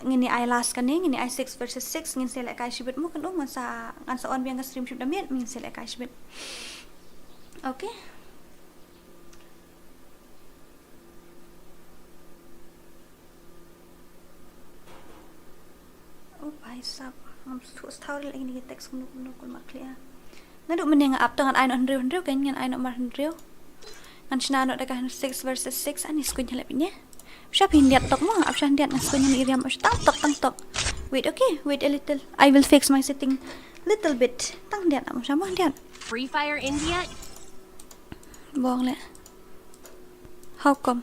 ngini I last kan ni ngini I 6 versus 6 ngin selek kai shibit mu kan masa ngan sa on biang ke stream ship damiet ngin selek kai shibit. Okay. Sab am sus tahu lagi ni teks kunu mak clear. Nadu mending up dengan ai no henriu kan ngan ai no mar henriu. Ngan sna no dekat 6 versus 6 ani skunya lepnya. Siap hindiat tok mo, ap hindiat ngan skunya ni iriam tang tok. Wait a little. I will fix my setting little bit. Tang diat am sama diat. FreeFire India Buông lại. How come?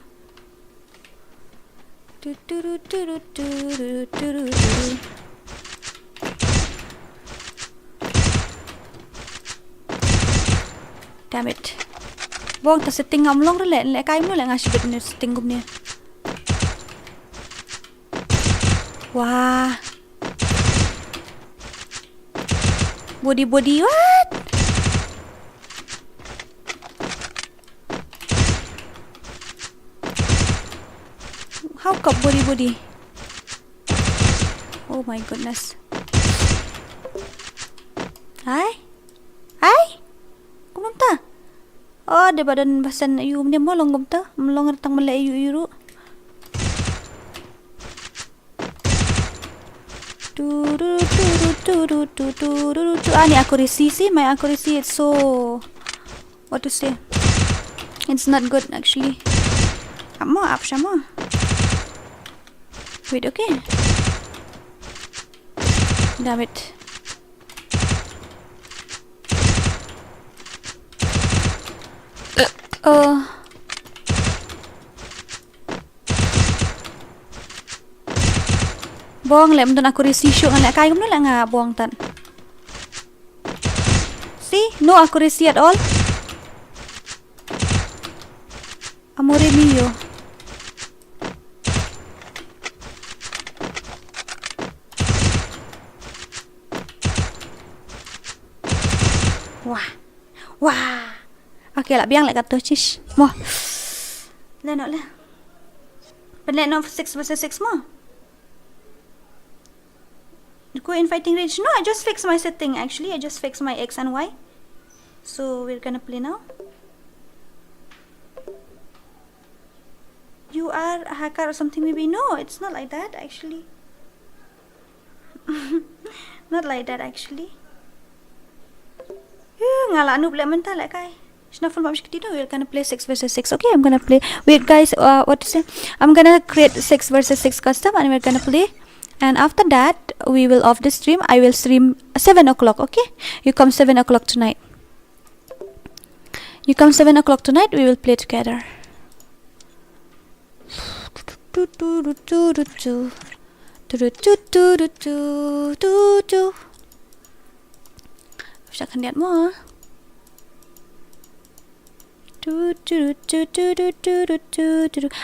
Damn it. Buông ta setting ngom long rồi lẹ cái nó lại ngasih bet ni setting gum ni. Wah. Body what? How come body? Oh my goodness. Hai? Kumam ta? Oh, di badan basan ayum dia mo longgom ta? Melong tang mele ayu. Ni accuracy sih, my accuracy is so, what to say? It's not good actually. Up sama. Wait, okay. Damn it. Buông lại mình accuracy show lại cái cũng nó là ngà buông tận. See, no accuracy at all. Amore mio. Wow. Okay, lại biang lại cả tôi chish. Mo. Lên nó lên. Bên lên nó 6 versus 6 mo. Go in fighting range. No, I just fixed my setting actually. I just fixed my X and Y. So we're gonna play now. You are a hacker or something maybe. No, it's not like that actually. Not like that actually. Ngala noob lemon ta lại cái. Snuffle mom shikti no. We're gonna play 6 versus 6. Okay, I'm gonna play. Wait guys, what to say? I'm gonna create 6 versus 6 custom and we're gonna play. And after that, we will off the stream. I will stream 7 o'clock, okay? You come 7 o'clock tonight. We will play together.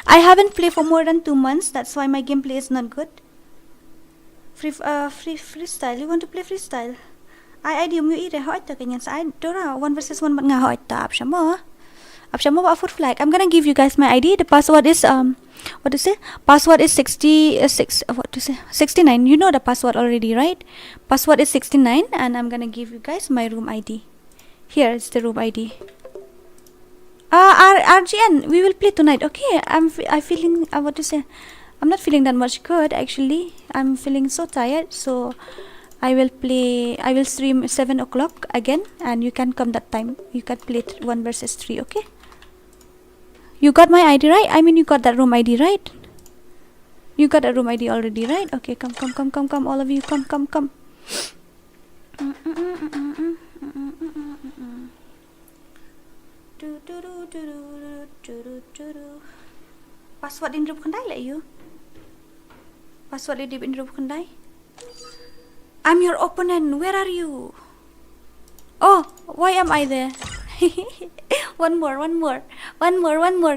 I haven't played for more than 2 months. That's why my gameplay is not good. Freestyle. You want to play freestyle? I do mu ire hỏi ta kanya sa DORA 1 versus 1 nga hỏi ta apshamo ba foot flag. I'm gonna give you guys my ID. The password is what to say? Password is 69. You know the password already, right? Password is 69 and I'm gonna give you guys my room ID. Here is the room ID. RGN, we will play tonight. Okay, I feeling what to say? I'm not feeling that much good actually. I'm feeling so tired, so I will stream 7 o'clock again and you can come that time. You can play 1 versus 3, okay? You got my ID, right? I mean you got that room ID, right? You got a room ID already, right? Okay, come all of you, come. Password in room kandai like you. Password in room kandai. I'm your opponent. Where are you? Oh, why am I there? One more.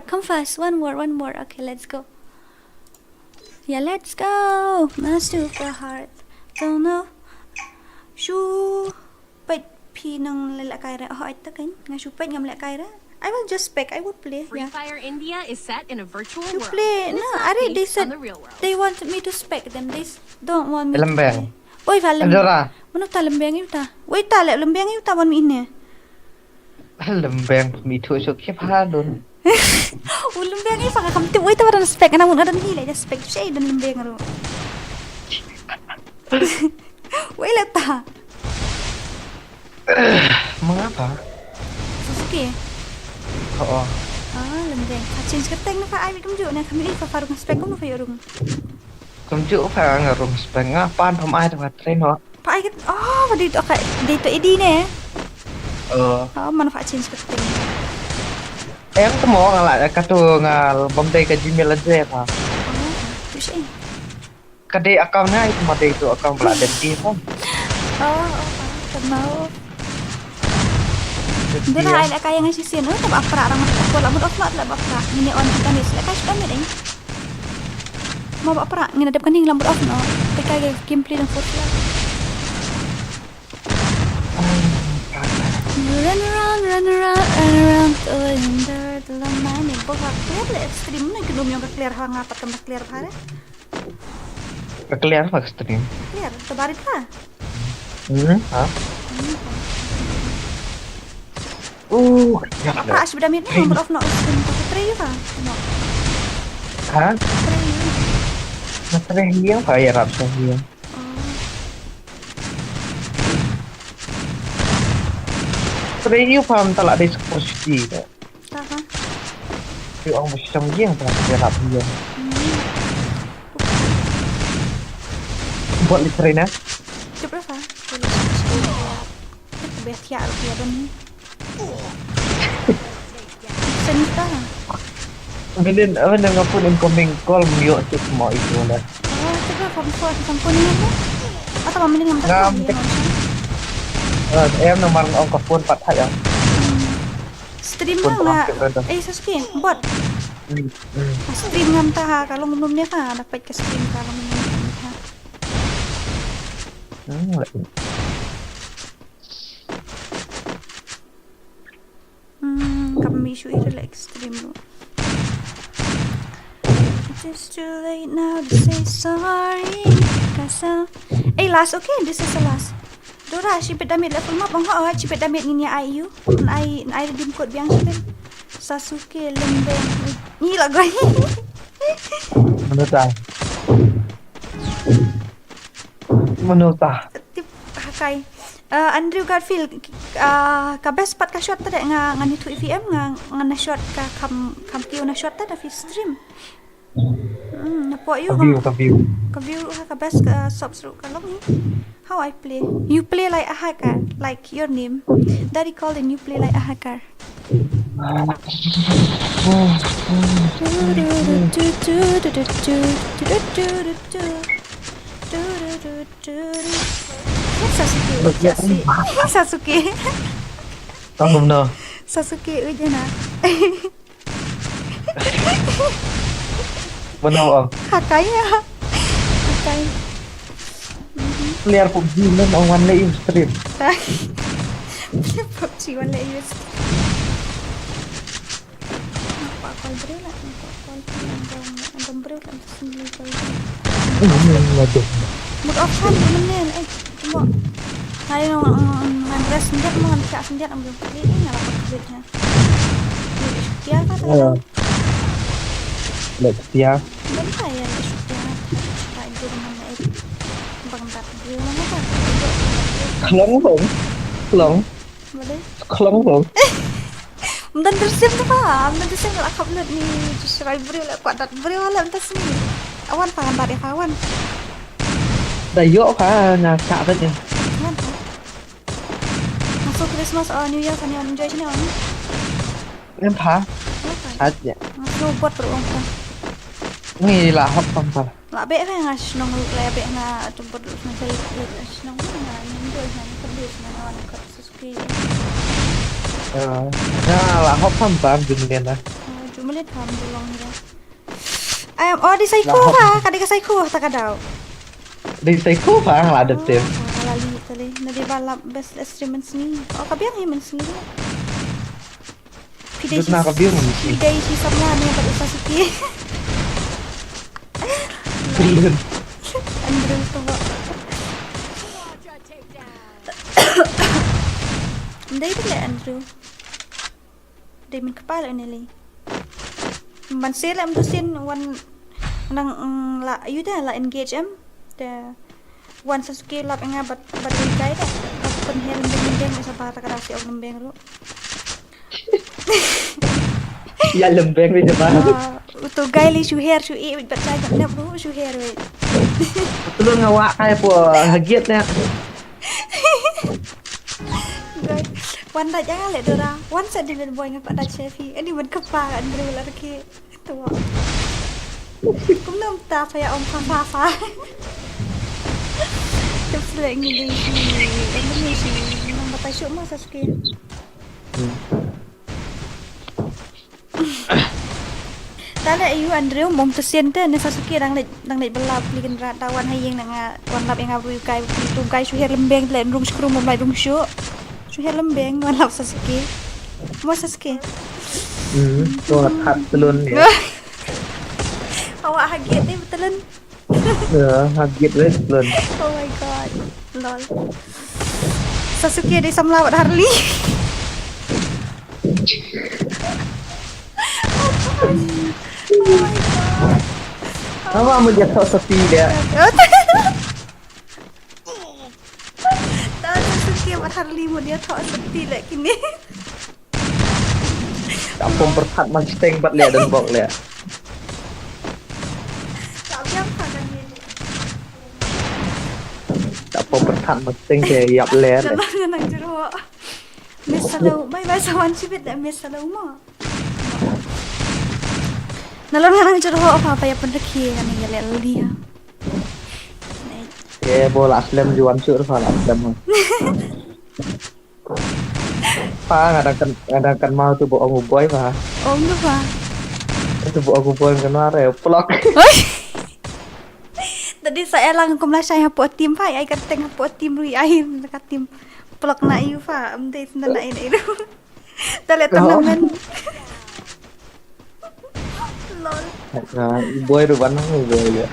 Come fast. One more. Okay, let's go. Yeah, let's go. Not super hard. Don't know. Shoo. But pinang lalakay ra. Oh, ito kan. Nga shupay ngam lalakay ra. I will just spec. I will play. FreeFire India is set in a virtual world. Play. No, they said they want me to spec them. They don't want me to play. Oi, DORA. Mano ta lembeng yu ta? Oi, ta le lembeng yu ta wan mi ne. Lembeng mi thu so khep ha don. Lembeng yu fa ka kamti oi ta waran spec na mun adan hi le spec sei dan lembeng ro. Oi la ta. Mengapa? Susuki. Oo. Lembeng. Change ka teng na fa ai kum ju na kami fa farung spec ko no fa yorung. Kum ju fa nga rum spec nga pan hom ai ta train ho. Pa ai what did okay dito edi ne. Man fa change ka teng. Em temo ngala katu ngal bomdai ka Gmail address ha. Tu sih. Kadai akaunnya itu made itu akaun pula dan dia kan. Mau. Dora ai kaya ngasih sin, tak apa orang mak bola mud off lah apa. Ini on kita ni selek kas kami ding. Mau apa ngin adap kaning lambut off no. Kaya gameplay dan foto lah. Run around the line ni bola clear le stream ni kedum yang clear hang apa kan clear phare. Clear pak stream. Clear, tebarit lah. Ha. Ya. Apa sudah mir ni lambut off no stream ko tray ba? No. Ha? Natre hiya pa ya rap sa hiya. Tray pam talak dai security dah. Apa? Yo ang macam yang tak rap hiya. Buat literin na. Coba apa? Biar rupiah dan ni. Senita. Kemudian apa dengan pun incoming call mute tu semua itu lah. Coba form sampun ni apa? Atau kami dengan Em nomor angka phone 4 hai ya. Stream lah. Sasuke, bot. Stream ngam tah kalau ngum ni ha dapat ke stream kalau ngum ni ha. Kami isu relax stream lu. It's too late now to say sorry. Kasa. Last okay, this is the last. Dora, she damit level map bang ha, she damit ni IU. I redeem code biang sih. Sasuke Lyndem. Ni lah gue. Menurut Tip hakai. Andrew Garfield ka best part ka shot tadi ngani 2 EVM ngana shot ka kam kiu na shot tadi stream. Napo you ka view ka best ka sub seru kalau ni. How I play? You play like a hacker, like your name. Daddy called and you play like a hacker. Sasuke. Tanggung no. Sasuke aja na. Benar. Hakainya. Hakai. Player PUBG nên ông anh lấy stream. PUBG anh lấy stream. Apa call beri lah, call yang beri kan sini call. Waduh. Mood off kan bener cuma saya ngandres sendiri mau ngecak sendiri ambil kali ini nyala duitnya. Dia kata. Lek dia. Dan saya dia tak itu mana itu. Bangkat dia mana kan? Kelong bông. Dan tersim tu pak, dan tersim kalau aku lihat ni, serai beri lah, kuat dat beri lah entah sini. Awan pahan dari kawan. Dah yuk kah nak tadi. Kan? Masuk Christmas New Year kan yang enjoy sini orang. Em phá. Aja. Masuk buat beruang kan. Ni lah hot pampal. Lah be kan ngas nong lebe na tu berdua na saya nong na enjoy na kedus na awan kat suski. Lah hot pampal dunia lah. Cuma lihat ham belong ni. Oh di Saiko ha, kadang Saiko tak kadau. Di Saiko pa lah ada tim. Lali tali, nadi balap best streamen sini. Oh kabiang ni men sini. Terus nak kabiang ni. Pidai si sama ni kat Sasuke. Belum. Andrew tu. Ndai tu le Andrew. Dia min kepala ni le. Man sila am tu sin one nang la you dah la engage am the one Sasuke lap nga bat guide pen helm deng sa bata kada si og lembeng ro. Ya lembeng ni jemaah. Tu guy li shu hair shu e bat cai tak bro shu hair we. Betul ngawak kaya po hagiat na. Wan dah jangan lek Dora. Wan set dia boy ngapak dah Chevy. Ini man kepa Andrew lah ke. Tu. Cũng nằm ta phải ông pha. Chụp lại người đi em mới nghĩ nằm bắt tay xuống mà Sasuke. Ta lại yêu Andrew mong tu sian te ne Sasuke đang lại belap ligan tawan hay yang nang wan lap yang abu kai tu kai su her lembeng le rung skrum mom lai rung shu. Su her lembeng wan lap Sasuke. Mo Sasuke. Tuh hat telun dia. Awak haget ni betulan. Ya, haget weh telun. Oh my god. Lol. Sasuke dia sama lawat Harley. Oh my god. Apa mau jatuh sepi dia? Tahu Sasuke lawat Harley mau dia tak sepi lek kini. Tak pemperhat Mustang buat lihat dan bok lihat. Tak biasa kan dia. Tak pemperhat Mustang dia yap lihat. Jangan jeruk. Miss Salau, bye sawan sibit dah Miss Salau mo. Nalam nang jeruk apa yang pendeki kan ya lihat dia. Bola aslam juan sur bola aslam. Kadang-kadang mau tu bawa aku boy mah. Oh lupa. Itu bawa aku boy kena pelak. Tadi saya lang kumla saya buat tim fa, ai kat tengah buat tim rui ai kat tim pelak na iu fa, amde na na ini. Tale teman. Lol. Nah, boy tu banang boy dia.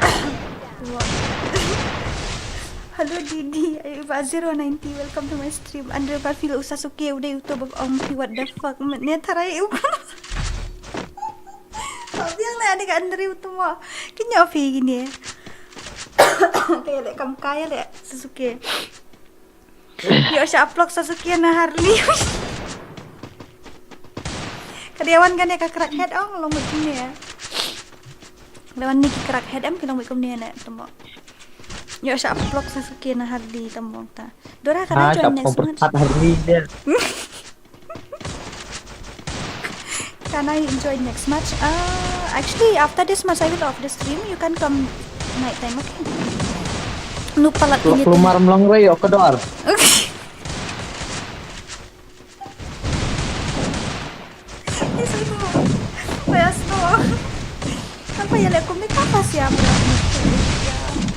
Hello Didi, Iva 090, welcome to my stream. Andrew Garfield Sasuke udah YouTube what the fuck. Ni tarai eu. Tapi yang lain ada Andrew tu mah. Kenya ofi gini. Kayak lek kam kaya lek Sasuke. Yo siya upload Sasuke na Harley. Kadiawan kan ya ka crackhead long begini ya. Lawan ni crackhead kilong bekum ni na tu mah. Yo siya upload Sasuke na Harley tambong ta. Dora ka join next month. Harley dia. Can I enjoy next match? Actually, after this match, I will off the stream. You can come night time, okay? Lupa lah ini. Keluar melong ray, oke dor. Okay. Apa ya lek komik apa sih apa?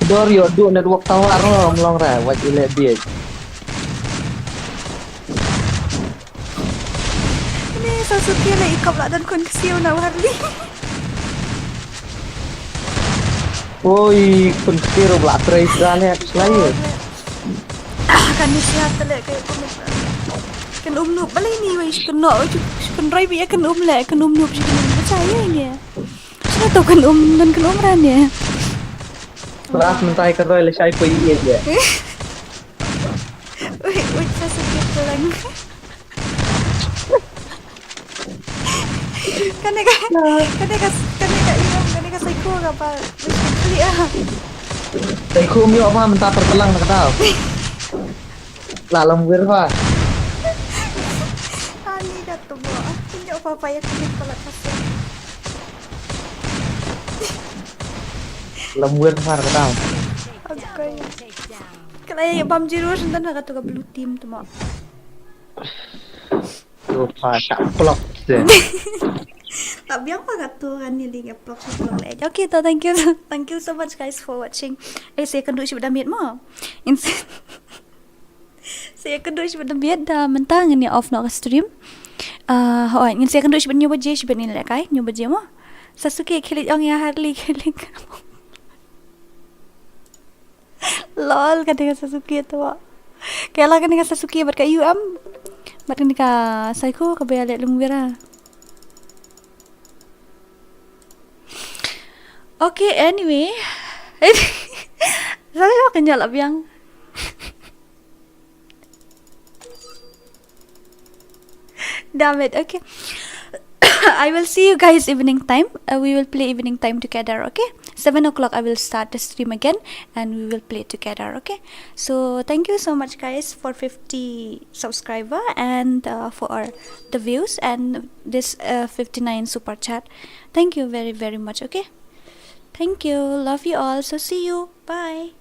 Dor yo do network tawar melong ray, what you let dia. Sasuke lah ikap lah dan kon kesiu nak Harley. Oi, kun kiro belak tray sekali selain. Kan sihat lek kayak komik. Kan noob balai ni wis kena kan rai biya kan lek kan noob sih kan percaya ini. Saya tahu kan dan kan ran ya. Kelas mentai ke roy le sai po iya dia. Oi Sasuke pelang. Kaneka psycho apa? Beli Saya kum yo apa mentah tertelang nak tahu. Lah lembur apa? Ani kata bo. Tinjau apa ya kulit pala kasar. Lembur apa nak tahu. Okay. Kalau ya bam jiru sentan nak kata blue team tu mak. Lupa tak blok je. Tak biar apa kata kan ni link upload sebelum lagi. Okay, so thank you so much guys for watching. Saya akan duduk sebab damit mah. Saya akan duduk sebab damit dah mentang ni off nak stream. Hoi, saya akan duduk sebab nyoba je sebab ni lah kai, nyoba je mah. Sasuke kilit orang yang Harley kilit. Lol kan dengan Sasuke tu. Kaya lah kan dengan Sasuke buat kat UM. Buat kan dengan Psycho kau bayar lihat lembira. Okay, anyway. Saya akan jalan biang. Damn it, okay. I will see you guys evening time. We will play evening time together, okay? 7 o'clock I will start the stream again and we will play together. Okay, so thank you so much guys for 50 subscriber and for the views and this 59 super chat. Thank you very much. Okay, thank you, love you all, so see you, bye.